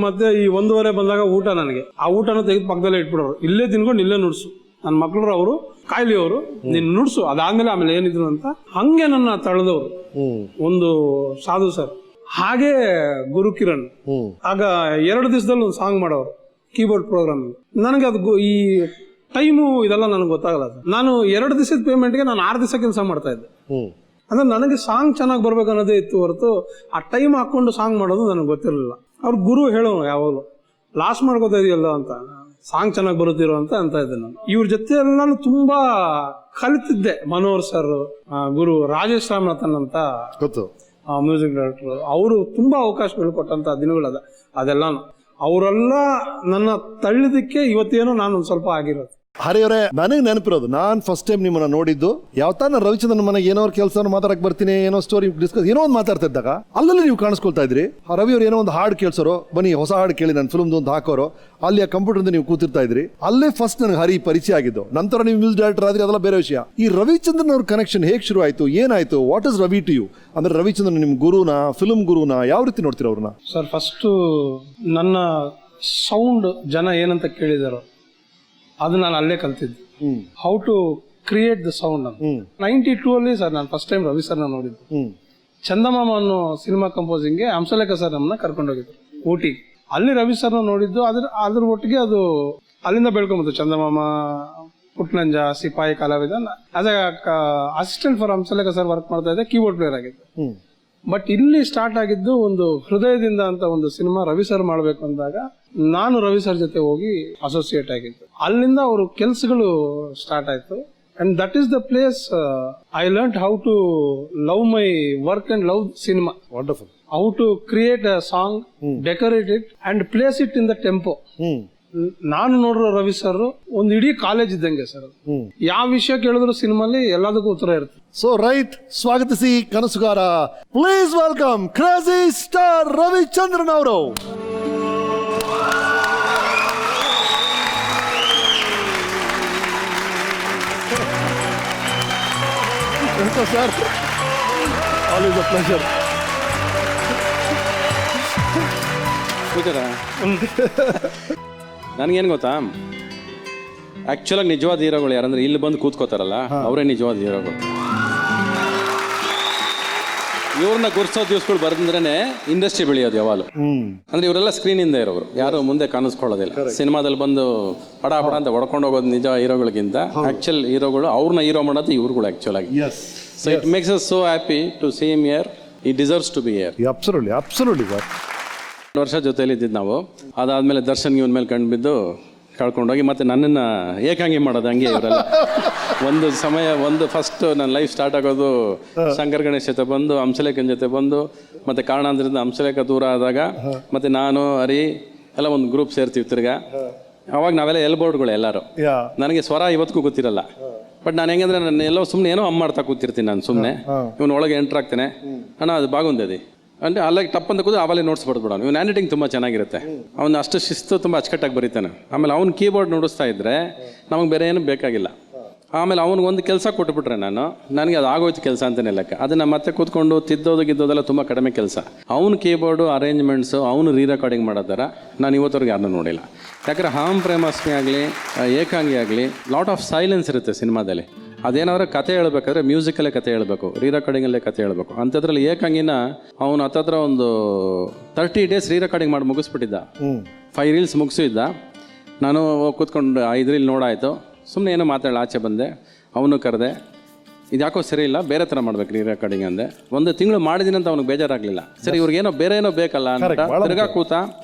ಮತ್ತೆ ಈ 1:15 ಬಂದಾಗ ಊಟ, ನನಗೆ ಆ ಊಟನ ತೆಗೆದು ಪಕ್ಕದಲ್ಲೇ ಇಟ್ಬಿಡೋರು. ಇಲ್ಲೇ ತಿನ್ಕೊಂಡು ಇಲ್ಲೇ ನುಡ್ಸು, ನನ್ನ ಮಕ್ಕಳು ಅವರು ಕಾಯ್ಲಿ ಅವರು, ನೀನು ನುಡ್ಸು, ಅದಾದ್ಮೇಲೆ ಆಮೇಲೆ ಏನಿದ್ರು ಅಂತ ಹಂಗೆ ನನ್ನ ತಳೆದವರು ಒಂದು ಸಾಧು ಸರ್. ಹಾಗೆ ಗುರು ಕಿರಣ್ ಆಗ 2 ದಿವಸದಲ್ಲಿ ಒಂದು ಸಾಂಗ್ ಮಾಡೋರು ಕೀಬೋರ್ಡ್ ಪ್ರೋಗ್ರಾಮಿಂಗ್. ನನಗೆ ಅದು ಈ ಟೈಮು ಇದೆಲ್ಲ ನನಗೆ ಗೊತ್ತಾಗಲ್ಲ. ನಾನು 2 ದಿವಸದ ಪೇಮೆಂಟ್ಗೆ ನಾನು 6 ದಿವಸ ಕೆಲಸ ಮಾಡ್ತಾ ಇದ್ದೆ. ಅಂದ್ರೆ ನನಗೆ ಸಾಂಗ್ ಚೆನ್ನಾಗಿ ಬರ್ಬೇಕು ಅನ್ನೋದೇ ಇತ್ತು ಹೊರತು ಆ ಟೈಮ್ ಹಾಕೊಂಡು ಸಾಂಗ್ ಮಾಡೋದು ನನಗೆ ಗೊತ್ತಿರಲಿಲ್ಲ. ಅವ್ರ ಗುರು ಹೇಳೋನು ಯಾವಾಗಲೂ, ಲಾಸ್ಟ್ ಮಾಡ್ಕೋತಾ ಇದೆಯಲ್ಲ ಅಂತ, ಸಾಂಗ್ ಚೆನ್ನಾಗಿ ಬರುತ್ತಿರೋ ಅಂತ ಇದ್ದೆ ನಾನು. ಇವ್ರ ಜೊತೆ ಎಲ್ಲ ನಾನು ತುಂಬಾ ಕಲಿತಿದ್ದೆ. ಮನೋಹರ್ ಸರ್, ಗುರು ರಾಜೇಶ್ ರಾಮನಾಥನ್ ಅಂತ ಗೊತ್ತು, ಮ್ಯೂಸಿಕ್ ಡೈರೆಕ್ಟರ್, ಅವರು ತುಂಬಾ ಅವಕಾಶಗಳು ಕೊಟ್ಟಂತ ದಿನಗಳದ. ಅದೆಲ್ಲ ಅವರೆಲ್ಲ ನನ್ನ ತಳ್ಳಿದಕ್ಕೆ ಇವತ್ತೇನೋ ನಾನು ಒಂದು ಸ್ವಲ್ಪ ಆಗಿರೋದು. ಹರಿ ಅವರೇ, ನನಗೆ ನೆನಪಿರೋದು ನಾನು ಫಸ್ಟ್ ಟೈಮ್ ನಿಮ್ಮನ್ನ ನೋಡಿದ್ದು ಯಾವತ್ತ ನಾನು ರವಿಚಂದ್ರನ್ ಮನೆಗೆ ಏನೋ ಕೆಲಸ ಮಾತಾಡಕ್ ಬರ್ತೀನಿ, ಏನೋ ಸ್ಟೋರಿ ಡಿಸ್ಕಸ್ ಏನೋ ಒಂದು ಮಾತಾಡ್ತಾ ಇದ್ದಾಗ ಅಲ್ಲಲ್ಲಿ ನೀವು ಕಾಣಿಸ್ಕೊಳ್ತಾ ಇದ್ರಿ. ಆ ರವಿ ಅವ್ರು ಏನೋ ಒಂದು ಹಾಡು ಕೇಳಿಸೋರು, ಬನ್ನಿ ಹೊಸ ಹಾಡು ಕೇಳಿ ನನ್ನ ಫಿಲ್ಮ್ದು ಒಂದು ಹಾಕೋರು, ಅಲ್ಲಿ ಆ ಕಂಪ್ಯೂಟರ್ ನೀವು ಕೂತಿರ್ತಾ ಇದ್ರಿ. ಅಲ್ಲೇ ಫಸ್ಟ್ ನನಗೆ ಹರಿ ಪರಿಚಯ ಆಗಿದ್ದು. ನಂತರ ನೀವು ಮ್ಯೂಸಿಕ್ ಡೈರೆಕ್ಟರ್ ಆದ್ರಿ, ಅದೆಲ್ಲ ಬೇರೆ ವಿಷಯ. ಈ ರವಿಚಂದ್ರನ್ ಅವ್ರ ಕನೆಕ್ಷನ್ ಹೇಗೆ ಶುರು ಆಯ್ತು, ಏನಾಯ್ತು, what is Ravi to you? ಅಂದ್ರೆ ರವಿಚಂದ್ರನ್ ನಿಮ್ ಗುರುನ, ಫಿಲ್ಮ್ ಗುರುನ, ಯಾವ ರೀತಿ ನೋಡ್ತೀರ ಅವ್ರನ್ನ? ಸರ್, ಫಸ್ಟು ನನ್ನ ಸೌಂಡ್ ಜನ ಏನಂತ ಕೇಳಿದಾರೋ ಅದು ನಾನು ಅಲ್ಲೇ ಕಲ್ತಿದ್ದು. How to create the sound ಅಂತ. 92 ಅಲ್ಲಿ ಸರ್ ನಾನು ಫಸ್ಟ್ ಟೈಮ್ ರವಿ ಸರ್ನ ನೋಡಿದ್ದು. ಚಂದಮಾಮ ಅನ್ನೋ ಸಿನಿಮಾ ಕಂಪೋಸಿಂಗ್ಗೆ ಹಂಸಲೇಖ ಸರ್ ನಮ್ಮನ್ನ ಕರ್ಕೊಂಡೋಗಿದ್ರು ಊಟಿಗೆ. ಅಲ್ಲಿ ರವಿ ಸರ್ನ ನೋಡಿದ್ದು. ಅದ್ರ ಒಟ್ಟಿಗೆ ಅದು ಅಲ್ಲಿಂದ ಬೆಳ್ಕೊಂಬತ್ತು. ಚಂದಮಾಮ, ಪುಟ್ನಂಜ, ಸಿಪಾಯಿ ಕಲಾವಿದ. As assistant for Hamsalekha sir work ಮಾಡ್ತಾ ಇದ್ದೆ, ಕೀಬೋರ್ಡ್ ಪ್ಲೇಯರ್ ಆಗಿದ್ದು. ಬಟ್ ಇಲ್ಲಿ ಸ್ಟಾರ್ಟ್ ಆಗಿದ್ದು ಒಂದು ಹೃದಯದಿಂದ ಅಂತ ಒಂದು ಸಿನಿಮಾ ರವಿ ಸರ್ ಮಾಡಬೇಕು ಅಂದಾಗ ನಾನು ರವಿ ಸರ್ ಜೊತೆ ಹೋಗಿ ಅಸೋಸಿಯೇಟ್ ಆಗಿದ್ದು. ಅಲ್ಲಿಂದ ಅವರು ಕೆಲಸಗಳು ಸ್ಟಾರ್ಟ್ ಆಯ್ತು. And that is the place I learn how to love my work and love cinema. Wonderful. How to create a song, decorate it and place it in the tempo. ನಾನು ನೋಡಿರೋ Ravi sir ಒಂದು ಇಡೀ college ಇದ್ದಂಗೆ sir. ಯಾವ ವಿಷಯ ಕೇಳಿದ್ರು ಸಿನಿಮಾಲಿ ಎಲ್ಲದಕ್ಕೂ ಉತ್ತರ ಇರುತ್ತೆ. ಸೊ ರೈಟ್, ಸ್ವಾಗತಿಸಿ ಕನಸುಗಾರ. Please welcome crazy star Ravichandran ಅವರು. Sir, always a pleasure. ನನಗೇನು ಗೊತ್ತಾ, ಆಕ್ಚುಲಾಗಿ ನಿಜವಾದ ಹೀರೋಗಳು ಯಾರಂದ್ರೆ ಇಲ್ಲಿ ಬಂದು ಕೂತ್ಕೋತಾರಲ್ಲ, ಅವರೇ ನಿಜವಾದ ಹೀರೋಗಳು. ಇವ್ರನ್ನ ಗುರ್ಸೋ ದಿವಸಗಳು ಬರೆದ್ರೆ ಇಂಡಸ್ಟ್ರಿ ಬೆಳೆಯೋದು ಯಾವಾಗಲೂ. ಅಂದ್ರೆ ಇವರೆಲ್ಲ ಸ್ಕ್ರೀನ್ ಇಂದ ಇರೋರು, ಯಾರು ಮುಂದೆ ಕಾಣಿಸ್ಕೊಳ್ಳೋದಿಲ್ಲ. ಸಿನಿಮಾದಲ್ಲಿ ಬಂದು ಪಡ ಪಡ ಅಂತ ಹೊಡ್ಕೊಂಡು ಹೋಗೋದು ನಿಜ ಹೀರೋಗಳಿಗಿಂತ ಆಕ್ಚುಲ್ ಹೀರೋಗಳು ಅವ್ರನ್ನ ಹೀರೋ ಮಾಡೋದು ಇವ್ರುಗಳು ಆಕ್ಚುಲ್ ಆಗಿ. So it makes us so happy to see him here. He deserves to be here. Absolutely, absolutely sir. 2 ವರ್ಷ ಜೊತೆಲಿ ಇದ್ದಿದ್ದು ನಾವು. ಅದಾದ್ಮೇಲೆ ದರ್ಶನ್ಗೆ ಇವನ ಮೇಲೆ ಕಂಡು ಬಿದ್ದು ಕಳ್ಕೊಂಡೋಗಿ ಮತ್ತೆ ನನ್ನನ್ನು ಏಕಾಂಗಿ ಮಾಡೋದು. ಹಂಗೆ ಇವರೆಲ್ಲ ಒಂದು ಫಸ್ಟ್ ನನ್ನ ಲೈಫ್ ಸ್ಟಾರ್ಟ್ ಆಗೋದು ಶಂಕರ್ ಗಣೇಶ್ ಜೊತೆ ಬಂದು, ಹಂಸಲೇಖನ ಜೊತೆ ಬಂದು, ಮತ್ತೆ ಕಾರಣಾಂತರದಿಂದ ಹಂಸಲೇಖ ದೂರ ಆದಾಗ ಮತ್ತೆ ನಾನು ಹರಿ ಎಲ್ಲ ಒಂದು ಗ್ರೂಪ್ ಸೇರ್ತೀವಿ ತಿರ್ಗಾ. ಅವಾಗ ನಾವೆಲ್ಲ ಎಲ್ಬೋರ್ಡ್ಗಳು ಎಲ್ಲರೂ. ನನಗೆ ಸ್ವರ ಇವತ್ತಿಗೂ ಗೊತ್ತಿರಲ್ಲ. ಬಟ್ ನಾನು ಹೆಂಗಂದ್ರೆ ನಾನು ಎಲ್ಲೋ ಸುಮ್ಮನೆ ಏನೋ ಮಾಡ್ತಾ ಕೂತಿರ್ತೀನಿ. ನಾನು ಸುಮ್ಮನೆ ಇವನು ಒಳಗೆ ಎಂಟ್ರ್ ಆಗ್ತೇನೆ, ಅಣ್ಣ ಅದು ಬಾಗುಂದದಿ ಅಂದರೆ ಅಲ್ಲಿಗೆ ಟಪ್ ಅಂತ ಕೂತು ಆವಾಗಲೇ ನೋಟ್ಸ್ ಬಿಡ್ಬಿಡೋಣ. ಇವ್ನು ಹ್ಯಾಂಡ್ ರೈಟಿಂಗ್ ತುಂಬ ಚೆನ್ನಾಗಿರುತ್ತೆ. ಅವ್ನು ಅಷ್ಟು ಶಿಸ್ತು, ತುಂಬ ಅಚ್ಚುಕಟ್ಟಾಗಿ ಬರೀತಾನೆ. ಆಮೇಲೆ ಅವ್ನು ಕೀಬೋರ್ಡ್ ನುಡಿಸ್ತಾ ಇದ್ದರೆ ನಮಗೆ ಬೇರೆ ಏನು ಬೇಕಾಗಿಲ್ಲ. ಆಮೇಲೆ ಅವ್ನಿಗೊಂದು ಕೆಲಸ ಕೊಟ್ಬಿಟ್ರೆ ನನಗೆ ಅದು ಆಗೋಯ್ತು ಕೆಲಸ ಅಂತಲೇ ಲೆಕ್ಕ. ಅದನ್ನು ಮತ್ತೆ ಕೂತ್ಕೊಂಡು ತಿದ್ದೋದು ಗಿದ್ದೋದೆಲ್ಲ ತುಂಬ ಕಡಿಮೆ ಕೆಲಸ. ಅವ್ನು ಕೀಬೋರ್ಡು, ಅರೇಂಜ್ಮೆಂಟ್ಸು, ಅವನು ರೀ ರೆಕಾರ್ಡಿಂಗ್ ಮಾಡೋ ಥರ ನಾನು ಇವತ್ತವರೆಗೆ ಯಾರನ್ನೂ ನೋಡಿಲ್ಲ. ಯಾಕಂದರೆ ಹಾಂ ಪ್ರೇಮಾಸ್ಮಿ ಆಗಲಿ, ಏಕಾಂಗಿ ಆಗಲಿ, ಲಾಟ್ ಆಫ್ ಸೈಲೆನ್ಸ್ ಇರುತ್ತೆ ಸಿನಿಮಾದಲ್ಲಿ. ಅದೇನಾದ್ರೂ ಕತೆ ಹೇಳ್ಬೇಕಾದ್ರೆ ಮ್ಯೂಸಿಕಲ್ಲೇ ಕತೆ ಹೇಳಬೇಕು, ರೀ ರೆಕಾರ್ಡಿಂಗಲ್ಲೇ ಕತೆ ಹೇಳಬೇಕು. ಅಂಥದ್ರಲ್ಲಿ ಏಕಾಂಗಿನ ಅವನು ಹತ್ತತ್ರ ಒಂದು 30 days ರೀ ರೆಕಾರ್ಡಿಂಗ್ ಮಾಡಿ ಮುಗಿಸ್ಬಿಟ್ಟಿದ್ದ. 5 reels ಮುಗಿಸಿದ್ದ. ನಾನು ಕೂತ್ಕೊಂಡು 5 reel ನೋಡಾಯಿತು. ಸುಮ್ಮನೆ ಏನೋ ಮಾತಾಡಲ್ಲ, ಆಚೆ ಬಂದೆ. ಅವನು ಕರೆದೆ, ಇದು ಯಾಕೋ ಸರಿ ಇಲ್ಲ, ಬೇರೆ ಥರ ಮಾಡ್ಬೇಕು ರೀ ರೆಕಾರ್ಡಿಂಗ್ ಅಂದೆ. 1 ತಿಂಗಳು ಮಾಡಿದ್ದೀನಿ ಅಂತ ಅವ್ನಿಗೆ ಬೇಜಾರಾಗಲಿಲ್ಲ. ಸರಿ ಇವ್ರಿಗೇನೋ ಬೇರೆ ಏನೋ ಬೇಕಲ್ಲ ಅಂತ ತಿರ್ಗಾ ಕೂತ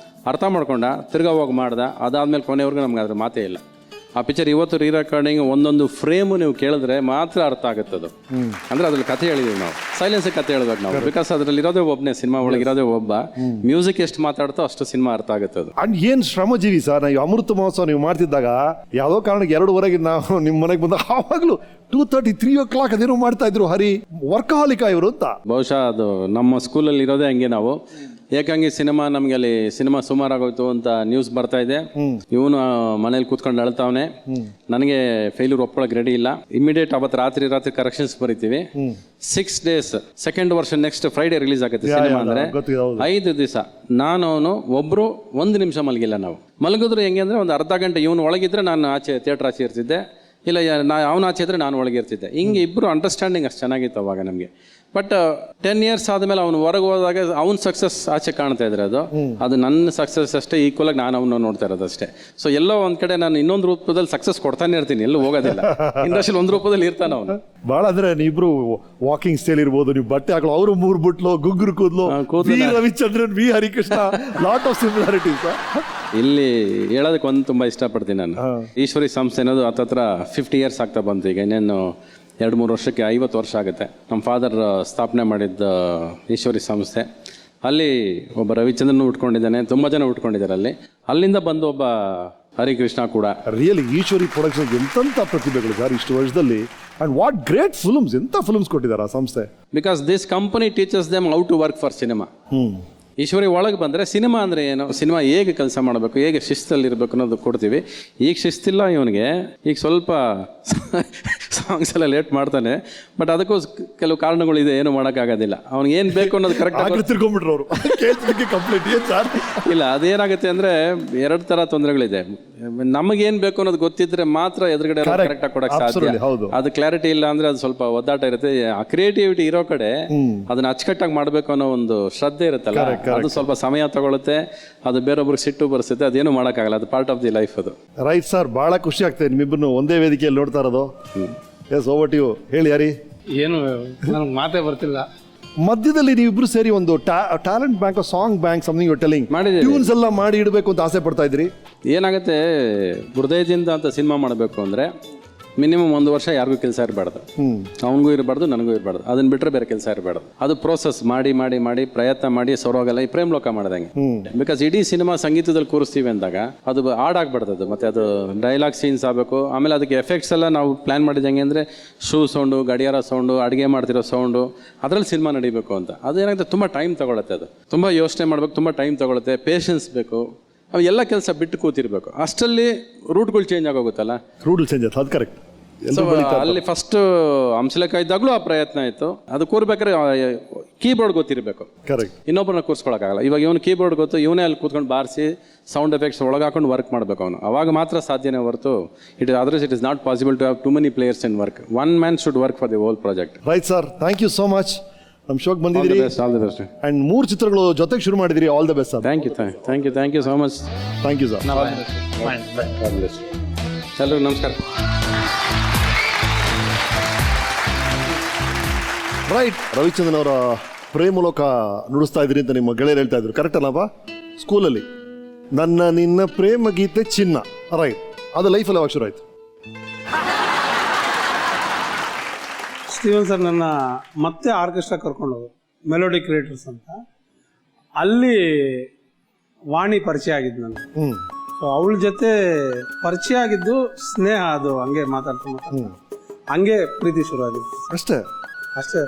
ಅರ್ಥ ಮಾಡ್ಕೊಂಡ, ತಿರ್ಗಾ ಹೋಗಿ ಮಾಡ್ದ. ಅದಾದ್ಮೇಲೆ ಕೊನೆವರೆಗೂ ನಮ್ಗೆ ಅದ್ರ ಮಾತೇ ಇಲ್ಲ. ಆ ಪಿಕ್ಚರ್ ಇವತ್ತು ರೀ ರೆಕಾರ್ಡಿಂಗ್ ಒಂದೊಂದು ಫ್ರೇಮು ನೀವು ಕೇಳಿದ್ರೆ ಮಾತ್ರ ಅರ್ಥ ಆಗುತ್ತದು. ಅಂದರೆ ಅದ್ರಲ್ಲಿ ಕತೆ ಹೇಳಿದೀವಿ ನಾವು, ಸೈಲೆನ್ಸ್ ಕತೆ ಹೇಳ್ಬೇಕು ನಾವು. ಬಿಕಾಸ್ ಅದರಲ್ಲಿ ಇರೋದೇ ಒಬ್ಬನೇ, ಸಿನಿಮಾ ಒಳಗೆ ಇರೋದೇ ಒಬ್ಬ. ಮ್ಯೂಸಿಕ್ ಎಷ್ಟು ಮಾತಾಡ್ತೋ ಅಷ್ಟು ಸಿನಿಮಾ ಅರ್ಥ ಆಗುತ್ತೆ ಅದು. ಅಂಡ್ ಏನ್ ಶ್ರಮಜೀವಿ ಸರ್. ನಾವು ಅಮೃತ ಮಹೋತ್ಸವ ನೀವು ಮಾಡ್ತಿದ್ದಾಗ ಯಾವುದೋ ಕಾರಣಕ್ಕೆ 2:30 ನಾವು ನಿಮ್ಮ ಮನೆಗೆ ಬಂದಾಗ ಆವಾಗಲೂ 2:30, 3 o'clock ಅದೇನೋ ಮಾಡ್ತಾ ಇದ್ರು. ಹರಿ ವರ್ಕಹಾಲಿಕ ಇವರು ಅಂತ. ಬಹುಶಃ ಅದು ನಮ್ಮ ಸ್ಕೂಲಲ್ಲಿ ಇರೋದೇ ಹಂಗೆ. ನಾವು ಏಕಾಂಗಿ ಸಿನಿಮಾ, ನಮ್ಗೆ ಅಲ್ಲಿ ಸಿನಿಮಾ ಸುಮಾರಾಗೋಯ್ತು ಅಂತ ನ್ಯೂಸ್ ಬರ್ತಾ ಇದೆ. ಇವನು ಮನೇಲಿ ಕೂತ್ಕೊಂಡು ಅಳ್ತಾವನೆ. ನನಗೆ ಫೇಲ್ಯೂರ್ ಒಪ್ಕೊಳಕ್ ರೆಡಿ ಇಲ್ಲ. ಇಮಿಡಿಯೇಟ್ ಅವತ್ತು ರಾತ್ರಿ ಕರೆಕ್ಷನ್ಸ್ ಬರೀತೀವಿ. 6 days, second version next Friday release ಆಗುತ್ತೆ ಸಿನಿಮಾ. ಅಂದ್ರೆ 5 ದಿವಸ ನಾನು ಅವನು ಒಬ್ರು 1 ನಿಮಿಷ ಮಲಗಿಲ್ಲ. ನಾವು ಮಲಗಿದ್ರು ಹೆಂಗೆ ಅಂದ್ರೆ ಒಂದು ಅರ್ಧ ಗಂಟೆ ಇವನು ಒಳಗಿದ್ರೆ ನಾನು ಆಚೆ ಥಿಯೇಟರ್ ಆಚೆ ಇರ್ತಿದ್ದೆ, ಇಲ್ಲ ಅವನ ಆಚೆ ಇದ್ರೆ ನಾನು ಒಳಗೆ ಇರ್ತಿದ್ದೆ. ಹಿಂಗೆ ಇಬ್ಬರು ಅಂಡರ್ಸ್ಟ್ಯಾಂಡಿಂಗ್ ಅಷ್ಟು ಚೆನ್ನಾಗಿತ್ತು ಅವಾಗ ನಮಗೆ. ಬಟ್ 10 years ಆದಮೇಲೆ ಅವ್ನು ಹೊರಗೆ ಹೋದಾಗ ಅವ್ನ ಸಕ್ಸಸ್ ಆಚೆ ಕಾಣ್ತಾ ಇದ್ರೆ ಅದು ನನ್ನ ಸಕ್ಸಸ್ ಅಷ್ಟೇ ಈಕ್ವಲ್ ಆಗಿ ನಾನು ಅವನು ನೋಡ್ತಾ ಇರೋದು ಅಷ್ಟೇ. ಸೊ ಎಲ್ಲೋ ಒಂದ್ ಕಡೆ ನಾನು ಇನ್ನೊಂದು ರೂಪದಲ್ಲಿ ಸಕ್ಸಸ್ ಕೊಡ್ತಾನೆ ಇರ್ತೀನಿ, ಎಲ್ಲೂ ಹೋಗೋದಿಲ್ಲ. ಇಂಡಸ್ಟ್ರಿಯಲ್ಲಿ ಒಂದು ರೂಪದಲ್ಲಿ ಇರ್ತಾನೆ ಅವನು. ಭಾಳ ಅಂದ್ರೆ ನೀವಿಬ್ರು ವಾಕಿಂಗ್ ಸ್ಟೈಲ್ ಇರ್ಬೋದು, ನೀವು ಬಟ್ಟೆ ಹಾಕಲು, ಅವರು 3 ಬುಟ್ಲು, ಗುಗ್ಗುರು ಕೂದಲು, Ravichandran, V Harikrishna, lot of similarities. ಇಲ್ಲಿ ಹೇಳೋದಕ್ಕೆ ಒಂದು ತುಂಬ ಇಷ್ಟಪಡ್ತೀನಿ ನಾನು. ಈಶ್ವರಿ ಸಂಸ್ಥೆ ಅನ್ನೋದು ಹತ್ತತ್ರ 50 years ಆಗ್ತಾ ಬಂತು. ಈಗ ಇನ್ನೇನು 2-3 ವರ್ಷಕ್ಕೆ 50 ವರ್ಷ ಆಗುತ್ತೆ. ನಮ್ಮ ಫಾದರ್ ಸ್ಥಾಪನೆ ಮಾಡಿದ್ದ ಈಶ್ವರಿ ಸಂಸ್ಥೆ. ಅಲ್ಲಿ ಒಬ್ಬ ರವಿಚಂದ್ರನ್ ಉಟ್ಕೊಂಡಿದ್ದಾನೆ, ತುಂಬ ಜನ ಉಟ್ಕೊಂಡಿದ್ದಾರೆ ಅಲ್ಲಿ. ಅಲ್ಲಿಂದ ಬಂದು ಒಬ್ಬ ಹರಿಕೃಷ್ಣ ಕೂಡ. ರಿಯಲಿ ಈಶ್ವರಿ ಪ್ರೊಡಕ್ಷನ್ ಎಂತೆಂಥ ಪ್ರತಿಭೆಗಳು ಸರ್ ಇಷ್ಟು ವರ್ಷದಲ್ಲಿ. ಅಂಡ್ ವಾಟ್ ಗ್ರೇಟ್ ಫಿಲ್ಮ್ಸ್, ಎಂಥ ಫಿಲ್ಮ್ಸ್ ಕೊಟ್ಟಿದ್ದಾರೆ ಆ ಸಂಸ್ಥೆ. Because this company teachers them how to work for cinema. Eshwari ಒಳಗೆ ಬಂದರೆ ಸಿನಿಮಾ ಅಂದರೆ ಏನು, ಸಿನಿಮಾ ಹೇಗೆ ಕೆಲಸ ಮಾಡಬೇಕು, ಹೇಗೆ ಶಿಸ್ತಲ್ಲಿರಬೇಕು ಅನ್ನೋದು ಕೊಡ್ತೀವಿ. ಈಗ ಶಿಸ್ತಿಲ್ಲ ಇವನಿಗೆ, ಈಗ ಸ್ವಲ್ಪ ಸಾಂಗ್ಸ್ ಎಲ್ಲ ಲೇಟ್ ಮಾಡ್ತಾನೆ. ಬಟ್ ಅದಕ್ಕೂ ಕೆಲವು ಕಾರಣಗಳಿದೆ, ಏನು ಮಾಡೋಕ್ಕಾಗೋದಿಲ್ಲ. ಅವ್ನಿಗೆ ಏನು ಬೇಕು ಅನ್ನೋದು ಕರೆಕ್ಟಾಗಿ ತಿರ್ಕೊಂಡ್ಬಿಟ್ರು ಅವರು. ಇಲ್ಲ, ಅದೇನಾಗುತ್ತೆ ಅಂದರೆ 2 ಥರ ತೊಂದರೆಗಳಿದೆ. ನಮಗೇನು ಬೇಕು ಅನ್ನೋದು ಗೊತ್ತಿದ್ರೆ ಮಾತ್ರ ಎದುರುಗಡೆ ಕರೆಕ್ಟಾಗಿ ಕೊಡೋಕ್ಕೆ ಸಾಧ್ಯ. ಅದು ಕ್ಲಾರಿಟಿ ಇಲ್ಲ ಅಂದರೆ ಅದು ಸ್ವಲ್ಪ ಒದ್ದಾಟ ಇರುತ್ತೆ. ಆ ಕ್ರಿಯೇಟಿವಿಟಿ ಇರೋ ಕಡೆ ಅದನ್ನ ಅಚ್ಚುಕಟ್ಟಾಗಿ ಮಾಡಬೇಕು ಅನ್ನೋ ಒಂದು ಶ್ರದ್ಧೆ ಇರುತ್ತಲ್ಲ, ಅದು ಸ್ವಲ್ಪ ಸಮಯ ತಗೊಳುತ್ತೆ. ಅದು ಬೇರೊಬ್ರಿಗೆ ಸಿಟ್ಟು ಬರಿಸುತ್ತೆ. ಅದೇನು ಮಾಡೋಕ್ಕಾಗಲ್ಲ, ಅದು ಪಾರ್ಟ್ ಆಫ್ ದಿ ಲೈಫ್ ಅದು. ರೈಟ್ ಸರ್, ಭಾಳ ಖುಷಿ ಆಗ್ತದೆ ನಿಮ್ಮಿಬ್ಬರನ್ನು ಒಂದೇ ವೇದಿಕೆಯಲ್ಲಿ ನೋಡ್ತಾ ಇರೋದು. Yes, over to you. ಹೇಳಿ ಯಾರಿ. ಏನು ನನಗೆ ಮಾತೇ ಬರ್ತಿಲ್ಲ. ಮಧ್ಯದಲ್ಲಿ ನೀವಿಬ್ರು ಸೇರಿ ಒಂದು talent bank, song bank, something you telling, tunes ಎಲ್ಲ ಮಾಡಿ ಇಡಬೇಕು ಅಂತ ಆಸೆ ಪಡ್ತಾ ಇದ್ರಿ. ಏನಾಗುತ್ತೆ, ಹೃದಯದಿಂದ ಅಂತ ಸಿನಿಮಾ ಮಾಡಬೇಕು ಅಂದರೆ ಮಿನಿಮಮ್ 1 ವರ್ಷ ಯಾರಿಗೂ ಕೆಲಸ ಇರಬಾರ್ದು. ಅವನಿಗೂ ಇರಬಾರ್ದು, ನನಗೂ ಇರಬಾರ್ದು. ಅದನ್ನ ಬಿಟ್ಟರೆ ಬೇರೆ ಕೆಲಸ ಇರಬಾರ್ದು. ಅದು ಪ್ರೋಸೆಸ್ ಮಾಡಿ ಮಾಡಿ ಮಾಡಿ ಪ್ರಯತ್ನ ಮಾಡಿ ಸೊರೋಗಲ್ಲ. ಈ ಪ್ರೇಮ್ ಲೋಕ ಮಾಡ್ದಂಗೆ. ಬಿಕಾಸ್ ಇಡೀ ಸಿನಿಮಾ ಸಂಗೀತದಲ್ಲಿ ಕೂರಿಸ್ತೀವಿ ಅಂದಾಗ ಅದು ಹಾಡಾಗ್ಬಾರ್ದು. ಮತ್ತೆ ಅದು ಡೈಲಾಗ್ ಸೀನ್ಸ್ ಆಗಬೇಕು. ಆಮೇಲೆ ಅದಕ್ಕೆ ಎಫೆಕ್ಟ್ಸ್ ಎಲ್ಲ ನಾವು ಪ್ಲಾನ್ ಮಾಡಿದಂಗೆ ಅಂದರೆ ಶೂ ಸೌಂಡು, ಗಡಿಯಾರ ಸೌಂಡು, ಅಡುಗೆ ಮಾಡ್ತಿರೋ ಸೌಂಡು, ಅದರಲ್ಲಿ ಸಿನಿಮಾ ನಡಿಬೇಕು ಅಂತ. ಅದು ಏನಾಗುತ್ತೆ, ತುಂಬ ಟೈಮ್ ತಗೊಳುತ್ತೆ. ಅದು ತುಂಬ ಯೋಚನೆ ಮಾಡ್ಬೇಕು, ತುಂಬ ಟೈಮ್ ತಗೊಳುತ್ತೆ, ಪೇಷನ್ಸ್ ಬೇಕು. ಅವು ಎಲ್ಲ ಕೆಲಸ ಬಿಟ್ಟು ಕೂತಿರ್ಬೇಕು. ಅಷ್ಟರಲ್ಲಿ ರೂಟ್ಗಳು ಚೇಂಜ್ ಆಗೋಗುತ್ತಲ್ಲ. ರೂಟ್ಗಳು ಚೇಂಜ್ ಆಯ್ತು, ಅದು ಕರೆಕ್ಟ್. ಅಲ್ಲಿ ಫಸ್ಟ್ ಹಂಸಲೇಖ ಇದ್ದಾಗಲೂ ಆ ಪ್ರಯತ್ನ ಇತ್ತು. ಅದು ಕೂರ್ಬೇಕಾದ್ರೆ ಕೀಬೋರ್ಡ್ ಗೊತ್ತಿರಬೇಕು. ಕರೆಕ್ಟ್. ಇನ್ನೊಬ್ಬರನ್ನ ಕೂರಿಸ್ಕೊಳಕ್ಕಾಗಲ್ಲ. ಇವಾಗ ಇವನು ಕೀಬೋರ್ಡ್ ಗೊತ್ತು, ಇವನೇ ಅಲ್ಲಿ ಕೂತ್ಕೊಂಡು ಬಾರಿಸಿ ಸೌಂಡ್ ಎಫೆಕ್ಟ್ಸ್ ಒಳಗೆ ಹಾಕೊಂಡು ವರ್ಕ್ ಮಾಡಬೇಕು ಅವನು. ಅವಾಗ ಮಾತ್ರ ಸಾಧ್ಯನೇ ಹೊರತು it is not possible to have too many players in work. One man should work for the whole project. Right sir, thank you so much. ನಮ್ಮ ಶೋಕ್ ಬಂದಿದ್ದೀರಿ. All the best. ಅಂಡ್ 3 ಚಿತ್ರಗಳು ಜೊತೆಗೆ ಶುರು ಮಾಡಿದಿರಿ. All the best sir. Thank you so much. Thank you sir. ಎಲ್ಲರಿಗೂ ನಮಸ್ಕಾರ. Right, Ravichandran ಅವರ ಪ್ರೇಮಲೋಕ ನುಡಿಸ್ತಾ ಇದ್ರಿ ಅಂತ ನಿಮ್ಮ ಗೆಳೆಯರು ಹೇಳ್ತಾ ಇದ್ರು, ಕರೆಕ್ಟ್ ಅಲ್ಲವಾ? ಸ್ಕೂಲಲ್ಲಿ ನನ್ನ ನಿನ್ನ ಪ್ರೇಮ ಗೀತೆ ಚಿನ್ನ. ರೈಟ್, ಅದು ಲೈಫಲ್ಲಿ ಯಾವಾಗ ಶುರು ಆಯ್ತು? ಸ್ಟೀವನ್ ಸರ್ ನನ್ನ ಮತ್ತೆ ಆರ್ಕೆಸ್ಟ್ರಾ ಕರ್ಕೊಂಡೋದು, ಮೆಲೋಡಿ ಕ್ರಿಯೇಟರ್ಸ್ ಅಂತ. ಅಲ್ಲಿ ವಾಣಿ ಪರಿಚಯ ಆಗಿದ್ದು ನನಗೆ. ಸೊ ಅವಳ ಜೊತೆ ಪರಿಚಯ ಆಗಿದ್ದು ಸ್ನೇಹ, ಅದು ಹಂಗೆ ಮಾತಾಡ್ತಾ ಹಂಗೆ ಪ್ರೀತಿ ಶುರು ಆಗಿದ್ದು. ಅಷ್ಟೇ ಅಷ್ಟೇ.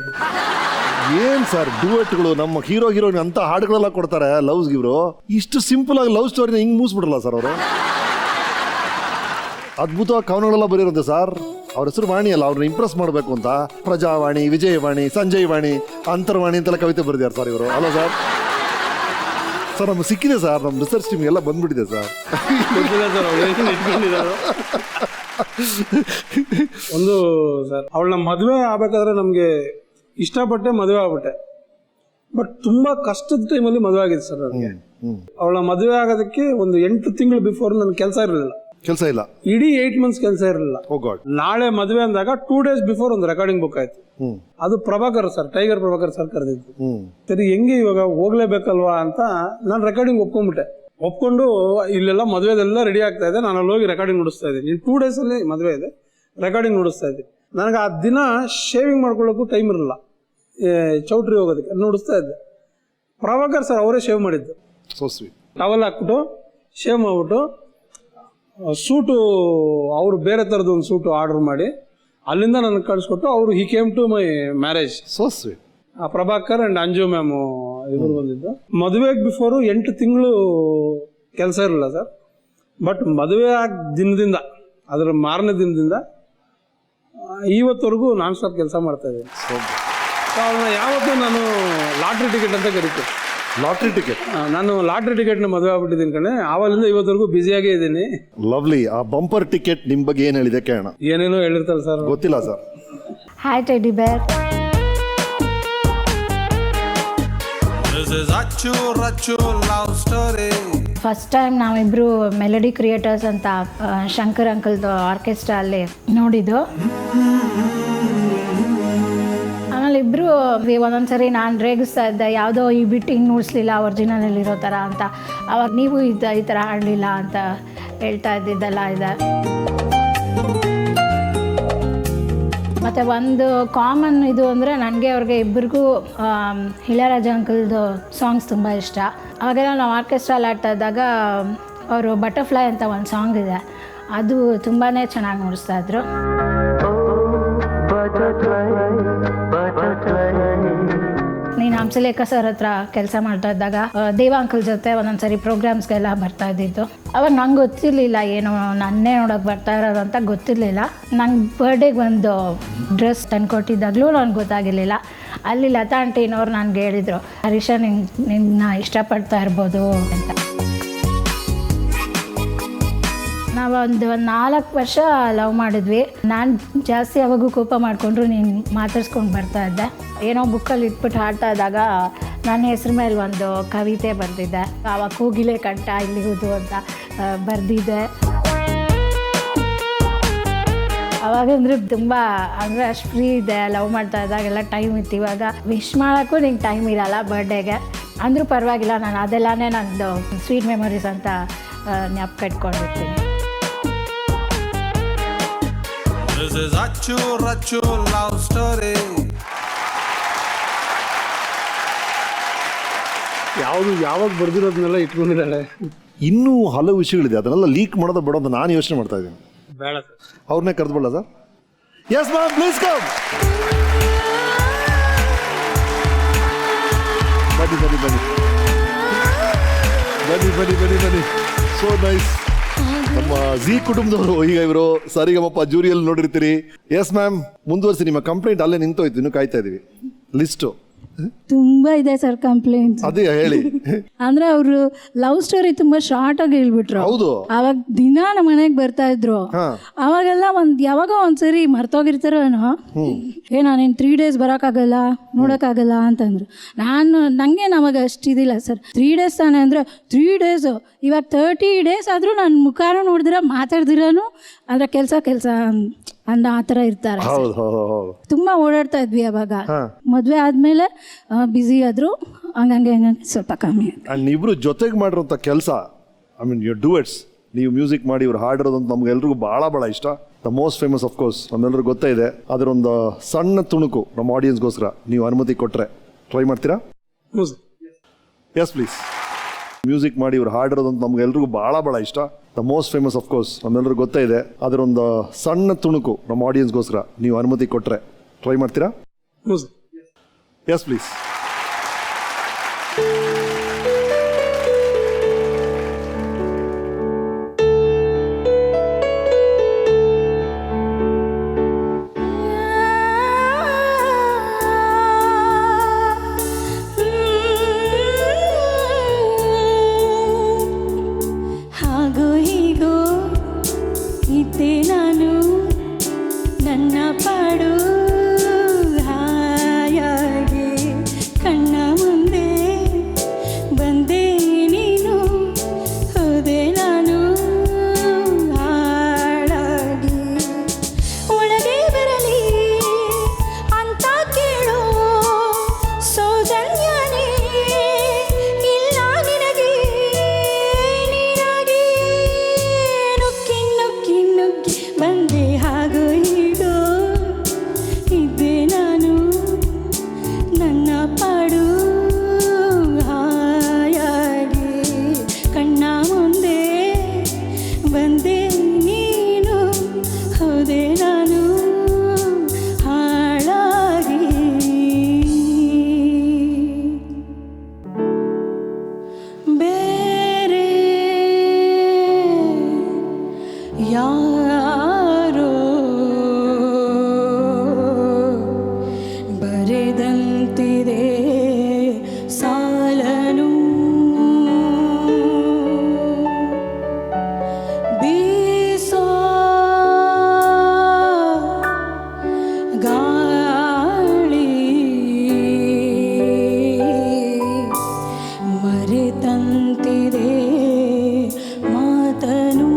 ಏನ್ ಸರ್ ಡುವೆಟ್ಗಳು, ನಮ್ಮ ಹೀರೋಯಿನ್ ಅಂತ ಹಾಡುಗಳೆಲ್ಲ ಕೊಡ್ತಾರೆ ಲವ್ಸ್ ಇವರು. ಇಷ್ಟು ಸಿಂಪಲ್ ಆಗಿ ಲವ್ ಸ್ಟೋರಿನ ಹಿಂಗ್ ಮೂಸ್ಬಿಡಲ್ಲ ಸರ್ ಅವರು. ಅದ್ಭುತವಾಗಿ ಕವನಗಳೆಲ್ಲ ಬರೀರುತ್ತೆ ಸರ್. ಅವ್ರ ಹೆಸರು ವಾಣಿ ಅಲ್ಲ, ಅವ್ರನ್ನ ಇಂಪ್ರೆಸ್ ಮಾಡಬೇಕು ಅಂತ ಪ್ರಜಾವಾಣಿ, ವಿಜಯವಾಣಿ, ಸಂಜಯ್ ವಾಣಿ, ಅಂತರ್ವಾಣಿ ಅಂತೆಲ್ಲ ಕವಿತೆ ಬರೆದಿದ್ದಾರೆ ಸರ್ ಇವರು. ಅಲ್ಲ ಸರ್? ಸರ್ ನಮ್ಗೆ ಸಿಕ್ಕಿದೆ ಸರ್, ನಮ್ಮ ರಿಸರ್ಚ್ ಟೀಮ್ ಎಲ್ಲ ಬಂದ್ಬಿಟ್ಟಿದೆ ಸರ್. ಒಂದು ಸರ್, ಅವಳನ್ನ ಮದುವೆ ಆಗ್ಬೇಕಾದ್ರೆ ನಮಗೆ ಇಷ್ಟಪಟ್ಟೆ ಮದುವೆ ಆಗ್ಬಿಟ್ಟೆ. ಬಟ್ ತುಂಬಾ ಕಷ್ಟದ ಟೈಮಲ್ಲಿ ಮದುವೆ ಆಗಿದೆ ಸರ್ ನನಗೆ. ಅವಳ ಮದುವೆ ಆಗೋದಕ್ಕೆ ಒಂದು 8 ತಿಂಗಳು ಬಿಫೋರ್ ನನ್ ಕೆಲಸ ಇರಲಿಲ್ಲ. ಕೆಲಸ ಇಲ್ಲ, ಇಡೀ 8 ಮಂತ್ಸ್ ಕೆಲಸ ಇರಲಿಲ್ಲ. ನಾಳೆ ಮದುವೆ ಅಂದಾಗ 2 days ಬಿಫೋರ್ ಒಂದು ರೆಕಾರ್ಡಿಂಗ್ ಬುಕ್ ಆಯ್ತು. ಅದು Prabhakar sir, tiger Prabhakar sir ಕರೆದಿದ್ದು. ಸರಿ, ಹೆಂಗೆ ಇವಾಗ ಹೋಗ್ಲೇಬೇಕಲ್ವಾ ಅಂತ ನಾನು ರೆಕಾರ್ಡಿಂಗ್ ಒಪ್ಕೊಂಡು ಇಲ್ಲೆಲ್ಲ ಮದುವೆದೆಲ್ಲ ರೆಡಿ ಆಗ್ತಾ ಇದೆ. ನಾನು ಅಲ್ಲಿ ಹೋಗಿ ರೆಕಾರ್ಡಿಂಗ್ ನುಡಿಸ್ತಾ ಇದ್ದೀನಿ. 2 days ಅಲ್ಲಿ ಮದುವೆ ಇದೆ, ರೆಕಾರ್ಡಿಂಗ್ ನುಡಿಸ್ತಾ ಇದ್ದೀನಿ. ನನಗೆ ಆ ದಿನ ಶೇವಿಂಗ್ ಮಾಡ್ಕೊಳ್ಳೋಕ್ಕೂ ಟೈಮ್ ಇರಲಿಲ್ಲ, ಚೌಟ್ರಿ ಹೋಗೋದಕ್ಕೆ ನುಡಿಸ್ತಾ ಇದ್ದೆ. ಪ್ರಭಾಕರ್ ಸರ್ ಅವರೇ ಶೇವ್ ಮಾಡಿದ್ದು. ಟವಲ್ ಹಾಕ್ಬಿಟ್ಟು ಶೇವ್ ಮಾಡ್ಬಿಟ್ಟು ಸೂಟು, ಅವರು ಬೇರೆ ಥರದ್ದು ಒಂದು ಸೂಟು ಆರ್ಡರ್ ಮಾಡಿ ಅಲ್ಲಿಂದ ನನಗೆ ಕಳಿಸ್ಕೊಟ್ಟು ಅವರು he came to my marriage. Prabhakar and Anju ma'am ಇವರು ಬಂದಿದ್ದು. ಮದುವೆಗೆ ಬಿಫೋರು 8 ತಿಂಗಳು ಕೆಲಸ ಇರಲಿಲ್ಲ ಸರ್. ಬಟ್ ಮದುವೆ ಆದ ದಿನದಿಂದ, ಅದರ ಮಾರನೇ ದಿನದಿಂದ ಇವತ್ತವರೆಗೂ ನಾನ್ ಸ್ಟಾಪ್ ಕೆಲಸ ಮಾಡ್ತಾ ಇದ್ದೀನಿ. ಅವನ್ನ ಯಾವತ್ತೂ ನಾನು ಲಾಟ್ರಿ ಟಿಕೆಟ್ ಅಂತ ಕರಿತೀನಿ. Lottery ticket? ನಾನು ಲಾಟ್ರಿ ಟಿಕೆಟ್ನ ಮದುವೆ ಆಗ್ಬಿಟ್ಟಿದ್ದೀನಿ ಕಣೆ. ಆವಲಿಂದ ಇವತ್ತವರೆಗೂ ಬ್ಯುಸಿಯಾಗೇ ಇದ್ದೀನಿ. ಲವ್ಲಿ. ಆ ಬಂಪರ್ ಟಿಕೆಟ್ ನಿಮ್ಮ ಬಗ್ಗೆ ಏನು ಹೇಳಿದೆ ಕೇಳೋಣ. ಏನೇನೋ ಹೇಳಿರ್ತಾರೆ ಸರ್, ಗೊತ್ತಿಲ್ಲ ಸರ್. ಹಾಯ್ ಟೆಡಿ ಬೇರ್. ಫಸ್ಟ್ ಟೈಮ್ ನಾವಿಬ್ರು ಮೆಲೋಡಿ ಕ್ರಿಯೇಟರ್ಸ್ ಅಂತ ಶಂಕರ್ ಅಂಕಲ್ದು ಆರ್ಕೆಸ್ಟ್ರಾ ಅಲ್ಲಿ ನೋಡಿದ್ದು. ಆಮೇಲೆ ಇಬ್ಬರು ಒಂದೊಂದ್ಸರಿ ನಾನು ರೇಗಿಸ್ತಾ ಇದ್ದೆ, ಯಾವುದೋ ಈ ಬಿಟ್ಟು ಹಿಂಗೆ ನುಡಿಸ್ಲಿಲ್ಲ ಒರಿಜಿನಲ್ ಇರೋ ಥರ ಅಂತ. ಅವಾಗ ನೀವು ಈ ಥರ ಹಾಡಲಿಲ್ಲ ಅಂತ ಹೇಳ್ತಾ ಇದ್ದಿದ್ದೆಲ್ಲ ಇದೆ. ಮತ್ತು ಒಂದು ಕಾಮನ್ ಇದು ಅಂದರೆ ನನಗೆ ಅವ್ರಿಗೆ ಇಬ್ಬರಿಗೂ ಇಳಯರಾಜ ಅಂಕಲ್ದು ಸಾಂಗ್ಸ್ ತುಂಬ ಇಷ್ಟ. ಅವಾಗೆಲ್ಲ ನಾವು ಆರ್ಕೆಸ್ಟ್ರಲ್ಲಿ ಆಡ್ತಾ ಇದ್ದಾಗ ಅವರು ಬಟರ್ಫ್ಲೈ ಅಂತ ಒಂದು ಸಾಂಗ್ ಇದೆ, ಅದು ತುಂಬಾ ಚೆನ್ನಾಗಿ ನುಡಿಸ್ತಾ ಇದ್ರು. ನೀನು ಹಂಸಲೇಖ ಸರ್ ಹತ್ರ ಕೆಲಸ ಮಾಡ್ತಾ ಇದ್ದಾಗ ದೇವ ಅಂಕಲ್ ಜೊತೆ ಒಂದೊಂದ್ಸರಿ ಪ್ರೋಗ್ರಾಮ್ಸ್ಗೆಲ್ಲ ಬರ್ತಾ ಇದ್ದಿದ್ದು. ಅವಾಗ ನಂಗೆ ಗೊತ್ತಿರಲಿಲ್ಲ ಏನು ನನ್ನೇ ನೋಡೋಕೆ ಬರ್ತಾ ಇರೋದು ಅಂತ ಗೊತ್ತಿರಲಿಲ್ಲ. ನಂಗೆ ಬರ್ಡೇಗೆ ಒಂದು ಡ್ರೆಸ್ ತಂದುಕೊಟ್ಟಿದ್ದಾಗಲೂ ನನಗೆ ಗೊತ್ತಾಗಿರಲಿಲ್ಲ. ಅಲ್ಲಿ ಲತಾ ಆಂಟಿನವ್ರು ನನಗೆ ಹೇಳಿದರು, ಹರೀಶ ನಿನ್ನ ಇಷ್ಟಪಡ್ತಾ ಇರ್ಬೋದು ಅಂತ. ನಾವೊಂದು 4 ವರ್ಷ ಲವ್ ಮಾಡಿದ್ವಿ. ನಾನು ಜಾಸ್ತಿ ಯಾವಾಗೂ ಕೋಪ ಮಾಡಿಕೊಂಡ್ರು ನೀನು ಮಾತಾಡ್ಸ್ಕೊಂಡು ಬರ್ತಾ ಇದ್ದೆ. ಏನೋ ಬುಕ್ಕಲ್ಲಿ ಇಟ್ಬಿಟ್ಟು ಹಾಡ್ತಾ ಇದ್ದಾಗ ನನ್ನ ಹೆಸ್ರ ಮೇಲೆ ಒಂದು ಕವಿತೆ ಬರೆದಿದ್ದೆ. ಆವಾಗ ಕೋಗಿಲೆ ಕಂಠ ಇಲ್ಲಿಹುದು ಅಂತ ಬರೆದಿದ್ದೆ. ಅವಾಗಂದ್ರೆ ತುಂಬ ಅಂದರೆ ಅಷ್ಟು ಫ್ರೀ ಇದೆ, ಲವ್ ಮಾಡ್ತಾ ಇದ್ದಾಗೆಲ್ಲ ಟೈಮ್ ಇತ್ತು. ಇವಾಗ ವಿಶ್ ಮಾಡೋಕ್ಕೂ ನಿಂಗೆ ಟೈಮ್ ಇರಲ್ಲ ಬರ್ಡೇಗೆ. ಅಂದರೂ ಪರವಾಗಿಲ್ಲ, ನಾನು ಅದೆಲ್ಲನೇ ನಂದು ಸ್ವೀಟ್ ಮೆಮೊರೀಸ್ ಅಂತ ಜ್ಞಾಪಕ ಇಟ್ಕೊಂಡಿರ್ತೀನಿ. This is Achu love story. ಯಾವಾಗ ಬರ್ದಿರೋದನ್ನೆಲ್ಲ ಇಟ್ಕೊಂಡಿದ್ದಾಳೆ. ಇನ್ನೂ ಹಲವು ವಿಷಯಗಳಿದೆ, ಅದನ್ನೆಲ್ಲ ಲೀಕ್ ಮಾಡೋದು ಬೇಡ ಅಂತ ನಾನು ಯೋಚನೆ ಮಾಡ್ತಾ ಇದ್ದೀನಿ. ಬೇಡ ಅವ್ರನ್ನೇ ಕರೆದ್ಬಿಡಲ್ಲ sir? Yes ma'am, please come. ಬನ್ನಿ ಬನ್ನಿ ಬನ್ನಿ ಬನ್ನಿ ಬನ್ನಿ ಬನ್ನಿ ಬನ್ನಿ. So nice. ನಮ್ಮ ಜಿ ಕುಟುಂಬದವರು ಈಗ ಇವರು ಸರಿಗಮಪ್ಪ ಜೂರಿಯಲ್ಲಿ ನೋಡಿರ್ತೀರಿ. ಎಸ್ ಮ್ಯಾಮ್, ಮುಂದುವರಿಸಿ. ನಿಮ್ಮ ಕಂಪ್ಲೇಂಟ್ ಅಲ್ಲೇ ನಿಂತೋಯ್ತು, ಇನ್ನು ಕಾಯ್ತಾ ಇದೀವಿ ಲಿಸ್ಟು. ತುಂಬಾ ಇದೆ ಸರ್ ಕಂಪ್ಲೇಂಟ್ಸ್. ಅದೇ ಹೇಳಿ. ಅಂದ್ರೆ ಅವರು ಲವ್ ಸ್ಟೋರಿ ತುಂಬಾ ಶಾರ್ಟ್ ಆಗಿ ಹೇಳ್ಬಿಟ್ರು. ಹೌದು. ಅವಾಗ ದಿನ ನಮ್ಮ ಮನೆಗೆ ಬರ್ತಾ ಇದ್ರು. ಅವಾಗೆಲ್ಲ ಯಾವಾಗ ಒಂದ್ಸರಿ ಮರ್ತೋಗಿರ್ತಾರೋ ಏನೋ, ನಾನೇನು 3 days ಬರೋಕ್ಕಾಗಲ್ಲ ನೋಡೋಕ್ಕಾಗಲ್ಲ ಅಂತಂದ್ರು. ನಂಗೆ ಅವಾಗ ಅಷ್ಟಿದಿಲ್ಲ ಸರ್. 3 days ತಾನೆ ಅಂದರೆ 3 days. ಇವಾಗ 30 days ಆದರೂ ನನ್ನ ಮುಖಾನು ನೋಡಿದ್ರೆ ಮಾತಾಡ್ದಿರನು ಅಂದರೆ ಕೆಲಸ ಅಂದ ಆ ಥರ ಇರ್ತಾರೆ. ತುಂಬ ಓಡಾಡ್ತಾ ಇದ್ವಿ ಅವಾಗ. ಮದುವೆ ಆದಮೇಲೆ ಬ್ಯುಸಿ ಆದರು, ಹಂಗಂಗೆ ಸ್ವಲ್ಪ ಕಮ್ಮಿ. ಆ್ಯಂಡ್ ಇಬ್ಬರು ಜೊತೆಗೆ ಮಾಡಿರೋಂಥ ಕೆಲಸ, ಐ ಮೀನ್ ಯು ಡುವೆಟ್ಸ್, ನೀವು ಮ್ಯೂಸಿಕ್ ಮಾಡಿ ಇವ್ರು ಹಾಡಿರೋದು ಅಂತ ನಮ್ಗೆಲ್ರಿಗೂ ಭಾಳ ಇಷ್ಟ. The most famous of course ನಮ್ಮೆಲ್ಲರಿಗೂ ಗೊತ್ತೇ ಇದೆ. ಅದರೊಂದು ಸಣ್ಣ ತುಣುಕು ನಮ್ಮ ಆಡಿಯನ್ಸ್ಗೋಸ್ಕರ ನೀವು ಅನುಮತಿ ಕೊಟ್ಟರೆ ಟ್ರೈ ಮಾಡ್ತೀರಾ? Yes please. ಮ್ಯೂಸಿಕ್ ಮಾಡಿ ಇವ್ರು ಹಾಡಿರೋದು ಅಂತ ನಮ್ಗೆಲ್ರಿಗೂ ಭಾಳ ಇಷ್ಟ. The most famous of course ನಮ್ಮೆಲ್ಲರಿಗೂ ಗೊತ್ತೇ ಇದೆ. ಅದರೊಂದು ಸಣ್ಣ ತುಣುಕು ನಮ್ಮ ಆಡಿಯನ್ಸ್ಗೋಸ್ಕರ ನೀವು ಅನುಮತಿ ಕೊಟ್ಟರೆ ಟ್ರೈ ಮಾಡ್ತೀರಾ? Yes please. ನಾನು ನನ್ನ ಪಾಡು ಹಾಯಾಗಿ ಕಣ್ಣ ಮುಂದೆ ಬಂದೆ ನೀನು, ಹೋದೆ ನಾನು ಹಾಳಾಗಿ. ಒಳಗೆ ಬರಲಿ ಅಂತ ಕೇಳೋ ಸೌಜನ್ಯನೇ ಇಲ್ಲ ನಿನಗೆ, ನೀನಾಗಿ ನುಕ್ಕಿ ನುಕ್ಕಿ ನುಕ್ಕಿ ಬಂದೆ. ಹಾಗೂ ಹೀಗೋ ಇದ್ದೆ ನಾನು ನನ್ನ ಪಾಡು ಹಾಯಾಗಿ, ಕಣ್ಣ ಮುಂದೆ ಬಂದೆ ನೀನು, ಹೋದೆ ನಾನು ಹಾಳಾಗಿ. ಬೇರೆ ಯಾರೋ ಬರೆದಂತಿದೆ ಸಾಲನು, ಬೀಸೋ ಗಾಳಿ ಮರೆತಂತಿದೆ ಮಾತನು.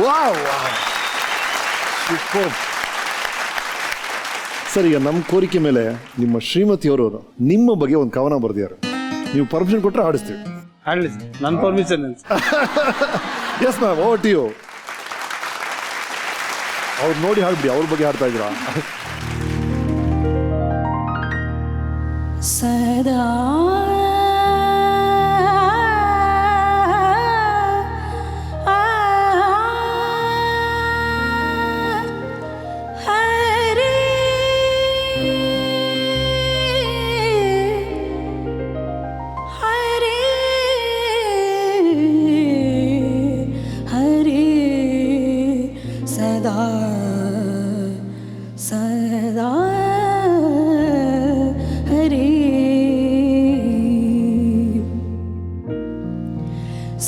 Wow super. ಸರ್, ಈಗ ನಮ್ಮ ಕೋರಿಕೆ ಮೇಲೆ ನಿಮ್ಮ ಶ್ರೀಮತಿಯವರು ನಿಮ್ಮ ಬಗ್ಗೆ ಒಂದು ಕವನ ಬರೆದಿದ್ದಾರೆ. ನೀವು ಪರ್ಮಿಷನ್ ಕೊಟ್ಟರೆ ಹಾಡಿಸ್ತೀವಿ. ಹಾಡಲಿ ಸರ್, ನನ್ನ permission. Yes ma'am, over to you. ಅವ್ರು ನೋಡಿ ಹಾಡ್ಬಿಡಿ, ಅವ್ರ ಬಗ್ಗೆ ಹಾಡ್ತಾ ಇದ್ದೀರಾ. ಸದಾ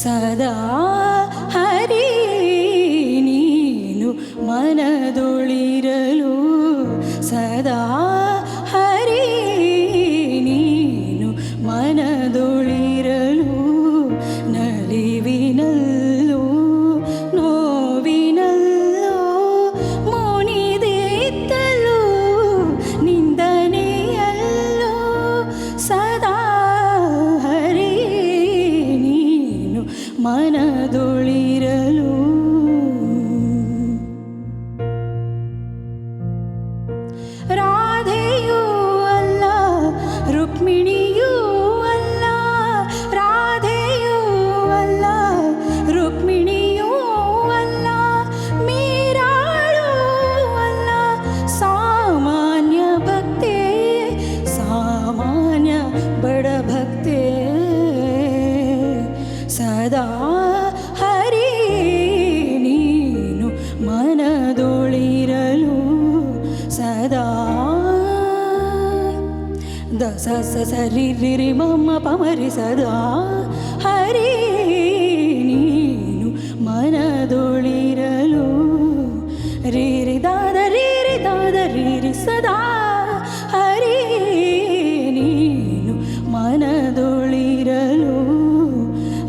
ಸದಾ ಹರಿ ನೀನು ಮನದೊಳಿರಲು, ಸದಾ ಹರಿ ನೀನು ಮನದೊಳಿರಲು, ನಲಿವಿನಲ್ಲೂ ನೋವಿನಲ್ಲೋ ಮುನಿದಿತ್ತಲು ನಿಂದನೆಯಲ್ಲೋ, ಸದಾ ಹರಿ ನೀನು ಮನದೊಳಿರಲು. ರಾಧೆಯೂ ಅಲ್ಲ ರುಕ್ಮಿಣಿಯೂ ಅಲ್ಲ, ರಾಧೆಯೂ ಅಲ್ಲ ರುಕ್ಮಿಣಿಯೂ ಅಲ್ಲ, ಮೀರಾಳೂ ಅಲ್ಲ ಸಾಮಾನ್ಯ ಭಕ್ತೆ, ಸಾಮಾನ್ಯ ಬಡ ಭಕ್ತೆ, ಸದಾ ಹರಿ ನೀನು ಮನದೊಳಿರಲು, ಸದಾ ದಸ ಸರಿ ರಿ ಮಮ್ಮ ಪಮರಿ, ಸದಾ ಹರಿ ನೀನು ಮನದೊಳಿರಲು, ರೀ ರಿ ದಾದ ರೀ ರಿ ದಾದ ರೀ ರಿ, ಸದಾ ಹರಿ ನೀನು ಮನದೊಳಿರಲು,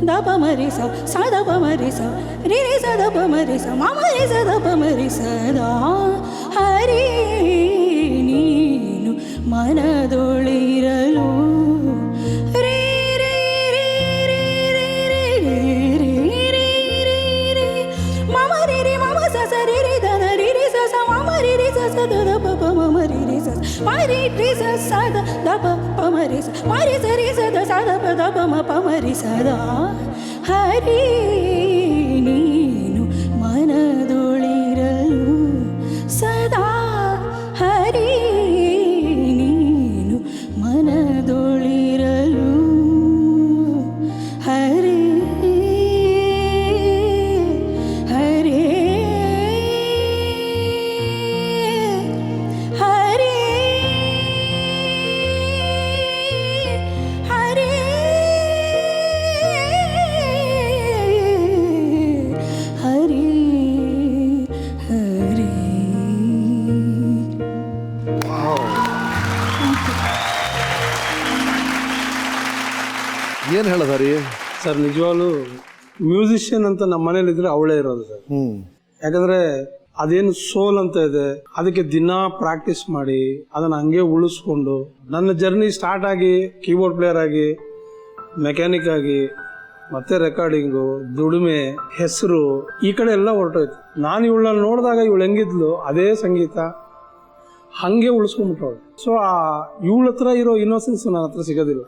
ದಪ ಮರಿ ಸ ಸದಪ ಮರಿ ಸ ರಿ ರಿ ಸದಪ ಮರಿ ಸ ಮಮ ರಿ ಸದಪ ಮರಿ, ಸದಾ ಹರಿ ನೀನು ಮನದೊಳಿರಲು, ರೇ ರೇ ರೇ ರೇ ರೇ ರೇ ರೇ ರೇ ರೇ ರೇ ಮಮ ರಿ ರಿ ಮಮ ಸ ಸ ರಿ ರಿ ದ ದ ರಿ ರಿ ಸ ಸ ಮಮ ರಿ ರಿ ಸ ಸ ದ ದ ಪ ಪ ಮಮ ರಿ ರಿ ಸ ಮ ರಿ ರಿ ಸ ಸ ದ ದ ಪ ಪ ಮ ರಿ ಸ ಮ ರಿ ಸ ರಿ ಸ ದ ಸ ದ ಪ ದ ಪ ಮ ಪ ಮ ರಿ, ಸದಾ ಹರಿ ನೀನು ಮನದೊಳಿರಲು, ಸದಾ ಹರಿ ನೀನು ಮನದೊಳಿರಲು, ಹರಿ ಹರಿ ಹರಿ ಹರಿ ಹರಿ ಹರಿ. ಏನು ಹೇಳೋದಾರಿ ಸರ್? ನಿಜವಾಗ್ಲೂ ಮ್ಯೂಸಿಷಿಯನ್ ಅಂತ ನಮ್ಮ ಮನೇಲಿದ್ರೆ ಅವಳೇ ಇರೋದು ಸರ್. ಯಾಕಂದ್ರೆ ಅದೇನು ಸೋಲ್ ಅಂತ ಇದೆ, ಅದಕ್ಕೆ ದಿನ ಪ್ರಾಕ್ಟೀಸ್ ಮಾಡಿ ಅದನ್ನ ಹಂಗೆ ಉಳಿಸ್ಕೊಂಡು ನನ್ನ ಜರ್ನಿ ಸ್ಟಾರ್ಟ್ ಆಗಿ ಕೀಬೋರ್ಡ್ ಪ್ಲೇಯರ್ ಆಗಿ, ಮೆಕ್ಯಾನಿಕ್ ಆಗಿ, ಮತ್ತೆ ರೆಕಾರ್ಡಿಂಗು, ದುಡಿಮೆ, ಹೆಸರು, ಈ ಕಡೆ ಎಲ್ಲ ಹೊರಟೋಯ್ತು. ನಾನು ಇವಳನ್ನ ನೋಡಿದಾಗ ಇವಳು ಹೆಂಗಿದ್ಲು ಅದೇ ಸಂಗೀತ ಹಂಗೆ ಉಳಿಸ್ಕೊಂಡ್ಬಿಟ್ಟವಳು. ಸೊ ಆ ಇವಳ ಹತ್ರ ಇರೋ ಇನ್ನೋಸೆನ್ಸ್ ನನ್ನ ಹತ್ರ ಸಿಗೋದಿಲ್ಲ,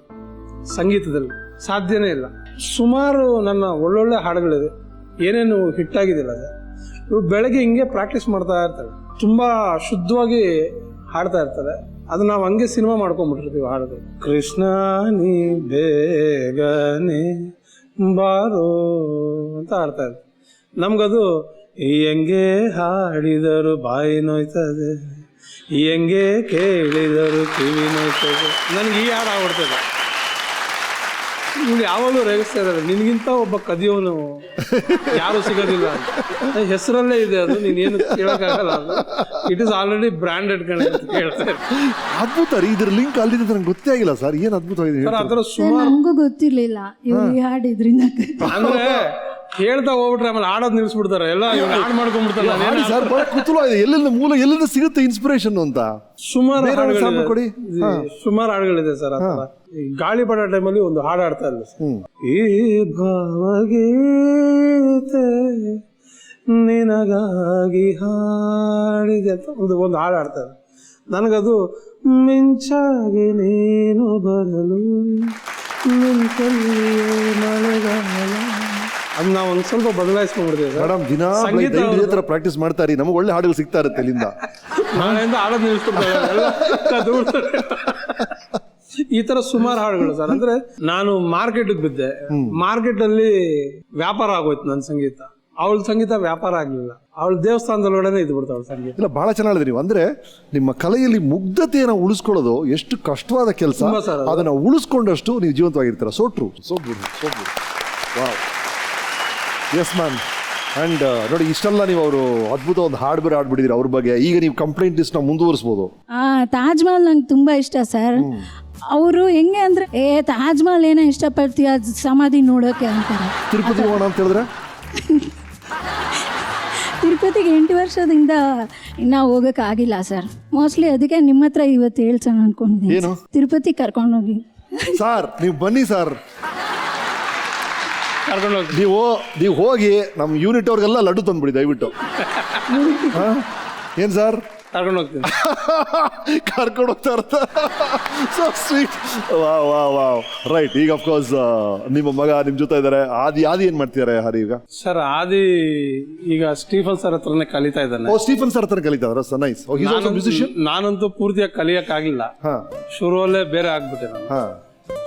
ಸಂಗೀತದಲ್ಲಿ ಸಾಧ್ಯನೇ ಇಲ್ಲ. ಸುಮಾರು ನನ್ನ ಒಳ್ಳೊಳ್ಳೆ ಹಾಡುಗಳಿದೆ, ಏನೇನು ಹಿಟ್ ಆಗಿದ್ದಿಲ್ಲ ಅದು. ಇವ್ರು ಬೆಳಗ್ಗೆ ಹಿಂಗೆ ಪ್ರಾಕ್ಟೀಸ್ ಮಾಡ್ತಾ ಇರ್ತಾರೆ, ತುಂಬ ಶುದ್ಧವಾಗಿ ಹಾಡ್ತಾ ಇರ್ತಾರೆ. ಅದು ನಾವು ಹಂಗೆ ಸಿನಿಮಾ ಮಾಡ್ಕೊಂಡ್ಬಿಟ್ಟಿರ್ತೀವಿ ಹಾಡುಗಳು. ಕೃಷ್ಣ ನೀ ಬೇಗನೆ ಬಾರೋ ಅಂತ ಹಾಡ್ತಾ ಇರ್ತಾರೆ. ನಮ್ಗದು ಹೆಂಗೆ ಹಾಡಿದರು ಬಾಯಿ ನೋಯ್ತದೆ, ಹೆಂಗೆ ಕೇಳಿದರು ಕಿವಿ ನೋಯ್ತದೆ. ನನಗೆ ಈ ಹಾಡು ಆಗ್ಬಿಡ್ತದೆ. ಇವ್ನು ಯಾವಾಗಲೂ ರೇಗಿಸ್ತಾ ಇದ್ದಾರೆ, ನಿನ್ಗಿಂತ ಒಬ್ಬ ಕದಿಯೋನು ಯಾರು ಸಿಗೋದಿಲ್ಲ ಅಂತ. ಹೆಸರಲ್ಲೇ ಇದೆ ಅದು, ನೀನೇನು ಕೇಳೋಕ್ಕಾಗಲ್ಲ. ಇಟ್ ಇಸ್ ಆಲ್ರೆಡಿ ಬ್ರಾಂಡೆಡ್ ಕಣೆ ಅಂತ ಹೇಳ್ತಾರೆ. ಅದ್ಭುತ ರೀ, ಇದ್ರ ಲಿಂಕ್ ಅಲ್ಲಿದೆ ನಂಗೆ ಗೊತ್ತೇ ಆಗಿಲ್ಲ ಸರ್. ಏನು ಅದ್ಭುತವಾಗಿದೆ ಅದರ ಸುಮಾರು ನಮಗೂ ಗೊತ್ತಿರ್ಲಿಲ್ಲ ಇವ್ರು ಈ ಹಾಡಿದ್ರಿಂದ. ಅಂದ್ರೆ ಹೇಳ್ತಾ ಹೋಗ್ಬಿಟ್ರೆ ಆಮೇಲೆ ಆಡೋದು ನಿಲ್ಸ್ಬಿಡ್ತಾರೆ ಎಲ್ಲ ಹಾಡು ಮಾಡ್ಕೊಂಡ್ಬಿಡ್ತಾರೆ. ಹಾಡಿ ಸರ್, ಬಹಳ ಕುತೂಹಲ ಇದೆ. ಎಲ್ಲಿಂದ ಸಿಗುತ್ತೆ ಇನ್ಸ್ಪಿರೇಷನ್ ಅಂತ? ಸುಮಾರು ಬೇರೆ ಒಂದು sample ಕೊಡಿ. ಸುಮಾರು ಹಾಡುಗಳಿದೆ ಸರ್. ಆ ಥರ ಈ ಗಾಳಿಪಟ ಟೈಮಲ್ಲಿ ಒಂದು ಹಾಡು ಆಡ್ತಾ ಇಲ್ಲ ಈ ಭಾವಗೀತೆ ನಿನಗಾಗಿ ಹಾಡಿದೆ ಅಂತ ಒಂದು ಹಾಡು ಆಡ್ತಾರೆ. ನನಗದು ಮಿಂಚಾಗಿ ನೀನು ಬರಲು ಮಳೆಗಾಲ ಅದು ನಾವು ಒಂದು ಸ್ವಲ್ಪ ಬದಲಾಯಿಸ್ಕೊಂಡ್ಬಿಡ್ತೀವಿ ಸರ್. ಮೇಡಮ್ ದಿನ ಹತ್ರ ಪ್ರಾಕ್ಟೀಸ್ ಮಾಡ್ತಾರೆ, ನಮಗೆ ಒಳ್ಳೆ ಹಾಡುಗಳು ಸಿಗ್ತಾ ಇರುತ್ತೆ ಅಲ್ಲಿಂದ. ನಾಳೆಯಿಂದ ಹಾಡೋದು ನಿಲ್ಲಿಸ್ಬಿಡ್ತಾರೆ. ಈ ತರ ಸುಮಾರು ಹಾಡುಗಳು ಸರ್. ಅಂದ್ರೆ ನಾನು ಮಾರ್ಕೆಟ್ಗೆ ಬಿದ್ದೆ, ಮಾರ್ಕೆಟ್ ಅಲ್ಲಿ ವ್ಯಾಪಾರ ಆಗೋಯ್ತು ನನ್ನ ಸಂಗೀತ. ಅವಳ ಸಂಗೀತ ವ್ಯಾಪಾರ ಆಗ್ಲಿಲ್ಲ, ಅವಳ ದೇವಸ್ಥಾನದೊಳಗಡೆ ಇದ್ದು ಬಿಡ್ತಾವಳ ಸಂಗೀತ. ಇಲ್ಲ, ಬಹಳ ಚೆನ್ನಾಗಿದೆ ನೀವು. ಅಂದ್ರೆ ನಿಮ್ಮ ಕಲೆಯಲ್ಲಿ ಮುಗ್ಧತೆಯನ್ನು ಉಳಿಸ್ಕೊಳ್ಳೋದು ಎಷ್ಟು ಕಷ್ಟವಾದ ಕೆಲಸ. ಅದನ್ನ ಉಳಿಸ್ಕೊಂಡಷ್ಟು ನೀವು ಜೀವಂತವಾಗಿರ್ತೀರ. So true, so good, so good. Wow, yes ma'am. And ನೋಡಿ, ಇಷ್ಟೆಲ್ಲ ನೀವು ಅವರು ಅದ್ಭುತ ಒಂದು ಹಾಡು ಬೇರೆ ಆಡ್ಬಿಟ್ಟಿದ್ದೀರಿ ಅವ್ರ ಬಗ್ಗೆ. ಈಗ ನೀವು ಕಂಪ್ಲೇಂಟ್ ಲಿಸ್ಟ್ ನ ಮುಂದುವರಿಸಬಹುದು. ತಾಜ್ ಮಹಲ್ ನಂಗೆ ತುಂಬಾ ಇಷ್ಟ ಸರ್. ಅವರು ಹೆಂಗೆ ಅಂದ್ರೆ ತಾಜ್ ಮಹಲ್ ಏನೋ ಇಷ್ಟಪಡ್ತೀಯ ಸಮಾಧಿ ನೋಡೋಕೆ ಅಂತಾರೆ. ತಿರುಪತಿ ಹೋಗೋಣ ಅಂತ ಹೇಳಿದ್ರೆ ತಿರುಪತಿಗೆ 8 ವರ್ಷದಿಂದ ಇನ್ನೂ ಹೋಗೋಕ್ಕಾಗಿಲ್ಲ ಸರ್. ಮೋಸ್ಟ್ಲಿ ಅದಕ್ಕೆ ನಿಮ್ಮ ಹತ್ರ ಇವತ್ತು ಹೇಳ್ಸೋಣ ಅನ್ಕೊಂಡಿದ್ದೀನಿ. ತಿರುಪತಿ ಕರ್ಕೊಂಡೋಗಿ ಸರ್. ನೀವು ಬನ್ನಿ ಸರ್, ನೀವು ಹೋಗಿ ನಮ್ಮ ಯೂನಿಟ್ ಅವ್ರಿಗೆಲ್ಲ ಲಡ್ಡು ತಂದ್ಬಿಡಿ ದಯವಿಟ್ಟು. ಏನ್ ಸರ್ ಕರ್ಕೊಂಡು ಹೋಗ್ತೀನಿ, ಕರ್ಕೊಂಡು ಹೋಗ್ತಾ ಇರ್ತ. So sweet. ವಾವ್. ರೈಟ್. ಈಗ ಅಫ್ಕೋರ್ಸ್ ನಿಮ್ಮ ಮಗ ನಿಮ್ ಜೊತೆ ಇದ್ದಾರೆ. ಆದಿ ಏನ್ ಮಾಡ್ತಿದ್ದಾರೆ ಹರಿ ಈಗ? ಸರ್ ಆದಿ ಈಗ ಸ್ಟೀಫನ್ ಸರ್ ಹತ್ರನೇ ಕಲಿತಾ ಇದ್ದಾನೆ. ಸ್ಟೀಫನ್ ಸರ್ ಹತ್ರ ಕಲಿತಾ ಇದ್ದಾರೆ. Sir nice. ನಾನಂತೂ ಪೂರ್ತಿಯಾಗಿ ಕಲಿಯಕ್ ಆಗಿಲ್ಲ, ಶುರುವಲ್ಲೇ ಬೇರೆ ಆಗ್ಬಿಟ್ಟೆ ನಾನು.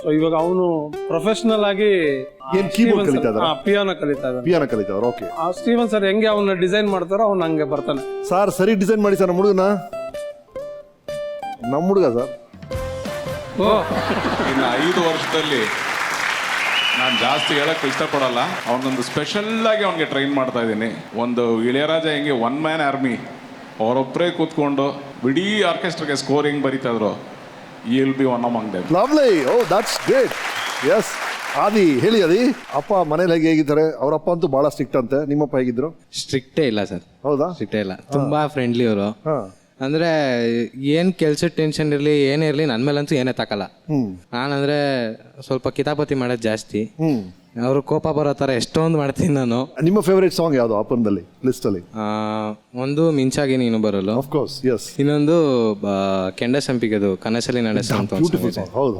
ಸೊ ಇವಾಗ ಅವನು ಪ್ರೊಫೆಷನಲ್ ಆಗಿ ಪಿಯಾನೋ ಕಲಿತಾ ಇದ್ದಾರೆ. ಓಕೆ. ಸ್ಟೀವನ್ ಸರ್ ಹೆಂಗೆ ಅವನ್ನ ಡಿಸೈನ್ ಮಾಡ್ತಾರೋ ಅವ್ನು ಹಂಗೆ ಬರ್ತಾನೆ. ಸರ್ ಸರಿ ಡಿಸೈನ್ ಮಾಡಿ ಸರ್. ನಮ್ಮ ಹುಡುಗ ಸರ್ ಇನ್ನು 5 ವರ್ಷದಲ್ಲಿ ನಾನು ಜಾಸ್ತಿ ಹೇಳಕ್ ಇಷ್ಟಪಡಲ್ಲ. ಅವನೊಂದು ಸ್ಪೆಷಲ್ ಆಗಿ ಅವನಿಗೆ ಟ್ರೈನ್ ಮಾಡ್ತಾ ಇದ್ದೀನಿ. ಒಂದು ಇಳೆಯರಾಜ ಹೆಂಗೆ 1 ಮ್ಯಾನ್ ಆರ್ಮಿ ಅವರೊಬ್ಬರೇ ಕೂತ್ಕೊಂಡು ಇಡೀ ಆರ್ಕೆಸ್ಟ್ರಾಗೆ ಸ್ಕೋರಿಂಗ್ ಬರೀತಾ ಇದ್ರು. You'll be one among them. Lovely. Oh, that's great. Yes. ಆದಿ ಹೇಳಿ. ಅಪ್ಪ ಮನೇಲಿ ಹೇಗಿದ್ದಾರೆ? ಅವ್ರ ಅಪ್ಪ ಅಂತೂ ಬಹಳ ಸ್ಟ್ರಿಕ್ಟ್ ಅಂತೆ. ನಿಮ್ಮಪ್ಪ ಹೇಗಿದ್ರು? ಸ್ಟ್ರಿಕ್ಟೇ ಇಲ್ಲ ಸರ್. ಹೌದಾ? ಸ್ಟ್ರಿಕ್ಟೇ ಇಲ್ಲ, ತುಂಬಾ ಫ್ರೆಂಡ್ಲಿ ಅವರು. ಅಂದ್ರೆ ಏನ್ ಕೆಲ್ಸದ ಟೆನ್ಷನ್ ಇರ್ಲಿ ಏನೇ ಇರ್ಲಿ ನನ್ನ ಮೇಲಂತೂ ಏನೇ ತಕಲ್ಲ. ನಾನಂದ್ರೆ ಸ್ವಲ್ಪ ಕಿತಾಪತಿ ಮಾಡೋದು ಜಾಸ್ತಿ. ಅವರು ಕೋಪ ಬರೋ ತರ ಎಷ್ಟೊಂದು ಮಾಡ್ತೀನಿ ನಾನು. ನಿಮ್ಮ ಫೇವರೇಟ್ ಸಾಂಗ್ ಯಾವುದು ಅಪ್ಪನಲ್ಲಿ ಲಿಸ್ಟ್ ಅಲ್ಲಿ? ಒಂದು ಮಿಂಚಾಗಿ ನೀನು ಬರಲು, ಆಫ್ ಕೋರ್ಸ್. ಎಸ್. ಇನ್ನೊಂದು ಕೆಂಡ ಸಂಪಿಗೆದು ಕನಸಲ್ಲಿ ನಡೆಸ ಅಂತ. ಹೌದು.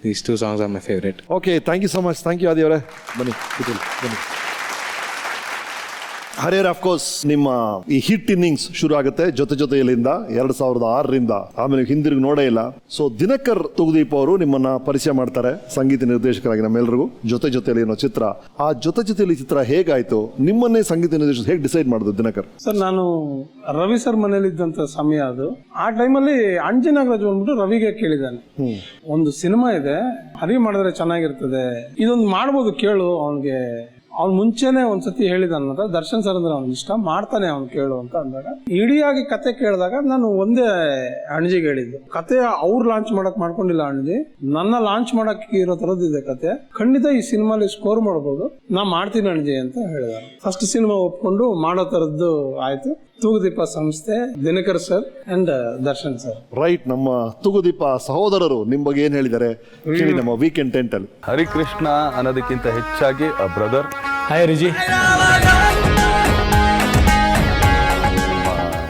These 2 songs are my favourite. Okay, thank you so much. Thank you Adi ಅವರೇ. ಬನ್ನಿ. ಹರಿಹರ್, ಅಫ್ಕೋರ್ಸ್ ನಿಮ್ಮ ಈ ಹಿಟ್ ಇನ್ನಿಂಗ್ಸ್ ಶುರು ಆಗುತ್ತೆ ಜೊತೆಯಲ್ಲಿಂದ 2006ರಿಂದ. ಆಮೇಲೆ ಹಿಂದಿರುಗಿ ನೋಡೇ ಇಲ್ಲ. ಸೊ ದಿನಕರ್ ತುಗುದೀಪ್ ಅವರು ನಿಮ್ಮನ್ನ ಪರಿಚಯ ಮಾಡ್ತಾರೆ ಸಂಗೀತ ನಿರ್ದೇಶಕರಾಗಿ ನಮ್ಮೆಲ್ಲರಿಗೂ. ಜೊತೆಯಲ್ಲಿ ಅನ್ನೋ ಚಿತ್ರ, ಆ ಜೊತೆಯಲ್ಲಿ ಚಿತ್ರ ಹೇಗಾಯ್ತು? ನಿಮ್ಮನ್ನೇ ಸಂಗೀತ ನಿರ್ದೇಶಕ ಹೇಗೆ ಡಿಸೈಡ್ ಮಾಡಿದ್ರು ದಿನಕರ್? ಸರ್ ನಾನು ರವಿ ಸರ್ ಮನೇಲಿ ಇದ್ದಂತ ಸಮಯ ಅದು. ಆ ಟೈಮಲ್ಲಿ ಅಂಜಿ ನಾಗರಾಜ್ ಬಂದ್ಬಿಟ್ಟು ರವಿಗೆ ಕೇಳಿದ್ದಾನೆ, ಒಂದು ಸಿನಿಮಾ ಇದೆ, ಹರಿ ಮಾಡಿದ್ರೆ ಚೆನ್ನಾಗಿರ್ತದೆ, ಇದೊಂದು ಮಾಡ್ಬೋದು ಕೇಳು. ಅವ್ನಿಗೆ ಅವ್ನು ಮುಂಚೆನೆ ಒಂದ್ಸತಿ ಹೇಳಿದಾನ, ದರ್ಶನ್ ಸರ್ ಅಂದ್ರೆ ಅವ್ನಿಗೆ ಇಷ್ಟ, ಮಾಡ್ತಾನೆ ಅವ್ನು ಕೇಳು ಅಂತ ಅಂದಾಗ, ಇಡಿಯಾಗಿ ಕತೆ ಕೇಳಿದಾಗ ನಾನು ಒಂದೇ ಅಣಜಿಗೆ ಹೇಳಿದ್ದು. ಕತೆ ಅವ್ರು ಲಾಂಚ್ ಮಾಡಕ್ ಮಾಡ್ಕೊಂಡಿಲ್ಲ ಅಣಜಿ, ನನ್ನ ಲಾಂಚ್ ಮಾಡಕ್ ಇರೋ ತರದಿದೆ ಕತೆ, ಖಂಡಿತ ಈ ಸಿನಿಮಾಲಿ ಸ್ಕೋರ್ ಮಾಡ್ಬೋದು, ನಾ ಮಾಡ್ತೀನಿ ಅಣಜಿ ಅಂತ ಹೇಳಿದ. ಫಸ್ಟ್ ಸಿನಿಮಾ ಒಪ್ಕೊಂಡು ಮಾಡೋ ತರದ್ದು ಆಯ್ತು. ತೂಗುದೀಪ ಸಂಸ್ಥೆ, Dinakar sir and Darshan sir. Right. ನಮ್ಮ ತೂಗುದೀಪ ಸಹೋದರರು ನಿಮ್ ಬಗ್ಗೆ ಏನ್ ಹೇಳಿದ್ದಾರೆ ಕೇಳಿ ನಮ್ಮ ವೀಕೆಂಡ್ ಟೆಂಟ್ ಅಲ್ಲಿ. ಹರಿಕೃಷ್ಣ ಅನ್ನೋದಕ್ಕಿಂತ ಹೆಚ್ಚಾಗಿ ಬ್ರದರ್. ಹಾಯ್ ರಿಜಿ.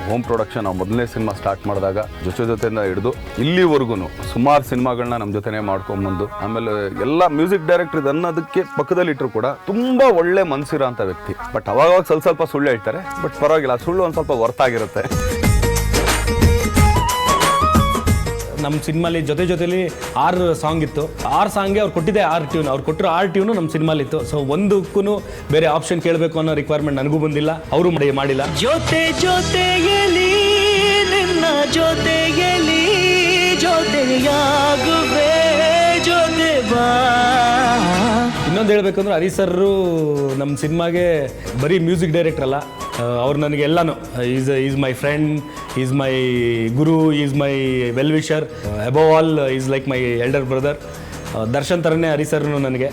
ಹೋಮ್ ಪ್ರೊಡಕ್ಷನ್ ನಾವು ಮೊದಲನೇ ಸಿನಿಮಾ ಸ್ಟಾರ್ಟ್ ಮಾಡಿದಾಗ ಜೊತೆಯಿಂದ ಹಿಡಿದು ಇಲ್ಲಿವರೆಗೂ ಸುಮಾರು ಸಿನಿಮಾಗಳನ್ನ ನಮ್ಮ ಜೊತೆನೇ ಮಾಡ್ಕೊಂಬಂದು, ಆಮೇಲೆ ಎಲ್ಲ ಮ್ಯೂಸಿಕ್ ಡೈರೆಕ್ಟರ್ ಅನ್ನೋದಕ್ಕೆ ಪಕ್ಕದಲ್ಲಿಟ್ಟರು ಕೂಡ ತುಂಬಾ ಒಳ್ಳೆ ಮನಸ್ಸಿರೋ ಅಂತ ವ್ಯಕ್ತಿ. ಬಟ್ ಅವಾಗ ಸ್ವಲ್ಪ ಸುಳ್ಳು ಹೇಳ್ತಾರೆ, ಬಟ್ ಪರವಾಗಿಲ್ಲ, ಸುಳ್ಳು ಒಂದು ಸ್ವಲ್ಪ ಹೊರತಾಗಿರುತ್ತೆ. ನಮ್ಮ ಸಿನಿಮಾಲಿ ಜೊತೆಲಿ 6 ಸಾಂಗ್ ಇತ್ತು. 6 ಸಾಂಗ್ಗೆ ಅವ್ರು ಕೊಟ್ಟಿದ್ದೆ 6 ಟ್ಯೂನ್. ಅವ್ರು ಕೊಟ್ಟಿರೋ 6 ಟ್ಯೂನು ನಮ್ಮ ಸಿನಿಮಾಲಿತ್ತು. ಸೊ ಒಂದಕ್ಕೂ ಬೇರೆ ಆಪ್ಷನ್ ಕೇಳಬೇಕು ಅನ್ನೋ ರಿಕ್ವೈರ್ಮೆಂಟ್ ನನಗೂ ಬಂದಿಲ್ಲ, ಅವರು ಮಾಡಿಲ್ಲ. ಜೊತೆಯಲ್ಲಿ ನಿನ್ನ ಜೊತೆಯಲ್ಲಿ ಜೊತೆಯಾಗುವೆ ಜೊತೆ ಬಾ. ಇನ್ನೊಂದು ಹೇಳ್ಬೇಕಂದ್ರೆ ಹರಿ ಸರ್ ನಮ್ಮ ಸಿನಿಮಾಗೆ ಬರೀ ಮ್ಯೂಸಿಕ್ ಡೈರೆಕ್ಟರ್ ಅಲ್ಲ, ಅವ್ರು ನನಗೆ ಎಲ್ಲನೂ. Is my friend, is my guru, is my well wisher, above all is like my elder brother. Darshan ಥರನೇ ಹರಿ ಸರ್ನು ನನಗೆ.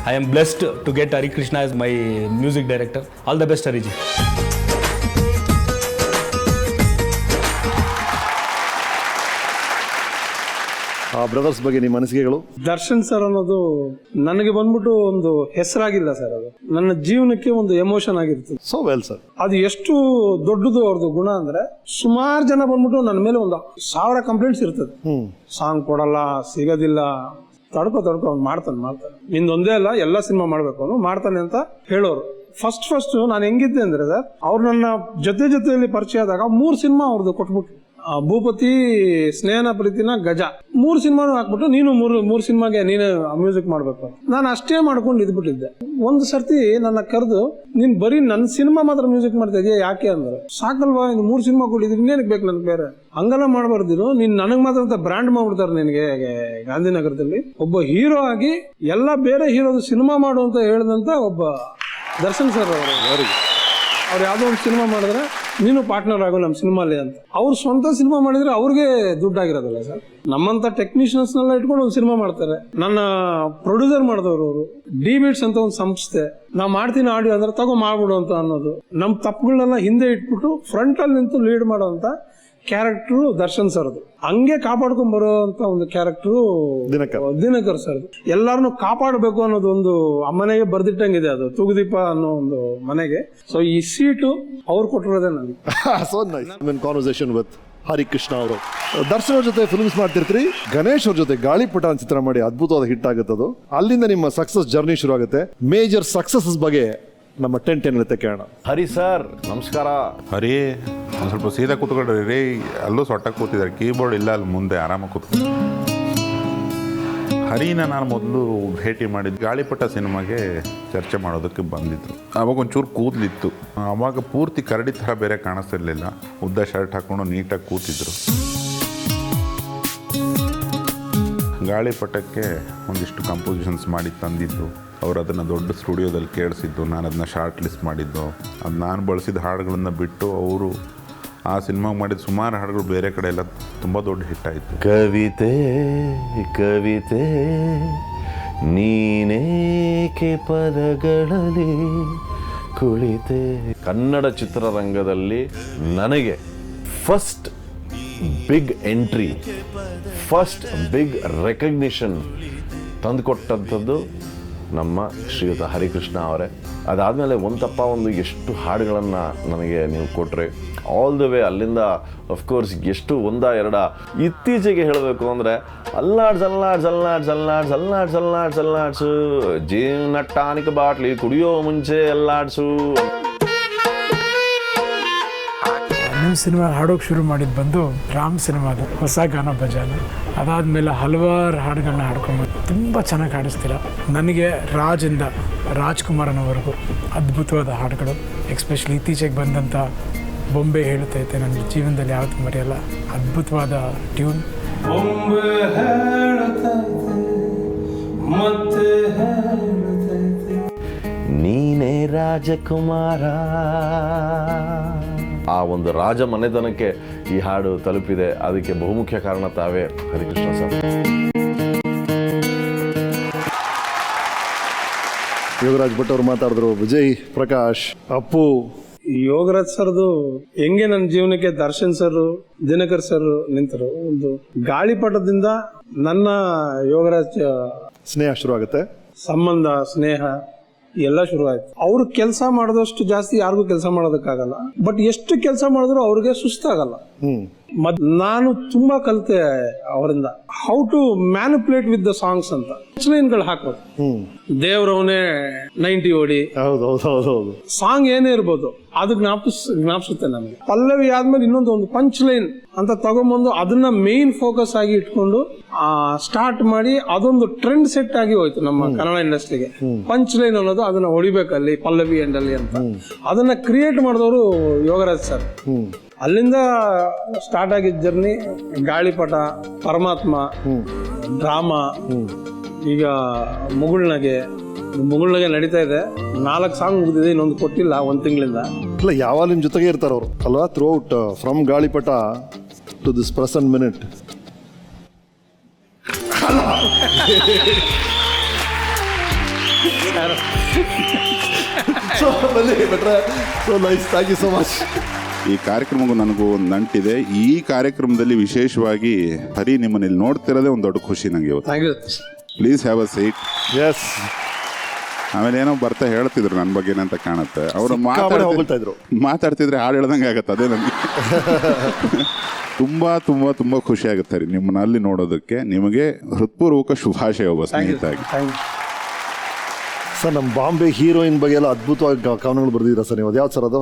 I am blessed to get Hari Krishna as my music director. All the best Hariji. ಆ ಬ್ರದರ್ಸ್ ಬಗ್ಗೆ ನಿಮ್ಮ ಅನಿಸಿಕೆಗಳು? ದರ್ಶನ್ ಸರ್ ಅನ್ನೋದು ನನಗೆ ಬಂದ್ಬಿಟ್ಟು ಒಂದು ಹೆಸರಾಗಿಲ್ಲ ಸರ್, ಅದು ನನ್ನ ಜೀವನಕ್ಕೆ ಒಂದು ಎಮೋಷನ್ ಆಗಿರ್ತದೆ. So well sir. ಅದು ಎಷ್ಟು ದೊಡ್ಡದು ಅವ್ರದ್ದು ಗುಣ ಅಂದ್ರೆ, ಸುಮಾರು ಜನ ಬಂದ್ಬಿಟ್ಟು ನನ್ನ ಮೇಲೆ ಒಂದು 1000 ಕಂಪ್ಲೇಂಟ್ಸ್ ಇರ್ತದೆ. ಸಾಂಗ್ ಕೊಡಲ್ಲ, ಸಿಗೋದಿಲ್ಲ, ತಡ್ಕೊ ಅವ್ನು ಮಾಡ್ತಾನೆ ನಿಂದೊಂದೇ ಅಲ್ಲ ಎಲ್ಲ ಸಿನಿಮಾ ಮಾಡ್ಬೇಕು ಅವನು ಮಾಡ್ತಾನೆ ಅಂತ ಹೇಳೋರು. ಫಸ್ಟ್ ನಾನು ಹೆಂಗಿದ್ದೆ ಅಂದ್ರೆ ಸರ್, ಅವ್ರು ನನ್ನ ಜೊತೆಯಲ್ಲಿ ಪರಿಚಯ ಆದಾಗ 3 ಸಿನಿಮಾ ಅವ್ರದ್ದು ಕೊಟ್ಬಿಟ್ಟು, ಭೂಪತಿ, ಸ್ನೇಹನ ಪ್ರೀತಿನ, ಗಜ 3 ಸಿನಿಮಾನು ಹಾಕ್ಬಿಟ್ಟು ನೀನು ಮೂರು ಸಿನಿಮಾಗೆ ನೀನು ಮ್ಯೂಸಿಕ್ ಮಾಡ್ಬೇಕು. ನಾನು ಅಷ್ಟೇ ಮಾಡ್ಕೊಂಡು ಇದ್ಬಿಟ್ಟಿದ್ದೆ. ಒಂದು ಸರ್ತಿ ನನ್ನ ಕರೆದು, ನೀನ್ ಬರೀ ನನ್ನ ಸಿನಿಮಾ ಮಾತ್ರ ಮ್ಯೂಸಿಕ್ ಮಾಡ್ತಾ ಇದೆಯಾ, ಯಾಕೆ ಅಂದ್ರೆ, ಸಾಕಲ್ವಾ 3 ಸಿನಿಮಾ ಕೊಟ್ಟಿದ್ರಿ, ಇನ್ನೇನಕ್ಕೆ ಬೇಕು ನನ್ಗೆ ಬೇರೆ, ಹಂಗೆಲ್ಲ ಮಾಡಬಾರ್ದಿರು, ನೀನ್ ನನಗ್ ಮಾತ್ರ ಅಂತ ಬ್ರ್ಯಾಂಡ್ ಮಾಡ್ಬಿಡ್ತಾರೆ ನಿನಗೆ. ಗಾಂಧಿನಗರದಲ್ಲಿ ಒಬ್ಬ ಹೀರೋ ಆಗಿ ಎಲ್ಲ ಬೇರೆ ಹೀರೋದು ಸಿನಿಮಾ ಮಾಡು ಅಂತ ಹೇಳಿದಂತ ಒಬ್ಬ ದರ್ಶನ್ ಸರ್ ಅವರಿಗೆ. ಅವ್ರು ಯಾವುದೋ ಒಂದು ಸಿನಿಮಾ ಮಾಡಿದ್ರೆ ನೀನು ಪಾರ್ಟ್ನರ್ ಆಗೋ ನಮ್ಮ ಸಿನಿಮಾಲಿ ಅಂತ. ಅವ್ರು ಸ್ವಂತ ಸಿನಿಮಾ ಮಾಡಿದ್ರೆ ಅವ್ರಿಗೆ ದುಡ್ಡಾಗಿರೋದಿಲ್ಲ ಸರ್. ನಮ್ಮಂತ ಟೆಕ್ನಿಷಿಯನ್ಸ್ನೆಲ್ಲ ಇಟ್ಕೊಂಡು ಒಂದು ಸಿನಿಮಾ ಮಾಡ್ತಾರೆ. ನನ್ನ ಪ್ರೊಡ್ಯೂಸರ್ ಮಾಡಿದವರು ಅವರು ಡಿ ಬೀಟ್ಸ್ ಅಂತ ಒಂದು ಸಂಸ್ಥೆ. ನಾ ಮಾಡ್ತೀನಿ ಆಡಿಯೋ ಅಂದ್ರೆ ತಗೋ ಮಾಡ್ಬಿಡು ಅಂತ ಅನ್ನೋದು. ನಮ್ಮ ತಪ್ಪುಗಳನ್ನೆಲ್ಲ ಹಿಂದೆ ಇಟ್ಬಿಟ್ಟು ಫ್ರಂಟ್ ಅಲ್ಲಿ ನಿಂತು ಲೀಡ್ ಮಾಡೋ ಅಂತ ಕ್ಯಾರೆಕ್ಟರ್ ದರ್ಶನ್ ಸರ್ದು. ಹಂಗೆ ಕಾಪಾಡ್ಕೊಂಡ್ ಬರೋಂತ ಒಂದು ಕ್ಯಾರೆಕ್ಟರ್ ದಿನಕರ್ ಸರ್ದು. ಎಲ್ಲಾರನ್ನು ಕಾಪಾಡಬೇಕು ಅನ್ನೋದು ಒಂದು ಆ ಮನೆಗೆ ಬರ್ದಿಟ್ಟಂಗಿದೆ, ಅದು ತೂಗುದೀಪ ಅನ್ನೋ ಒಂದು ಮನೆಗೆ. ಸೊ ಈ ಸೀಟು ಅವ್ರು ಕೊಟ್ಟಿರೋದೇ ನನಗೆ. So nice conversation with Harikrishna ಅವರು. ದರ್ಶನ್ ಅವ್ರ ಜೊತೆ ಫಿಲ್ಮ್ಸ್ ಮಾಡ್ತಿರ್ತೀರಿ, ಗಣೇಶ್ ಅವ್ರ ಜೊತೆ ಗಾಳಿಪಟ ಅಂತ ಚಿತ್ರ ಮಾಡಿ ಅದ್ಭುತವಾದ ಹಿಟ್ ಆಗುತ್ತೆ. ಅದು ಅಲ್ಲಿಂದ ನಿಮ್ಮ ಸಕ್ಸಸ್ ಜರ್ನಿ ಶುರು ಆಗುತ್ತೆ. ಮೇಜರ್ ಸಕ್ಸಸ್ ಬಗ್ಗೆ ನಮ್ಮ 10 ಹೇಳುತ್ತೆ ಕೇಳೋಣ. ಹರಿ ಸರ್ ನಮಸ್ಕಾರ. ಹರಿ ಒಂದು ಸ್ವಲ್ಪ ಸೀದಾ ಕೂತ್ಕೊಳ್ರಿ ರೀ, ಅಲ್ಲೂ ಸೊಟ್ಟ ಕೂತಿದ್ದಾರೆ, ಕೀಬೋರ್ಡ್ ಇಲ್ಲ ಅಲ್ಲಿ ಮುಂದೆ ಆರಾಮಾಗಿ ಕೂತ್ಕೊಂಡು. ಹರಿನ ನಾನು ಮೊದಲು ಭೇಟಿ ಮಾಡಿದ್ದು ಗಾಳಿಪಟ ಸಿನಿಮಾಗೆ ಚರ್ಚೆ ಮಾಡೋದಕ್ಕೆ ಬಂದಿದ್ರು. ಅವಾಗ ಒಂಚೂರು ಕೂದಲಿತ್ತು, ಅವಾಗ ಪೂರ್ತಿ ಕರಡಿ ಥರ ಬೇರೆ ಕಾಣಿಸ್ತಿರ್ಲಿಲ್ಲ, ಉದ್ದ ಶರ್ಟ್ ಹಾಕ್ಕೊಂಡು ನೀಟಾಗಿ ಕೂತಿದ್ರು. ಗಾಳಿಪಟಕ್ಕೆ ಒಂದಿಷ್ಟು ಕಂಪೋಸಿಷನ್ಸ್ ಮಾಡಿ ತಂದಿದ್ದು, ಅವರು ಅದನ್ನು ದೊಡ್ಡ ಸ್ಟುಡಿಯೋದಲ್ಲಿ ಕೇಳಿಸಿದ್ದು, ನಾನು ಅದನ್ನ ಶಾರ್ಟ್ ಲಿಸ್ಟ್ ಮಾಡಿದ್ದು, ಅದು ನಾನು ಬಳಸಿದ ಹಾಡುಗಳನ್ನು ಬಿಟ್ಟು ಅವರು ಆ ಸಿನಿಮಾಗೆ ಮಾಡಿದ ಸುಮಾರು ಹಾಡುಗಳು ಬೇರೆ ಕಡೆ ಎಲ್ಲ ತುಂಬ ದೊಡ್ಡ ಹಿಟ್ ಆಯಿತು. ಕವಿತೆ ಕವಿತೆ ನೀನೇಕೆ ಪದಗಳಲ್ಲಿ ಕುಳಿತೆ. ಕನ್ನಡ ಚಿತ್ರರಂಗದಲ್ಲಿ ನನಗೆ first big entry, first big recognition ತಂದುಕೊಟ್ಟಂಥದ್ದು ನಮ್ಮ ಶ್ರೀಯುತ ಹರಿಕೃಷ್ಣ ಅವರೇ. ಅದಾದಮೇಲೆ ಒಂದು ಎಷ್ಟು ಹಾಡುಗಳನ್ನು ನನಗೆ ನೀವು ಕೊಟ್ಟರೆ, ಆಲ್ ದ ವೇ ಅಲ್ಲಿಂದ ಅಫ್ಕೋರ್ಸ್ ಎಷ್ಟು 1-2 ಇತ್ತೀಚೆಗೆ ಹೇಳಬೇಕು ಅಂದರೆ ಅಲ್ಲಾಡ್ಸು ಜೀವನ ಟಾನಿಕ್ ಬಾಟ್ಲಿ ಕುಡಿಯೋ ಮುಂಚೆ ಅಲ್ಲಾಡ್ಸು. ನಿಮ್ಮ ಸಿನಿಮಾ ಹಾಡೋಕೆ ಶುರು ಮಾಡಿದ್ದು ಬಂದು ರಾಮ್ ಸಿನಿಮಾದ ಹೊಸ ಗಾನ ಭಜಾನ. ಅದಾದಮೇಲೆ ಹಲವಾರು ಹಾಡುಗಳನ್ನ ಹಾಡ್ಕೊಂಬಂದು ತುಂಬ ಚೆನ್ನಾಗಿ ಹಾಡಿಸ್ತೀರ. ನನಗೆ ರಾಜಿಂದ ರಾಜ್ಕುಮಾರನವರೆಗೂ ಅದ್ಭುತವಾದ ಹಾಡುಗಳು, ಎಕ್ಸ್ಪೆಷಲಿ ಇತ್ತೀಚೆಗೆ ಬಂದಂಥ ಬೊಂಬೆ ಹೇಳ್ತೈತೆ ನನ್ನ ಜೀವನದಲ್ಲಿ ಯಾವತ್ತೂ ಮರೆಯಲ್ಲ. ಅದ್ಭುತವಾದ ಟ್ಯೂನ್. ನೀನೇ ರಾಜಕುಮಾರ. ಆ ಒಂದು ರಾಜ ಮನೆತನಕ್ಕೆ ಈ ಹಾಡು ತಲುಪಿದೆ. ಅದಕ್ಕೆ ಬಹುಮುಖ್ಯ ಕಾರಣ ತಾವೇ ಹರಿಕೃಷ್ಣ ಸರ್. ಯೋಗರಾಜ್ ಭಟ್ ಅವರು ಮಾತಾಡಿದ್ರು, ವಿಜಯ್ ಪ್ರಕಾಶ್, ಅಪ್ಪು. ಯೋಗರಾಜ್ ಸರ್ದು ಹೆಂಗೆ ನನ್ನ ಜೀವನಕ್ಕೆ ದರ್ಶನ್ ಸರ್, ದಿನಕರ್ ಸರ್ ನಿಂತರು. ಒಂದು ಗಾಳಿಪಟದಿಂದ ನನ್ನ ಯೋಗರಾಜ್ ಸ್ನೇಹ ಶುರು ಆಗುತ್ತೆ. ಸಂಬಂಧ, ಸ್ನೇಹ ಎಲ್ಲ ಶುರು ಆಯ್ತು. ಅವ್ರು ಕೆಲಸ ಮಾಡಿದಷ್ಟು ಜಾಸ್ತಿ ಯಾರಿಗೂ ಕೆಲಸ ಮಾಡೋದಕ್ಕಾಗಲ್ಲ. ಬಟ್ ಎಷ್ಟು ಕೆಲಸ ಮಾಡಿದ್ರು ಅವ್ರಿಗೆ ಸುಸ್ತಾಗಲ್ಲ. ನಾನು ತುಂಬಾ ಕಲಿತೆ ಅವರಿಂದ, how to manipulate with the songs ಅಂತ. ಲೈನ್ಗಳು ಹಾಕೋದು, ದೇವ್ರವನೇ 90 ಓಡಿ, ಸಾಂಗ್ ಏನೇ ಇರ್ಬೋದು ಅದು ಜ್ಞಾಪಿಸುತ್ತೆ ನಮಗೆ. ಪಲ್ಲವಿ ಆದ್ಮೇಲೆ ಒಂದು ಪಂಚ್ ಲೈನ್ ಅಂತ ತಗೊಂಡ್ಬಂದು ಅದನ್ನ ಮೇನ್ ಫೋಕಸ್ ಆಗಿ ಇಟ್ಕೊಂಡು ಸ್ಟಾರ್ಟ್ ಮಾಡಿ ಅದೊಂದು ಟ್ರೆಂಡ್ ಸೆಟ್ ಆಗಿ ಹೋಯ್ತು ನಮ್ಮ ಕನ್ನಡ ಇಂಡಸ್ಟ್ರಿಗೆ. ಪಂಚ್ ಲೈನ್ ಅನ್ನೋದು ಅದನ್ನ ಹೊಡಿಬೇಕಲ್ಲಿ ಪಲ್ಲವಿ ಎಂಡಲ್ಲಿ ಅಂತ ಅದನ್ನ ಕ್ರಿಯೇಟ್ ಮಾಡಿದವರು ಯೋಗರಾಜ್ ಸರ್. ಅಲ್ಲಿಂದ ಸ್ಟಾರ್ಟ್ ಆಗಿದ್ದ ಜರ್ನಿ ಗಾಳಿಪಟ, ಪರಮಾತ್ಮ, ಡ್ರಾಮಾ, ಈಗ ಮುಗುಳ್ನಗೆ ನಡೀತಾ ಇದೆ. 4 ಸಾಂಗ್ ಮುಗಿದಿದೆ, ಇನ್ನೊಂದು ಕೊಟ್ಟಿಲ್ಲ 1 ತಿಂಗಳಿಂದ. ಇಲ್ಲ, ಯಾವಾಗ ನಿಮ್ಮ ಜೊತೆಗೆ ಇರ್ತಾರೆ ಅವರು ಅಲ್ವಾ? Throughout from Gaalipata to this present minute. So ಬನ್ನಿ ಭಟ್ರೆ. So nice, thank you so much. ಈ ಕಾರ್ಯಕ್ರಮಕ್ಕೂ ನನಗೂ ಒಂದು ನಂಟಿದೆ. ಈ ಕಾರ್ಯಕ್ರಮದಲ್ಲಿ ವಿಶೇಷವಾಗಿ ಹರಿ ನಿಮ್ಮನ್ನ ಇಲ್ಲಿ ನೋಡ್ತಿರೋದೇ ಒಂದು ದೊಡ್ಡ ಖುಷಿ ನನಗೆ ಇವತ್ತು. Thank you. Please have a seat. Yes. ಆಮೇಲೆ ಏನೋ ಬರ್ತಾ ಹೇಳ್ತಿದ್ರು ನನ್ನ ಬಗ್ಗೆ ಅಂತ ಕಾಣುತ್ತೆ. ಅವರು ಹೋಗ್ತಾ ಮಾತಾಡ್ತಿದ್ರೆ ಹಾಡು ಹೇಳ್ದಂಗೆ ಆಗುತ್ತೆ. ಅದೇ ನನಗೆ ತುಂಬ ತುಂಬ ತುಂಬ ಖುಷಿ ಆಗುತ್ತೆ ರೀ ನಿಮ್ಮನ್ನ ಅಲ್ಲಿ ನೋಡೋದಕ್ಕೆ. ನಿಮಗೆ ಹೃತ್ಪೂರ್ವಕ ಶುಭಾಶಯ ಒಬ್ಬ ಸ್ನೇಹಿತಾಗಿ. ಸರ್, ನಮ್ಮ ಬಾಂಬೆ ಹೀರೋಯಿನ್ ಬಗ್ಗೆ ಎಲ್ಲ ಅದ್ಭುತವಾಗಿ ಕವನಗಳು ಬರೆದಿದ್ದೀರಾ ಸರ್ ನೀವು. ಅದು ಯಾವ್ದು ಸರ್ ಅದು?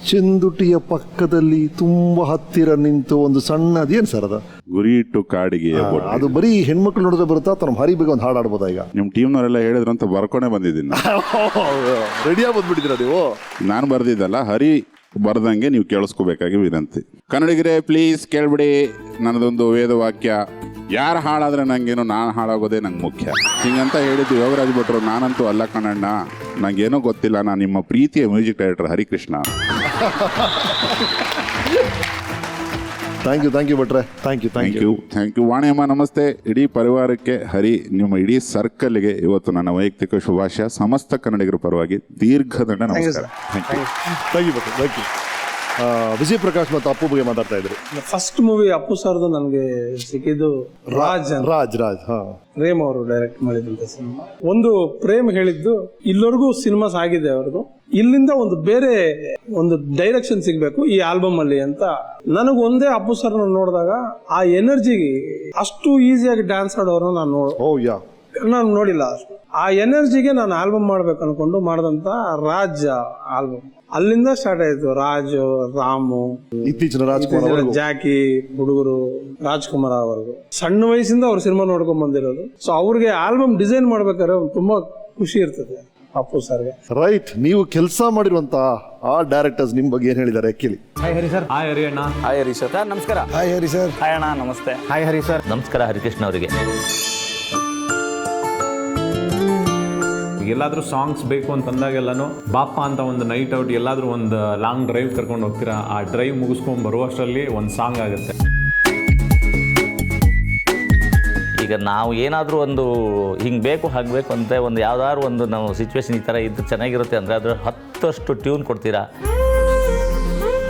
ಚೆಂದುಟಿಯ ಪಕ್ಕದಲ್ಲಿ ತುಂಬ ಹತ್ತಿರ ನಿಂತು ಒಂದು ಸಣ್ಣ, ಅದೇನು ಸರ್ ಅದು? ಗುರಿ ಇಟ್ಟು ಕಾಡಿಗೆ. ಅದು ಬರೀ ಹೆಣ್ಮಕ್ಳು ನೋಡಿದ್ರೆ ಬರುತ್ತಾ ಅಥವಾ ನಮ್ಮ ಹರಿ ಬಗ್ಗೆ ಒಂದು ಹಾಡು ಆಡ್ಬೋದಾ ಈಗ? ನಿಮ್ಮ ಟೀಮ್ನವರೆಲ್ಲ ಹೇಳಿದ್ರು ಅಂತ ಬರ್ಕೊಂಡೇ ಬಂದಿದ್ದೀನಿ. ರೆಡಿಯಾಗಿ ಬಂದ್ಬಿಟ್ಟಿದ್ದೀರಾ ನೀವು? ನಾನು ಬರ್ದಿದ್ದಲ್ಲ, ಹರಿ ಬರ್ದಂಗೆ ನೀವು ಕೇಳಿಸ್ಕೋಬೇಕಾಗಿ ವಿನಂತಿ. ಕನ್ನಡಿಗರೇ ಪ್ಲೀಸ್ ಕೇಳ್ಬಿಡಿ ನನ್ನದೊಂದು ವೇದವಾಕ್ಯ. ಯಾರು ಹಾಳಾದ್ರೆ ನಂಗೇನು, ನಾನು ಹಾಳಾಗೋದೇ ನಂಗೆ ಮುಖ್ಯ. ಹಿಂಗಂತ ಹೇಳಿದ್ದು ಯೋಗರಾಜ್ ಭಟ್ರು. ನಾನಂತೂ ಅಲ್ಲ ಕಣಣ್ಣ, ನಂಗೇನೋ ಗೊತ್ತಿಲ್ಲ, ನಾನು ನಿಮ್ಮ ಪ್ರೀತಿಯ music director Harikrishna. Thank you ಭಟ್ರೆ. Thank you. ವಾಣಿಯಮ್ಮ ನಮಸ್ತೆ. ಇಡೀ ಪರಿವಾರಕ್ಕೆ ಹರಿ, ನಿಮ್ಮ ಇಡೀ ಸರ್ಕಲ್ಗೆ ಇವತ್ತು ನನ್ನ ವೈಯಕ್ತಿಕ ಶುಭಾಶಯ. ಸಮಸ್ತ ಕನ್ನಡಿಗರ ಪರವಾಗಿ ದೀರ್ಘದಂಡ ನಮಸ್ಕಾರ. Thank you. ವಿಜಯ್ ಪ್ರಕಾಶ್ ಮತ್ತು ಅಪ್ಪು ಬಗ್ಗೆ ಮಾತಾಡ್ತಾ ಇದ್ರು. ಫಸ್ಟ್ ಮೂವಿ ಅಪ್ಪು ಸರ್ದು ನನಗೆ ಸಿಕ್ಕಿದ್ದು ರಾಜ್. ಪ್ರೇಮ್ ಅವರು ಡೈರೆಕ್ಟ್ ಮಾಡಿದಂತ ಸಿನಿಮಾ. ಒಂದು ಪ್ರೇಮ್ ಹೇಳಿದ್ದು ಇಲ್ಲಿವರೆಗೂ ಸಿನಿಮಾಸ್ ಆಗಿದೆ ಅವ್ರದ್ದು, ಇಲ್ಲಿಂದ ಒಂದು ಬೇರೆ ಒಂದು ಡೈರೆಕ್ಷನ್ ಸಿಗ್ಬೇಕು ಈ ಆಲ್ಬಮ್ ಅಲ್ಲಿ ಅಂತ. ನನಗೆ ಒಂದೇ ಅಪ್ಪು ಸರ್ ನೋಡಿದಾಗ ಆ ಎನರ್ಜಿಗೆ, ಅಷ್ಟು ಈಸಿಯಾಗಿ ಡ್ಯಾನ್ಸ್ ಆಡೋರು ನಾನು ನೋಡಿಲ್ಲ. ಆ ಎನರ್ಜಿಗೆ ನಾನು ಆಲ್ಬಮ್ ಮಾಡ್ಬೇಕು ಅನ್ಕೊಂಡು ಮಾಡಿದಂತ ರಾಜ್ ಆಲ್ಬಮ್. ಅಲ್ಲಿಂದ ಸ್ಟಾರ್ಟ್ ಆಯ್ತು. ರಾಜು, ರಾಮು, ಇತ್ತೀಚಿನ ಜಾಕಿ, ಹುಡುಗರು, ರಾಜ್ಕುಮಾರ್ ಅವರೆಗೂ ಸಣ್ಣ ವಯಸ್ಸಿಂದ ಅವ್ರ ಸಿನಿಮಾ ನೋಡ್ಕೊಂಡ್ ಬಂದಿರೋದು. ಸೊ ಅವ್ರಿಗೆ ಆಲ್ಬಮ್ ಡಿಸೈನ್ ಮಾಡ್ಬೇಕಾದ್ರೆ ತುಂಬಾ ಖುಷಿ ಇರ್ತದೆ ಅಪ್ಪು ಸರ್ಗೆ. ರೈಟ್. ನೀವು ಕೆಲಸ ಮಾಡಿರುವಂತ ಆ ಡೈರೆಕ್ಟರ್ಸ್ ನಿಮ್ ಬಗ್ಗೆ ಏನ್ ಹೇಳಿದ್ದಾರೆ ಕೇಳಿ. ಹಾಯ್ ಹರಿ ಸರ್. ಹಾಯ್ ಹರಿ ಅಣ್ಣ. ಹಾಯ್ ಹರಿ ಸರ್. ನಮಸ್ಕಾರ. ಹಾಯ್ ಹರಿ ಸರ್. ಹಾಯ್ ಅಣ್ಣ. ನಮಸ್ತೆ. ಹಾಯ್ ಹರಿ ಸರ್. ನಮಸ್ಕಾರ ಹರಿಕೃಷ್ಣ ಅವರಿಗೆ. ಎಲ್ಲಾದ್ರೂ ಸಾಂಗ್ಸ್ ಬೇಕು ಅಂತಂದಾಗೆಲ್ಲನೂ ಬಾಪ ಅಂತ ಒಂದು ನೈಟ್ ಔಟ್ ಎಲ್ಲಾದ್ರೂ ಒಂದು ಲಾಂಗ್ ಡ್ರೈವ್ ಕರ್ಕೊಂಡು ಹೋಗ್ತೀರಾ. ಆ ಡ್ರೈವ್ ಮುಗಿಸ್ಕೊಂಡು ಬರುವಷ್ಟರಲ್ಲಿ ಒಂದು ಸಾಂಗ್ ಆಗುತ್ತೆ. ಈಗ ನಾವು ಏನಾದರೂ ಒಂದು ಹಿಂಗೆ ಬೇಕು ಹಾಗಬೇಕು ಅಂತ ಒಂದು ಯಾವ್ದಾದ್ರು ಒಂದು ನಾವು ಸಿಚುವೇಶನ್ ಈ ಥರ ಇದ್ದು ಚೆನ್ನಾಗಿರುತ್ತೆ ಅಂದರೆ ಅದ್ರ 10 ಟ್ಯೂನ್ ಕೊಡ್ತೀರಾ.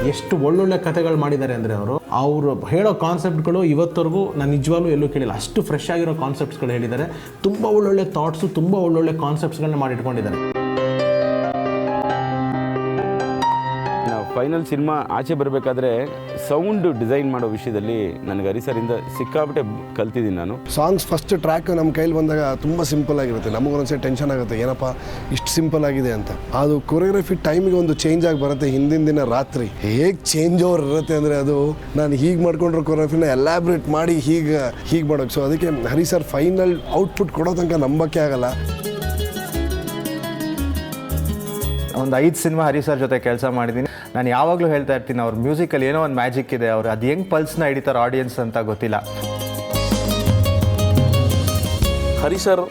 ಎಷ್ಟು ಒಳ್ಳೊಳ್ಳೆ ಕಥೆಗಳು ಮಾಡಿದ್ದಾರೆ ಅಂದರೆ ಅವರು ಹೇಳೋ ಕಾನ್ಸೆಪ್ಟ್ಗಳು ಇವತ್ತವರೆಗೂ ನಾನು ನಿಜವಾಗ್ಲೂ ಎಲ್ಲೂ ಕೇಳಿಲ್ಲ. ಅಷ್ಟು ಫ್ರೆಶ್ ಆಗಿರೋ ಕಾನ್ಸೆಪ್ಟ್ಸ್ಗಳು ಹೇಳಿದ್ದಾರೆ. ತುಂಬ ಒಳ್ಳೊಳ್ಳೆ ಥಾಟ್ಸು, ತುಂಬ ಒಳ್ಳೊಳ್ಳೆ ಕಾನ್ಸೆಪ್ಟ್ಸ್ಗಳನ್ನ ಮಾಡಿಟ್ಕೊಂಡಿದ್ದಾರೆ. ಫೈನಲ್ ಸಿನಿಮಾ ಆಚೆ ಬರಬೇಕಾದ್ರೆ ಸೌಂಡ್ ಡಿಸೈನ್ ಮಾಡೋ ವಿಷಯದಲ್ಲಿ ನನಗೆ ಹರಿಸರಿಂದ ಸಿಕ್ಕಾಬಿಟ್ಟೆ ಕಲ್ತಿದ್ದೀನಿ ನಾನು. ಸಾಂಗ್ಸ್ ಫಸ್ಟ್ ಟ್ರ್ಯಾಕ್ ನಮ್ಮ ಕೈಲಿ ಬಂದಾಗ ತುಂಬ ಸಿಂಪಲ್ ಆಗಿರುತ್ತೆ. ನಮಗೊಂದ್ಸರಿ ಟೆನ್ಷನ್ ಆಗುತ್ತೆ, ಏನಪ್ಪ ಇಷ್ಟು ಸಿಂಪಲ್ ಆಗಿದೆ ಅಂತ. ಅದು ಕೊರಿಯೋಗ್ರಫಿ ಟೈಮಿಗೆ ಒಂದು ಚೇಂಜ್ ಆಗಿ ಬರುತ್ತೆ. ಹಿಂದಿನ ದಿನ ರಾತ್ರಿ ಹೇಗೆ ಚೇಂಜ್ ಓವರ್ ಇರುತ್ತೆ ಅಂದರೆ ಅದು ನಾನು ಹೀಗೆ ಮಾಡ್ಕೊಂಡಿರೋ ಕೊರಿಯೋಗ್ರಫಿನ ಎಲಾಬ್ರೇಟ್ ಮಾಡಿ ಹೀಗೆ ಮಾಡೋಕೆ. ಸೊ ಅದಕ್ಕೆ ಹರಿ ಸರ್ ಫೈನಲ್ ಔಟ್ಪುಟ್ ಕೊಡೋ ತನಕ ನಂಬಕ್ಕೆ ಆಗಲ್ಲ. ಒಂದು 5 ಸಿನಿಮಾ ಹರಿ ಸರ್ ಜೊತೆ ಕೆಲಸ ಮಾಡಿದ್ದೀನಿ. ನಾನು ಯಾವಾಗಲೂ ಹೇಳ್ತಾ ಇರ್ತೀನಿ, ಅವ್ರ ಮ್ಯೂಸಿಕಲ್ಲಿ ಏನೋ ಒಂದು ಮ್ಯಾಜಿಕ್ ಇದೆ. ಅವ್ರು ಅದು ಹೆಂಗೆ ಪಲ್ಸ್ನ ಹಿಡಿತಾರೆ ಆಡಿಯನ್ಸ್ ಅಂತ ಗೊತ್ತಿಲ್ಲ. ಹರಿ ಸರ್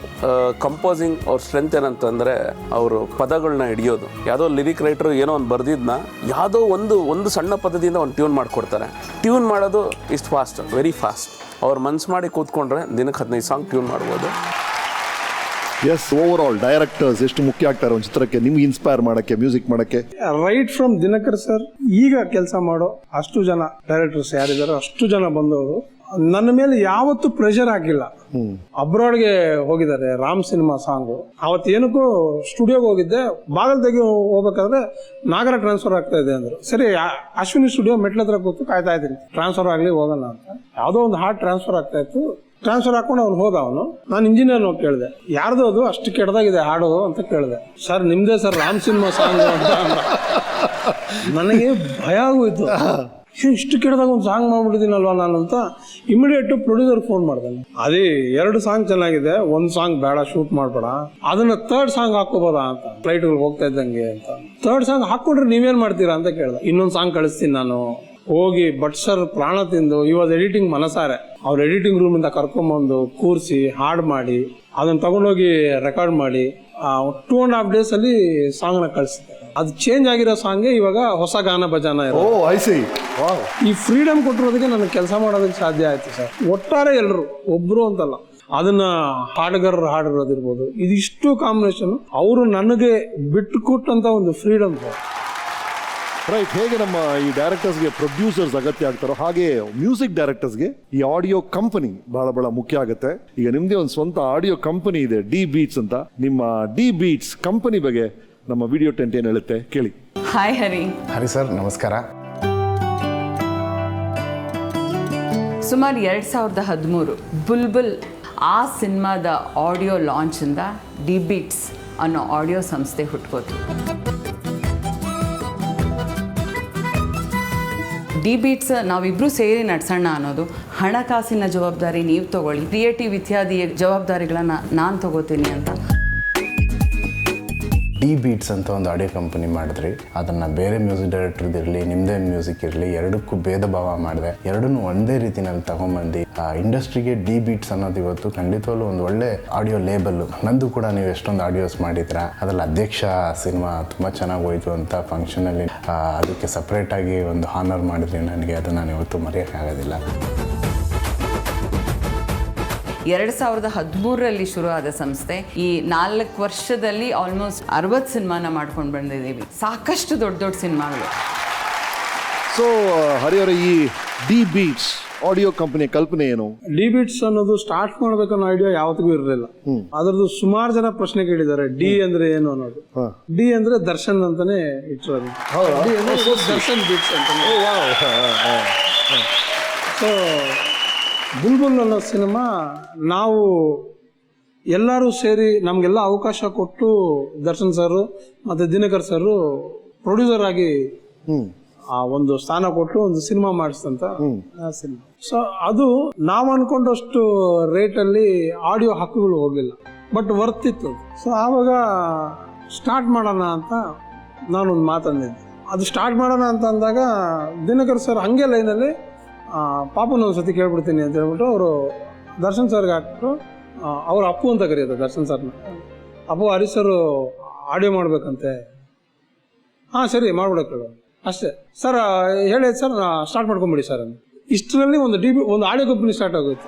ಕಂಪೋಸಿಂಗ್ ಅವ್ರ ಸ್ಟ್ರೆಂತ್ ಏನಂತಂದರೆ ಅವರು ಪದಗಳನ್ನ ಹಿಡಿಯೋದು. ಯಾವುದೋ ಲಿರಿಕ್ ರೈಟ್ರು ಏನೋ ಒಂದು ಬರೆದಿದ್ದನ್ನ ಯಾವುದೋ ಒಂದು ಸಣ್ಣ ಪದದಿಂದ ಒಂದು ಟ್ಯೂನ್ ಮಾಡಿಕೊಡ್ತಾರೆ. ಟ್ಯೂನ್ ಮಾಡೋದು ಇಷ್ಟು ಫಾಸ್ಟ್, ವೆರಿ ಫಾಸ್ಟ್. ಅವ್ರು ಮನ್ಸು ಮಾಡಿ ಕೂತ್ಕೊಂಡ್ರೆ ದಿನಕ್ಕೆ 15 ಸಾಂಗ್ ಟ್ಯೂನ್ ಮಾಡ್ಬೋದು. ಎಸ್, ಓವರ್ ಆಲ್ ಡೈರೆಕ್ಟರ್ಸ್ ಎಷ್ಟು ಮುಖ್ಯ ಆಗ್ತಾರೆ ಒಂದು ಚಿತ್ರಕ್ಕೆ, ನಿಮ್ಗೆ ಇನ್ಸ್ಪೈರ್ ಮಾಡೋಕ್ಕೆ, ಮ್ಯೂಸಿಕ್ ಮಾಡೋಕ್ಕೆ. ರೈಟ್ ಫ್ರಮ್ ದಿನಕರ್ ಸರ್ ಈಗ ಕೆಲಸ ಮಾಡೋ ಅಷ್ಟು ಜನ ಡೈರೆಕ್ಟರ್ಸ್ ಯಾರಿದ್ದಾರೋ ಅಷ್ಟು ಜನ ಬಂದವರು ನನ್ನ ಮೇಲೆ ಯಾವತ್ತೂ ಪ್ರೆಷರ್ ಹಾಕಿಲ್ಲ. ಅಬ್ರಾಡ್ಗೆ ಹೋಗಿದ್ದಾರೆ ರಾಮ್ ಸಿನಿಮಾ ಸಾಂಗು. ಅವತ್ತು ಏನಕ್ಕೂ ಸ್ಟುಡಿಯೋಗೆ ಹೋಗಿದ್ದೆ. ಬಾಗಲ್ ತೆಗಿ ಹೋಗ್ಬೇಕಾದ್ರೆ ನಾಗರ ಟ್ರಾನ್ಸ್ಫರ್ ಆಗ್ತಾ ಇದೆ ಅಂದ್ರು. ಸರಿ, ಅಶ್ವಿನಿ ಸ್ಟುಡಿಯೋ ಮೆಟ್ಲತ್ರ ಕೂತು ಕಾಯ್ತಾ ಇದ್ದೀನಿ, ಟ್ರಾನ್ಸ್ಫರ್ ಆಗ್ಲಿ ಹೋಗೋಣ ಅಂತ. ಯಾವುದೋ ಒಂದು ಹಾರ್ಟ್ ಟ್ರಾನ್ಸ್ಫರ್ ಆಗ್ತಾ ಇತ್ತು. ಟ್ರಾನ್ಸ್ಫರ್ ಹಾಕೊಂಡು ಅವ್ನು ಹೋದ. ನಾನು ಇಂಜಿನಿಯರ್ ಹೋಗಿ ಕೇಳಿದೆ, ಯಾರ್ದು ಅದು ಅಷ್ಟು ಕೆಟ್ಟದಾಗಿದೆ ಹಾಡು ಅಂತ ಕೇಳಿದೆ. ಸರ್ ನಿಮ್ದೇ ಸರ್ ರಾಮ್ ಸಿನಿಮಾ ಸಾಂಗ್ ಅಂತ. ನನಗೆ ಭಯ ಆಗೋಯ್ತು, ಇಷ್ಟು ಕೆಟ್ಟದಾಗ ಒಂದು ಸಾಂಗ್ ಮಾಡ್ಬಿಟ್ಟಿದ್ದೀನಲ್ವಾ ನಾನು ಅಂತ. ಇಮಿಡಿಯೇಟ್ ಪ್ರೊಡ್ಯೂಸರ್ ಫೋನ್ ಮಾಡ್ತಾನೆ, ಅದೇ 2 ಸಾಂಗ್ ಚೆನ್ನಾಗಿದೆ, 1 ಸಾಂಗ್ ಬೇಡ, ಶೂಟ್ ಮಾಡ್ಬೇಡ, ಅದನ್ನ 3rd ಸಾಂಗ್ ಹಾಕೋಬೋದಾ ಅಂತ. ಫ್ಲೈಟ್ಗಳು ಹೋಗ್ತಾ ಇದ್ದಂಗೆ ಅಂತ 3rd ಸಾಂಗ್ ಹಾಕೊಂಡ್ರೆ ನೀವೇನ್ ಮಾಡ್ತೀರಾ ಅಂತ ಕೇಳ್ದೆ. ಇನ್ನೊಂದು ಸಾಂಗ್ ಕಳಿಸ್ತೀನಿ ನಾನು. ಹೋಗಿ ಭಟ್ ಸರ್ ಪ್ರಾಣ ತಿಂದು ಇವಾಗ ಎಡಿಟಿಂಗ್ ಮನಸಾರೆ ಅವ್ರ ಎಡಿಟಿಂಗ್ ರೂಮ್ ಇಂದ ಕರ್ಕೊಂಬಂದು ಕೂರಿಸಿ ಹಾಡ್ ಮಾಡಿ ಅದನ್ನ ತಗೊಂಡೋಗಿ ರೆಕಾರ್ಡ್ ಮಾಡಿ 2.5 days ಅಲ್ಲಿ ಸಾಂಗ್ ನ ಕಳಿಸಿದೆ. ಅದು ಚೇಂಜ್ ಆಗಿರೋ ಸಾಂಗ್ ಇವಾಗ ಹೊಸ ಗಾನ ಭಜಾನ. ಈ ಫ್ರೀಡಮ್ ಕೊಟ್ಟಿರೋದಕ್ಕೆ ನನಗೆ ಕೆಲಸ ಮಾಡೋದಕ್ಕೆ ಸಾಧ್ಯ ಆಯ್ತು ಸರ್. ಒಟ್ಟಾರೆ ಎಲ್ಲರೂ, ಒಬ್ರು ಅಂತಲ್ಲ, ಅದನ್ನ ಹಾಡುಗಾರರು ಹಾಡಿರೋದಿರ್ಬೋದು, ಇದಿಷ್ಟು ಕಾಂಬಿನೇಷನ್ ಅವರು ನನಗೆ ಬಿಟ್ಟು ಕೊಟ್ಟಂತ ಒಂದು ಫ್ರೀಡಮ್ ಸರ್. ರೈಟ್. ಹೇಗೆ ನಮ್ಮ ಈ ಡೈರೆಕ್ಟರ್ಸ್ಗೆ ಪ್ರೊಡ್ಯೂಸರ್ಸ್ ಅಗತ್ಯ ಆಗ್ತಾರೋ ಹಾಗೆ ಮ್ಯೂಸಿಕ್ ಡೈರೆಕ್ಟರ್ಸ್ಗೆ ಈ ಆಡಿಯೋ ಕಂಪನಿ ಬಹಳ ಬಹಳ ಮುಖ್ಯ ಆಗುತ್ತೆ. ಈಗ ನಿಮ್ದೇ ಒಂದು ಸ್ವಂತ ಆಡಿಯೋ ಕಂಪನಿ ಇದೆ, ಡಿ ಬೀಟ್ಸ್ ಅಂತ. ನಿಮ್ಮ ಡಿ ಬೀಟ್ಸ್ ಕಂಪನಿ ಬಗ್ಗೆ ನಮ್ಮ ವಿಡಿಯೋ ಟೆಂಟ್ ಏನು ಹೇಳುತ್ತೆ ಕೇಳಿ. ಹಾಯ್ ಹರಿ. ಹರಿ ಸರ್ ನಮಸ್ಕಾರ. ಸುಮಾರು 2013 ಬುಲ್ಬುಲ್ ಆ ಸಿನಿಮಾದ ಆಡಿಯೋ ಲಾಂಚಿಂದ ಡಿ ಬೀಟ್ಸ್ ಅನ್ನೋ ಆಡಿಯೋ ಸಂಸ್ಥೆ ಹುಟ್ಕೋತು. ಡಿ ಬೀಟ್ಸ್ ನಾವಿಬ್ಬರು ಸೇರಿ ನಡೆಸೋಣ ಅನ್ನೋದು, ಹಣಕಾಸಿನ ಜವಾಬ್ದಾರಿ ನೀವು ತಗೊಳ್ಳಿ, ಕ್ರಿಯೇಟಿವ್ ಇತ್ಯಾದಿ ಜವಾಬ್ದಾರಿಗಳನ್ನು ನಾನು ತಗೋತೀನಿ ಅಂತ. ಡಿ ಬೀಟ್ಸ್ ಅಂತ ಒಂದು ಆಡಿಯೋ ಕಂಪನಿ ಮಾಡಿದ್ರಿ. ಅದನ್ನು ಬೇರೆ ಮ್ಯೂಸಿಕ್ ಡೈರೆಕ್ಟರ್ದು ಇರಲಿ, ನಿಮ್ಮದೇ ಮ್ಯೂಸಿಕ್ ಇರಲಿ, ಎರಡಕ್ಕೂ ಭೇದ ಭಾವ ಮಾಡಿದೆ. ಎರಡನ್ನೂ ಒಂದೇ ರೀತಿನಲ್ಲಿ ತಗೊಂಬಂದು ಇಂಡಸ್ಟ್ರಿಗೆ ಡಿ ಬೀಟ್ಸ್ ಅನ್ನೋದು ಇವತ್ತು ಖಂಡಿತವಾಗ್ಲೂ ಒಂದು ಒಳ್ಳೆ ಆಡಿಯೋ ಲೇಬಲ್ಲು. ನಂದು ಕೂಡ ನೀವು ಎಷ್ಟೊಂದು ಆಡಿಯೋಸ್ ಮಾಡಿದ್ರ, ಅದರಲ್ಲಿ ಅಧ್ಯಕ್ಷ ಸಿನಿಮಾ ತುಂಬ ಚೆನ್ನಾಗಿ ಹೋಯಿತು ಅಂತ ಫಂಕ್ಷನಲ್ಲಿ ಅದಕ್ಕೆ ಸಪ್ರೇಟಾಗಿ ಒಂದು ಹಾನರ್ ಮಾಡಿದ್ರಿ ನನಗೆ. ಅದು ನಾನು ಇವತ್ತು ಮರೆಯೋಕ್ಕಾಗೋದಿಲ್ಲ. 2013 ಶುರು ಆದ ಸಂಸ್ಥೆ ಈ 4 ವರ್ಷದಲ್ಲಿ ಆಲ್ಮೋಸ್ಟ್ 60 ಸಿನಿಮಾನ ಮಾಡ್ಕೊಂಡು ಬಂದಿದ್ದೀವಿ. ಸಾಕಷ್ಟು ದೊಡ್ಡ ದೊಡ್ಡ ಸಿನಿಮಾಗಳು. ಸೊ ಹರಿಯವರ ಈ ಡಿ ಬೀಟ್ಸ್ ಆಡಿಯೋ ಕಂಪನಿ ಕಲ್ಪನೆ ಏನು? ಡಿ ಬೀಟ್ಸ್ ಅನ್ನೋದು ಸ್ಟಾರ್ಟ್ ಮಾಡ್ಬೇಕನ್ನೋ ಐಡಿಯಾ ಯಾವತ್ತಿಗೂ ಇರಲಿಲ್ಲ. ಅದ್ರದ್ದು ಸುಮಾರು ಜನ ಪ್ರಶ್ನೆ ಕೇಳಿದ್ದಾರೆ, ಡಿ ಅಂದ್ರೆ ಏನು ಅನ್ನೋದು. ಡಿ ಅಂದ್ರೆ ದರ್ಶನ್ ಅಂತಾನೆ ಇಟ್ಟಿರೋದು. ದರ್ಶನ್ ಬೀಟ್ಸ್ ಅಂತ. ಸೊ ಬುಲ್ಬುಲ್ ಅನ್ನೋ ಸಿನಿಮಾ ನಾವು ಎಲ್ಲರೂ ಸೇರಿ ನಮಗೆಲ್ಲ ಅವಕಾಶ ಕೊಟ್ಟು ದರ್ಶನ್ ಸರ್ ಮತ್ತು ದಿನಕರ್ ಸರ್ ಪ್ರೊಡ್ಯೂಸರ್ ಆಗಿ ಆ ಒಂದು ಸ್ಥಾನ ಕೊಟ್ಟು ಒಂದು ಸಿನಿಮಾ ಮಾಡಿಸ್ತಂತ ಸಿನಿಮಾ. ಸೊ ಅದು ನಾವು ಅನ್ಕೊಂಡಷ್ಟು ರೇಟಲ್ಲಿ ಆಡಿಯೋ ಹಕ್ಕುಗಳು ಹೋಗಲಿಲ್ಲ, ಬಟ್ ವರ್ತ್ ಇತ್ತು. ಸೊ ಆವಾಗ ಸ್ಟಾರ್ಟ್ ಮಾಡೋಣ ಅಂತ ನಾನೊಂದು ಮಾತಂದಿದ್ದೆ. ಅದು ಸ್ಟಾರ್ಟ್ ಮಾಡೋಣ ಅಂತ ಅಂದಾಗ ದಿನಕರ್ ಸರ್ ಹಂಗೆ ಲೈನಲ್ಲಿ ಪಾಪನ ಒಂದು ಸತಿ ಕೇಳ್ಬಿಡ್ತೀನಿ ಅಂತ ಹೇಳ್ಬಿಟ್ಟು ಅವರು ದರ್ಶನ್ ಸರ್ಗೆ ಹಾಕ್ಬಿಟ್ಟು, ಅವ್ರ ಅಪ್ಪು ಅಂತ ಕರೆಯೋದು ದರ್ಶನ್ ಸರ್ನ. ಅಪ್ಪು ಹರೀಶ್ ಸರ್ ಆಡಿಯೋ ಮಾಡ್ಬೇಕಂತೆ. ಹಾಂ ಸರಿ ಮಾಡ್ಬಿಡಕ್ಕೆ ಅಷ್ಟೇ ಸರ್, ಹೇಳಿ ಸರ್ ಸ್ಟಾರ್ಟ್ ಮಾಡ್ಕೊಂಬಿಡಿ ಸರ್ ಅಂತ. ಇಷ್ಟರಲ್ಲಿ ಒಂದು ಆಡಿಯೋ ಕಂಪ್ನಿ ಸ್ಟಾರ್ಟ್ ಆಗೋಯ್ತು.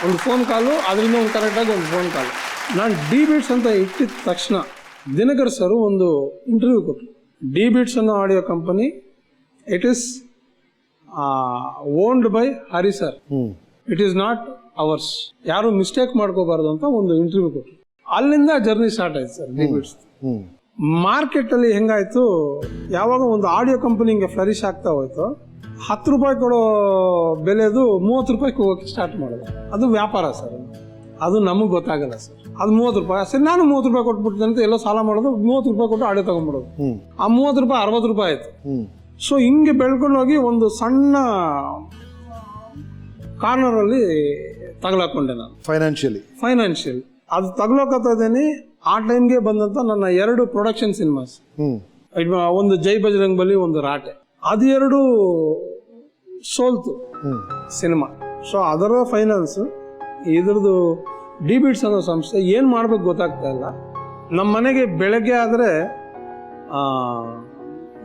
ಒಂದು ಫೋನ್ ಕಾಲು, ಅದರಿಂದ ಒಂದು ಕರೆಕ್ಟಾಗಿ ಒಂದು ಫೋನ್ ಕಾಲು. ನಾನು ಡಿ ಬೀಟ್ಸ್ ಅಂತ ಇಟ್ಟಿದ ತಕ್ಷಣ ದಿನಕರ್ ಸರ್ ಒಂದು ಇಂಟರ್ವ್ಯೂ ಕೊಟ್ಟರು. ಡಿ ಬೀಟ್ಸ್ ಅನ್ನೋ audio company it is owned by Hari sir, it is not hours, ಯಾರು ಮಿಸ್ಟೇಕ್ ಮಾಡ್ಕೋಬಾರ್ದು ಅಂತ ಒಂದು ಇಂಟರ್ವ್ಯೂ ಕೊಟ್ಟರು. ಅಲ್ಲಿಂದ ಜರ್ನಿ ಸ್ಟಾರ್ಟ್ ಆಯ್ತು ಸರ್ ಡಿ ಬೀಟ್ಸ್. ಮಾರ್ಕೆಟಲ್ಲಿ ಹೆಂಗಾಯ್ತು, ಯಾವಾಗ ಒಂದು ಆಡಿಯೋ ಕಂಪನಿ ಹಿಂಗೆ ಫ್ಲರಿಶ್ ಆಗ್ತಾ ಹೋಯ್ತು, 10 ರೂಪಾಯಿ ಕೊಡೋ ಬೆಲೆದು 30 ರೂಪಾಯಿ ಹೋಗೋಕ್ಕೆ ಸ್ಟಾರ್ಟ್ ಮಾಡೋದು. ಅದು ವ್ಯಾಪಾರ ಸರ್, ಅದು ನಮಗೆ ಗೊತ್ತಾಗಲ್ಲ ಸರ್. ಅದು 30 ರೂಪಾಯಿ ಸರಿ, ನಾನು 30 ರೂಪಾಯಿ ಕೊಟ್ಬಿಡ್ತೀನಿ ಅಂತ ಎಲ್ಲೋ ಸಾಲ ಮಾಡೋದು, 30 ರೂಪಾಯಿ ಕೊಟ್ಟು ಆಡಿಯೋ ತಗೊಂಡ್ಬಿಡೋದು. ಆ 30 ರೂಪಾಯಿ 60 ರೂಪಾಯಿ ಆಯ್ತು. ಸೊ ಹಿಂಗೆ ಬೆಳ್ಕೊಂಡು ಹೋಗಿ ಒಂದು ಸಣ್ಣ ಕಾರ್ನರಲ್ಲಿ ತಗಲಾಕೊಂಡೆ ನಾನು. ಫೈನಾನ್ಷಿಯಲಿ ಅದು ತಗಲೋಕತ್ತದೇನೆ. ಆ ಟೈಮ್ಗೆ ಬಂದಂತ ನನ್ನ 2 ಪ್ರೊಡಕ್ಷನ್ ಸಿನಿಮಾಸ್, ಒಂದು ಜೈ ಬಜರಂಗ್ ಬಲಿ, ಒಂದು ರಾಟೆ, ಅದು 2 ಸೋಲ್ತು ಸಿನಿಮಾ. ಸೊ ಅದರ ಫೈನಾನ್ಸ್ ಇದ್ರದ್ದು ಡಿ ಬೀಟ್ಸ್ ಅನ್ನೋ ಸಂಸ್ಥೆ ಏನು ಮಾಡ್ಬೇಕು ಗೊತ್ತಾಗ್ತಾ ಇಲ್ಲ. ನಮ್ಮ ಮನೆಗೆ ಬೆಳಗ್ಗೆ ಆದರೆ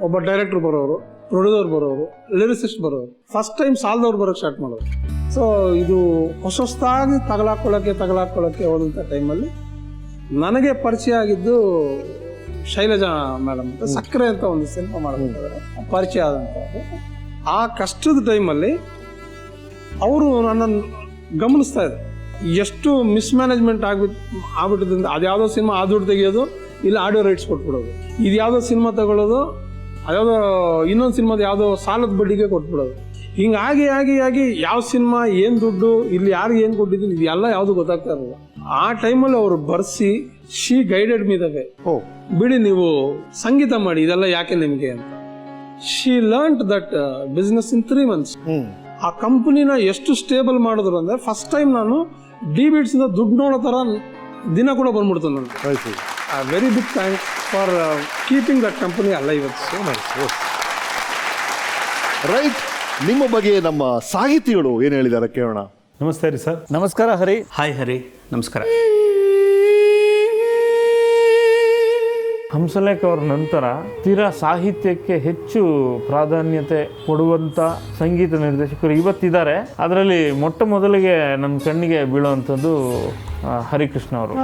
ಒಬ್ಬ ಡೈರೆಕ್ಟರ್ ಬರೋರು, ಪ್ರೊಡ್ಯೂಸರ್ ಬರೋರು, ಲಿರಿಸಿಸ್ಟ್ ಬರೋರು, ಫಸ್ಟ್ ಟೈಮ್ ಸಾಲದವ್ರು ಬರೋಕ್ಕೆ ಸ್ಟಾರ್ಟ್ ಮಾಡೋರು. ಸೊ ಇದು ಹೊಸದಾಗಿ ತಗಲಾಕೊಳ್ಳೋಕ್ಕೆ ಹೋದಂಥ ಟೈಮಲ್ಲಿ ನನಗೆ ಪರಿಚಯ ಆಗಿದ್ದು ಶೈಲಜಾ ಮೇಡಮ್ ಅಂತ, ಸಕ್ಕರೆ ಅಂತ ಒಂದು ಸಿನಿಮಾ ಮಾಡಬೇಕಾದ್ರೆ ಪರಿಚಯ ಆದಂಥದ್ದು. ಆ ಕಷ್ಟದ ಟೈಮಲ್ಲಿ ಅವರು ನನ್ನನ್ನು ಗಮನಿಸ್ತಾ ಇದ್ದಾರೆ. ಎಷ್ಟು ಮಿಸ್ಮ್ಯಾನೇಜ್ಮೆಂಟ್ ಆಗ್ಬಿಟ್ಟಿದ್ರಿಂದ ಅದ್ಯಾವುದೋ ಸಿನಿಮಾ ಆ ದುಡ್ಡು ತೆಗಿಯೋದು, ಇಲ್ಲ ಆಡಿಯೋ ರೈಟ್ಸ್ ಕೊಟ್ಬಿಡೋದು, ಇದು ಯಾವುದೋ ಸಿನಿಮಾ ತಗೊಳ್ಳೋದು, ಅದ್ಯಾವುದೋ ಇನ್ನೊಂದು ಸಿನಿಮಾದ ಯಾವುದೋ ಸಾಲದ ಬಡ್ಡಿಗೆ ಕೊಟ್ಬಿಡೋದು. ಹಿಂಗಾಗಿ ಆಗಿ ಯಾವ ಸಿನಿಮಾ ಏನು ದುಡ್ಡು, ಇಲ್ಲಿ ಯಾರಿಗೆ ಏನು ಕೊಟ್ಟಿದ್ದೀನಿ, ಇದೆಲ್ಲ ಯಾವುದು ಗೊತ್ತಾಗ್ತಾ ಇರಲ್ಲ. ಆ ಟೈಮಲ್ಲಿ ಅವರು ಬರ್ಸಿ, she guided me the way, ಬಿಡಿ ನೀವು ಸಂಗೀತ ಮಾಡಿ, ಇದೆಲ್ಲ ಯಾಕೆ ನಿಮಗೆ ಅಂತ. She learned that business in 3 months. ಆ ಕಂಪನಿನ ಎಷ್ಟು ಸ್ಟೇಬಲ್ ಮಾಡಿದ್ರು ಅಂದ್ರೆ, ಫಸ್ಟ್ ಟೈಮ್ ನಾನು ಡಿ ಬೀಟ್ಸ್ ಇಂದ ದುಡ್ಡು ನೋಡೋ ತರ ದಿನ ಕೂಡ ಬಂದ್ಬಿಡ್ತು ನನಗೆ. Very big thanks for keeping that company alive. Right. ನಿಮ್ಮ ಬಗ್ಗೆ ನಮ್ಮ ಸಾಹಿತಿಗಳು ಏನು ಹೇಳಿದ್ದಾರೆ ಕೇಳೋಣ. ನಮಸ್ತೆ ರೀ ಸರ್. ನಮಸ್ಕಾರ ಹರಿ. ಹಾಯ್ ಹರಿ, ನಮಸ್ಕಾರ. ಹಂಸಲೇಖ ಅವ್ರ ನಂತರ ತೀರಾ ಸಾಹಿತ್ಯಕ್ಕೆ ಹೆಚ್ಚು ಪ್ರಾಧಾನ್ಯತೆ ಕೊಡುವಂಥ ಸಂಗೀತ ನಿರ್ದೇಶಕರು ಇವತ್ತಿದ್ದಾರೆ. ಅದರಲ್ಲಿ ಮೊಟ್ಟ ಮೊದಲಿಗೆ ನಮ್ಮ ಕಣ್ಣಿಗೆ ಬೀಳುವಂಥದ್ದು ಹರಿಕೃಷ್ಣ ಅವರು.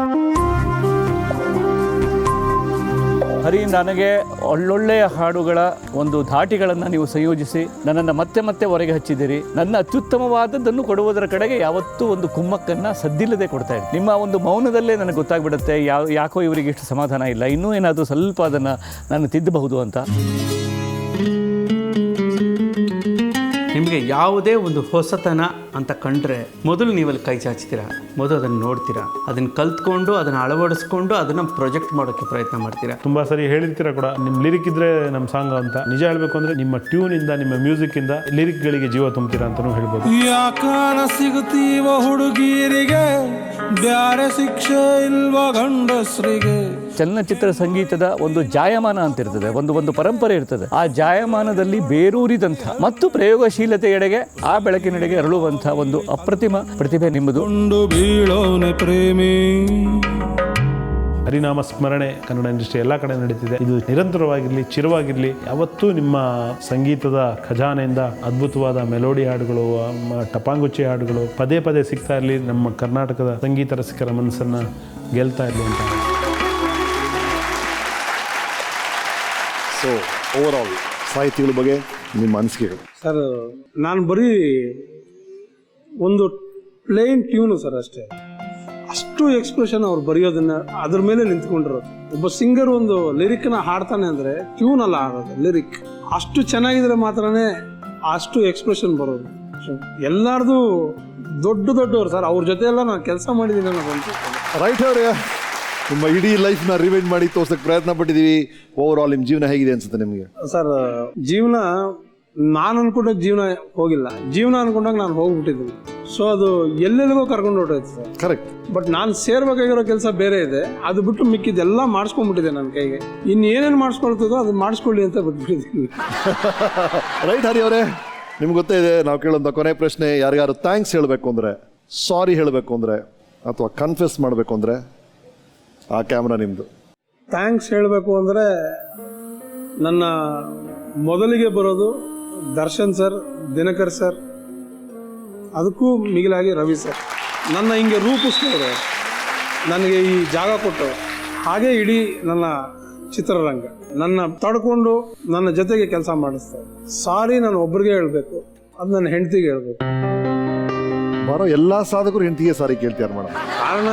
ಹರಿ, ನನಗೆ ಒಳ್ಳೊಳ್ಳೆಯ ಹಾಡುಗಳ ಒಂದು ಧಾಟಿಗಳನ್ನು ನೀವು ಸಂಯೋಜಿಸಿ ನನ್ನನ್ನು ಮತ್ತೆ ಮತ್ತೆ ಹೊರಗೆ ಹಚ್ಚಿದ್ದೀರಿ. ನನ್ನ ಅತ್ಯುತ್ತಮವಾದದ್ದನ್ನು ಕೊಡುವುದರ ಕಡೆಗೆ ಯಾವತ್ತೂ ಒಂದು ಕುಮ್ಮಕ್ಕನ್ನು ಸದ್ದಿಲ್ಲದೆ ಕೊಡ್ತಾ ಇದ್ದೀನಿ. ನಿಮ್ಮ ಒಂದು ಮೌನದಲ್ಲೇ ನನಗೆ ಗೊತ್ತಾಗ್ಬಿಡುತ್ತೆ ಯಾಕೋ ಇವರಿಗೆ ಇಷ್ಟು ಸಮಾಧಾನ ಇಲ್ಲ, ಇನ್ನೂ ಏನಾದರೂ ಸ್ವಲ್ಪ ಅದನ್ನು ನಾನು ತಿದ್ದಬಹುದು ಅಂತ. ನಿಮಗೆ ಯಾವುದೇ ಒಂದು ಹೊಸತನ ಅಂತ ಕಂಡ್ರೆ ಮೊದಲು ನೀವಲ್ಲಿ ಕೈ ಚಾಚ್ತೀರಾ, ಮೊದಲು ಅದನ್ನು ನೋಡ್ತೀರಾ, ಅದನ್ನು ಕಲ್ತ್ಕೊಂಡು ಅದನ್ನು ಅಳವಡಿಸ್ಕೊಂಡು ಅದನ್ನು ಪ್ರೊಜೆಕ್ಟ್ ಮಾಡೋಕ್ಕೆ ಪ್ರಯತ್ನ ಮಾಡ್ತೀರಾ. ತುಂಬ ಸರಿ ಹೇಳಿರ್ತೀರ ಕೂಡ, ನಿಮ್ಮ ಲಿರಿಕ್ ಇದ್ರೆ ನಮ್ಮ ಸಾಂಗ್ ಅಂತ. ನಿಜ ಹೇಳಬೇಕು ಅಂದರೆ ನಿಮ್ಮ ಟ್ಯೂನಿಂದ, ನಿಮ್ಮ ಮ್ಯೂಸಿಕ್ಕಿಂದ ಲಿರಿಕ್ಗಳಿಗೆ ಜೀವ ತುಂಬ್ತೀರಾ ಅಂತಲೂ ಹೇಳ್ಬೋದು. ಯಾಕಾನ ಸಿಗುತ್ತೀವ ಹುಡುಗೀರಿಗೆ ಬ್ಯಾರೆ ಶಿಕ್ಷೆ ಇಲ್ವ ಗಂಡಸ್ರಿಗೆ. ಚಲನಚಿತ್ರ ಸಂಗೀತದ ಒಂದು ಜಾಯಮಾನ ಅಂತ ಇರ್ತದೆ, ಒಂದು ಪರಂಪರೆ ಇರ್ತದೆ. ಆ ಜಾಯಮಾನದಲ್ಲಿ ಬೇರೂರಿದಂಥ ಮತ್ತು ಪ್ರಯೋಗಶೀಲತೆಯೆಡೆಗೆ ಆ ಬೆಳಕಿನೆಡೆಗೆ ಅರಳುವಂಥ ಒಂದು ಅಪ್ರತಿಮ ಪ್ರತಿಭೆ ನಿಮ್ಮದು. ಪ್ರೇಮಿ ಹರಿನಾಮ ಸ್ಮರಣೆ ಕನ್ನಡ ಇಂಡಸ್ಟ್ರಿ ಎಲ್ಲ ಕಡೆ ನಡೀತಿದೆ. ಇದು ನಿರಂತರವಾಗಿರಲಿ, ಚಿರವಾಗಿರಲಿ. ಯಾವತ್ತೂ ನಿಮ್ಮ ಸಂಗೀತದ ಖಜಾನೆಯಿಂದ ಅದ್ಭುತವಾದ ಮೆಲೋಡಿ ಹಾಡುಗಳು, ಟಪಾಂಗುಚ್ಚಿ ಹಾಡುಗಳು ಪದೇ ಪದೇ ಸಿಗ್ತಾ ಇರಲಿ. ನಮ್ಮ ಕರ್ನಾಟಕದ ಸಂಗೀತ ರಸಿಕರ ಮನಸ್ಸನ್ನು ಗೆಲ್ತಾ ಇರಲಿ ಅಂತ. ಸೊ ಓವರ್ ಆಲ್ ಸಾಹಿತ್ಯಗಳ ಬಗ್ಗೆ ನಿಮ್ಮ ಅನಿಸಿಕೆಗಳು? ಸರ್, ನಾನು ಬರೀ ಒಂದು ಪ್ಲೇನ್ ಟ್ಯೂನು ಸರ್ ಅಷ್ಟೇ. ಅಷ್ಟು ಎಕ್ಸ್ಪ್ರೆಷನ್ ಅವ್ರು ಬರೆಯೋದನ್ನ ಅದ್ರ ಮೇಲೆ ನಿಂತ್ಕೊಂಡಿರೋದು. ಒಬ್ಬ ಸಿಂಗರ್ ಒಂದು ಲಿರಿಕ್ನ ಹಾಡ್ತಾನೆ ಅಂದರೆ ಟ್ಯೂನ್ ಅಲ್ಲ ಹಾಡೋದು, ಲಿರಿಕ್. ಅಷ್ಟು ಚೆನ್ನಾಗಿದ್ರೆ ಮಾತ್ರನೇ ಅಷ್ಟು ಎಕ್ಸ್ಪ್ರೆಷನ್ ಬರೋದು. ಎಲ್ಲಾರ್ದು ದೊಡ್ಡವರು ಸರ್, ಅವ್ರ ಜೊತೆ ಎಲ್ಲ ನಾನು ಕೆಲಸ ಮಾಡಿದ್ದೀನಿ ಅನ್ನೋದು. ರೈಟ್ ಅವ್ರೆ, ನಿಮ್ಮ ಇಡೀ ಲೈಫ್ನ ರಿವೈಂಡ್ ಮಾಡಿ ತೋರ್ಸಕ್ಕೆ ಪ್ರಯತ್ನ ಪಟ್ಟಿದ್ದೀವಿ. ಓವರ್ ಆಲ್ ನಿಮ್ಮ ಜೀವನ ಹೇಗಿದೆ ಅನ್ಸುತ್ತೆ ನಿಮಗೆ? ಸರ್, ಜೀವನ ನಾನು ಅನ್ಕೊಂಡಾಗ ಜೀವನ ಹೋಗಿಲ್ಲ, ಜೀವನ ಅನ್ಕೊಂಡಾಗ ನಾನು ಹೋಗ್ಬಿಟ್ಟಿದ್ದೀನಿ. ಸೊ ಅದು ಎಲ್ಲೆಲ್ಲಿಗೋ ಕರ್ಕೊಂಡು ಹೊರಟೋಯ್ತು ಸರ್. ಕರೆಕ್ಟ್. ಬಟ್ ನಾನು ಸೇರ್ಬೇಕಾಗಿರೋ ಕೆಲಸ ಬೇರೆ ಇದೆ, ಅದು ಬಿಟ್ಟು ಮಿಕ್ಕಿದ್ದೆಲ್ಲ ಮಾಡಿಸ್ಕೊಂಡ್ಬಿಟ್ಟಿದೆ ನನ್ನ ಕೈಗೆ. ಇನ್ನೇನೇನು ಮಾಡಿಸ್ಕೊಳ್ತದೋ ಅದು ಮಾಡಿಸ್ಕೊಳ್ಳಿ ಅಂತ ಬಿಟ್ಬಿಟ್ಟಿದ್ದೀನಿ. ರೈಟ್ ಹರಿ ಅವರೇ, ನಿಮ್ಗೆ ಗೊತ್ತೇ ಇದೆ ನಾವು ಕೇಳೋಂಥ ಕೊನೆ ಪ್ರಶ್ನೆ, ಯಾರಿಗಾರು ಥ್ಯಾಂಕ್ಸ್ ಹೇಳಬೇಕು ಅಂದರೆ, ಸಾರಿ ಹೇಳಬೇಕು ಅಂದರೆ, ಅಥವಾ ಕನ್ಫೆಸ್ ಮಾಡಬೇಕು ಅಂದರೆ ಆ ಕ್ಯಾಮ್ರಾ ನಿಮ್ಮದು. ಥ್ಯಾಂಕ್ಸ್ ಹೇಳಬೇಕು ಅಂದರೆ ನನ್ನ ಮೊದಲಿಗೆ ಬರೋದು ದರ್ಶನ್ ಸರ್, ದಿನಕರ್ ಸರ್, ಅದಕ್ಕೂ ಮಿಗಿಲಾಗಿ ರವಿ ಸರ್. ನನ್ನ ಹಿಂಗೆ ರೂಪಿಸ್ತಾರೆ, ನನಗೆ ಈ ಜಾಗ ಕೊಟ್ಟು, ಹಾಗೆ ಇಡೀ ನನ್ನ ಚಿತ್ರರಂಗ ನನ್ನ ತಡ್ಕೊಂಡು ನನ್ನ ಜೊತೆಗೆ ಕೆಲಸ ಮಾಡಿಸ್ತಾರೆ. ಸಾರಿ ನಾನು ಒಬ್ರಿಗೆ ಹೇಳಬೇಕು, ಅದು ನನ್ನ ಹೆಂಡತಿಗೆ ಹೇಳ್ಬೇಕು. ಬರೋ ಎಲ್ಲ ಸಾಧಕರು ಹೆಂಡತಿಗೆ ಸಾರಿ ಕೇಳ್ತಾರೆ ಮೇಡಮ್. ಕಾರಣ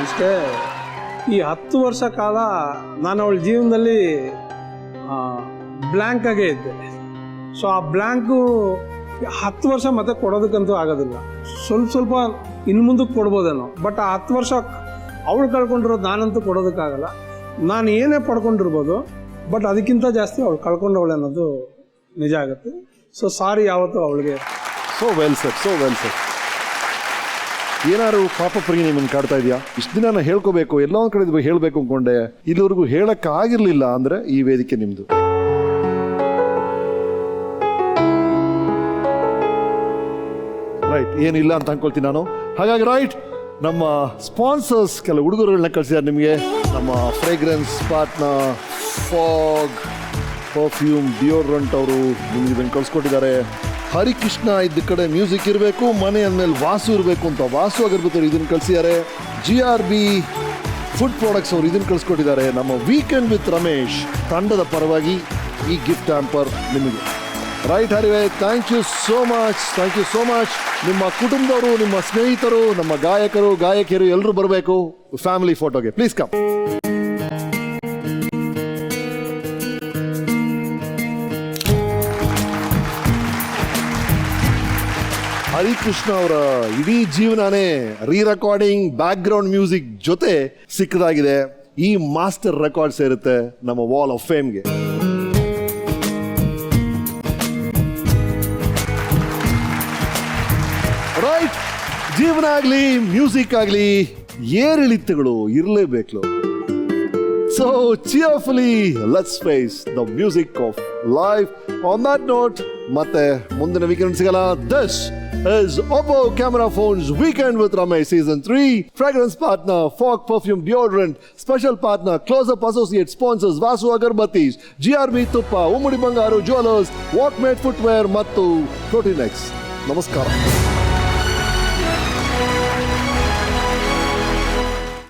ಇಷ್ಟೇ, ಈ 10 ವರ್ಷ ಕಾಲ ನಾನು ಅವಳ ಜೀವನದಲ್ಲಿ ಬ್ಲ್ಯಾಂಕ್ ಆಗೇ ಇದ್ದೆ. ಸೊ ಆ ಬ್ಲ್ಯಾಂಕು 10 ವರ್ಷ ಮತ್ತೆ ಕೊಡೋದಕ್ಕಂತೂ ಆಗೋದಿಲ್ಲ. ಸ್ವಲ್ಪ ಇನ್ನು ಮುಂದಕ್ಕೆ ಕೊಡ್ಬೋದೇನೋ, ಬಟ್ ಆ 10 ವರ್ಷ ಅವಳು ಕಳ್ಕೊಂಡಿರೋದು ನಾನಂತೂ ಕೊಡೋದಕ್ಕಾಗಲ್ಲ. ನಾನು ಏನೇ ಪಡ್ಕೊಂಡಿರ್ಬೋದು, ಬಟ್ ಅದಕ್ಕಿಂತ ಜಾಸ್ತಿ ಅವಳು ಕಳ್ಕೊಂಡವಳೆ ಅನ್ನೋದು ನಿಜ ಆಗುತ್ತೆ. ಸೊ ಸಾರಿ ಯಾವತ್ತೂ ಅವಳಿಗೆ. So well sir, so well sir. ಏನಾದ್ರು ಪಾಪ ಪ್ರಿಯ ನಿಮ್ಮನ್ನು ಕಾಡ್ತಾ ಇದೆಯಾ? ಇಷ್ಟು ದಿನ ನಾನು ಹೇಳ್ಕೋಬೇಕು, ಎಲ್ಲ ಒಂದು ಕಡೆ ಹೇಳಬೇಕು ಅಂದ್ಕೊಂಡೆ, ಇಲ್ಲಿವರೆಗೂ ಹೇಳಕ್ಕಾಗಿರ್ಲಿಲ್ಲ ಅಂದರೆ ಈ ವೇದಿಕೆ ನಿಮ್ಮದು. ರೈಟ್, ಏನಿಲ್ಲ ಅಂತ ಅನ್ಕೊಳ್ತೀನಿ ನಾನು. ಹಾಗಾಗಿ ರೈಟ್, ನಮ್ಮ ಸ್ಪಾನ್ಸರ್ಸ್ ಕೆಲವು ಉಡುಗೊರೆಗಳನ್ನ ಕಳಿಸಿದ್ದಾರೆ ನಿಮಗೆ. ನಮ್ಮ fragrance partner fog perfume deodorant ಅವರು ನಿಮ್ಗೆ ಇದನ್ನು ಕಳಿಸ್ಕೊಟ್ಟಿದ್ದಾರೆ. ಹರಿಕೃಷ್ಣ ಇದ್ದ ಕಡೆ ಮ್ಯೂಸಿಕ್ ಇರಬೇಕು, ಮನೆ ಅಂದಮೇಲೆ ವಾಸು ಇರಬೇಕು ಅಂತ ವಾಸು ಆಗಿರ್ಬೇಕು ಇದನ್ನು ಕಳಿಸಿದ್ದಾರೆ. GRB ಫುಡ್ ಪ್ರಾಡಕ್ಟ್ಸ್ ಅವರು ಇದನ್ನು ಕಳಿಸ್ಕೊಟ್ಟಿದ್ದಾರೆ. ನಮ್ಮ ವೀಕೆಂಡ್ ವಿತ್ ರಮೇಶ್ ತಂಡದ ಪರವಾಗಿ ಈ ಗಿಫ್ಟ್ ಹ್ಯಾಂಪರ್ ನಿಮಗೆ. ರೈಟ್ ಹರಿವೆ, thank you so much, thank you so much. ನಿಮ್ಮ ಕುಟುಂಬದವರು, ನಿಮ್ಮ ಸ್ನೇಹಿತರು, ನಮ್ಮ ಗಾಯಕರು ಗಾಯಕಿಯರು ಎಲ್ಲರೂ ಬರಬೇಕು ಫ್ಯಾಮಿಲಿ ಫೋಟೋಗೆ, ಪ್ಲೀಸ್ ಕಮ್. ಹರಿಕೃಷ್ಣ ಅವರ ಇಡೀ ಜೀವನನೇ re recording, back ground music ಜೊತೆ ಸಿಕ್ಕದಾಗಿದೆ. ಈ ಮಾಸ್ಟರ್ ರೆಕಾರ್ಡ್ ಸೇರುತ್ತೆ ನಮ್ಮ ವಾಲ್ ಆಫ್ ಫೇಮ್ಗೆ. ರೈಟ್, ಜೀವನ ಆಗಲಿ ಮ್ಯೂಸಿಕ್ ಆಗಲಿ ಏರಿಳಿತಗಳು ಇರಲೇಬೇಕು. So cheerfully, let's face the music of life. On that note, ಮತ್ತೆ ಮುಂದಿನ ವೀಕೆಂಡ್ ಸಿಗಲ್ಲ. This is Oppo Camera Phones Weekend with Ramesh Season 3. Fragrance partner Fog Perfume Deodorant. Special partner Close-Up Associate Sponsors Vasu Agarbattis, GRB Tuppa, Umudi Bangaru Jewelers, Walkmate Footwear ಮತ್ತು Protein X. ನಮಸ್ಕಾರ.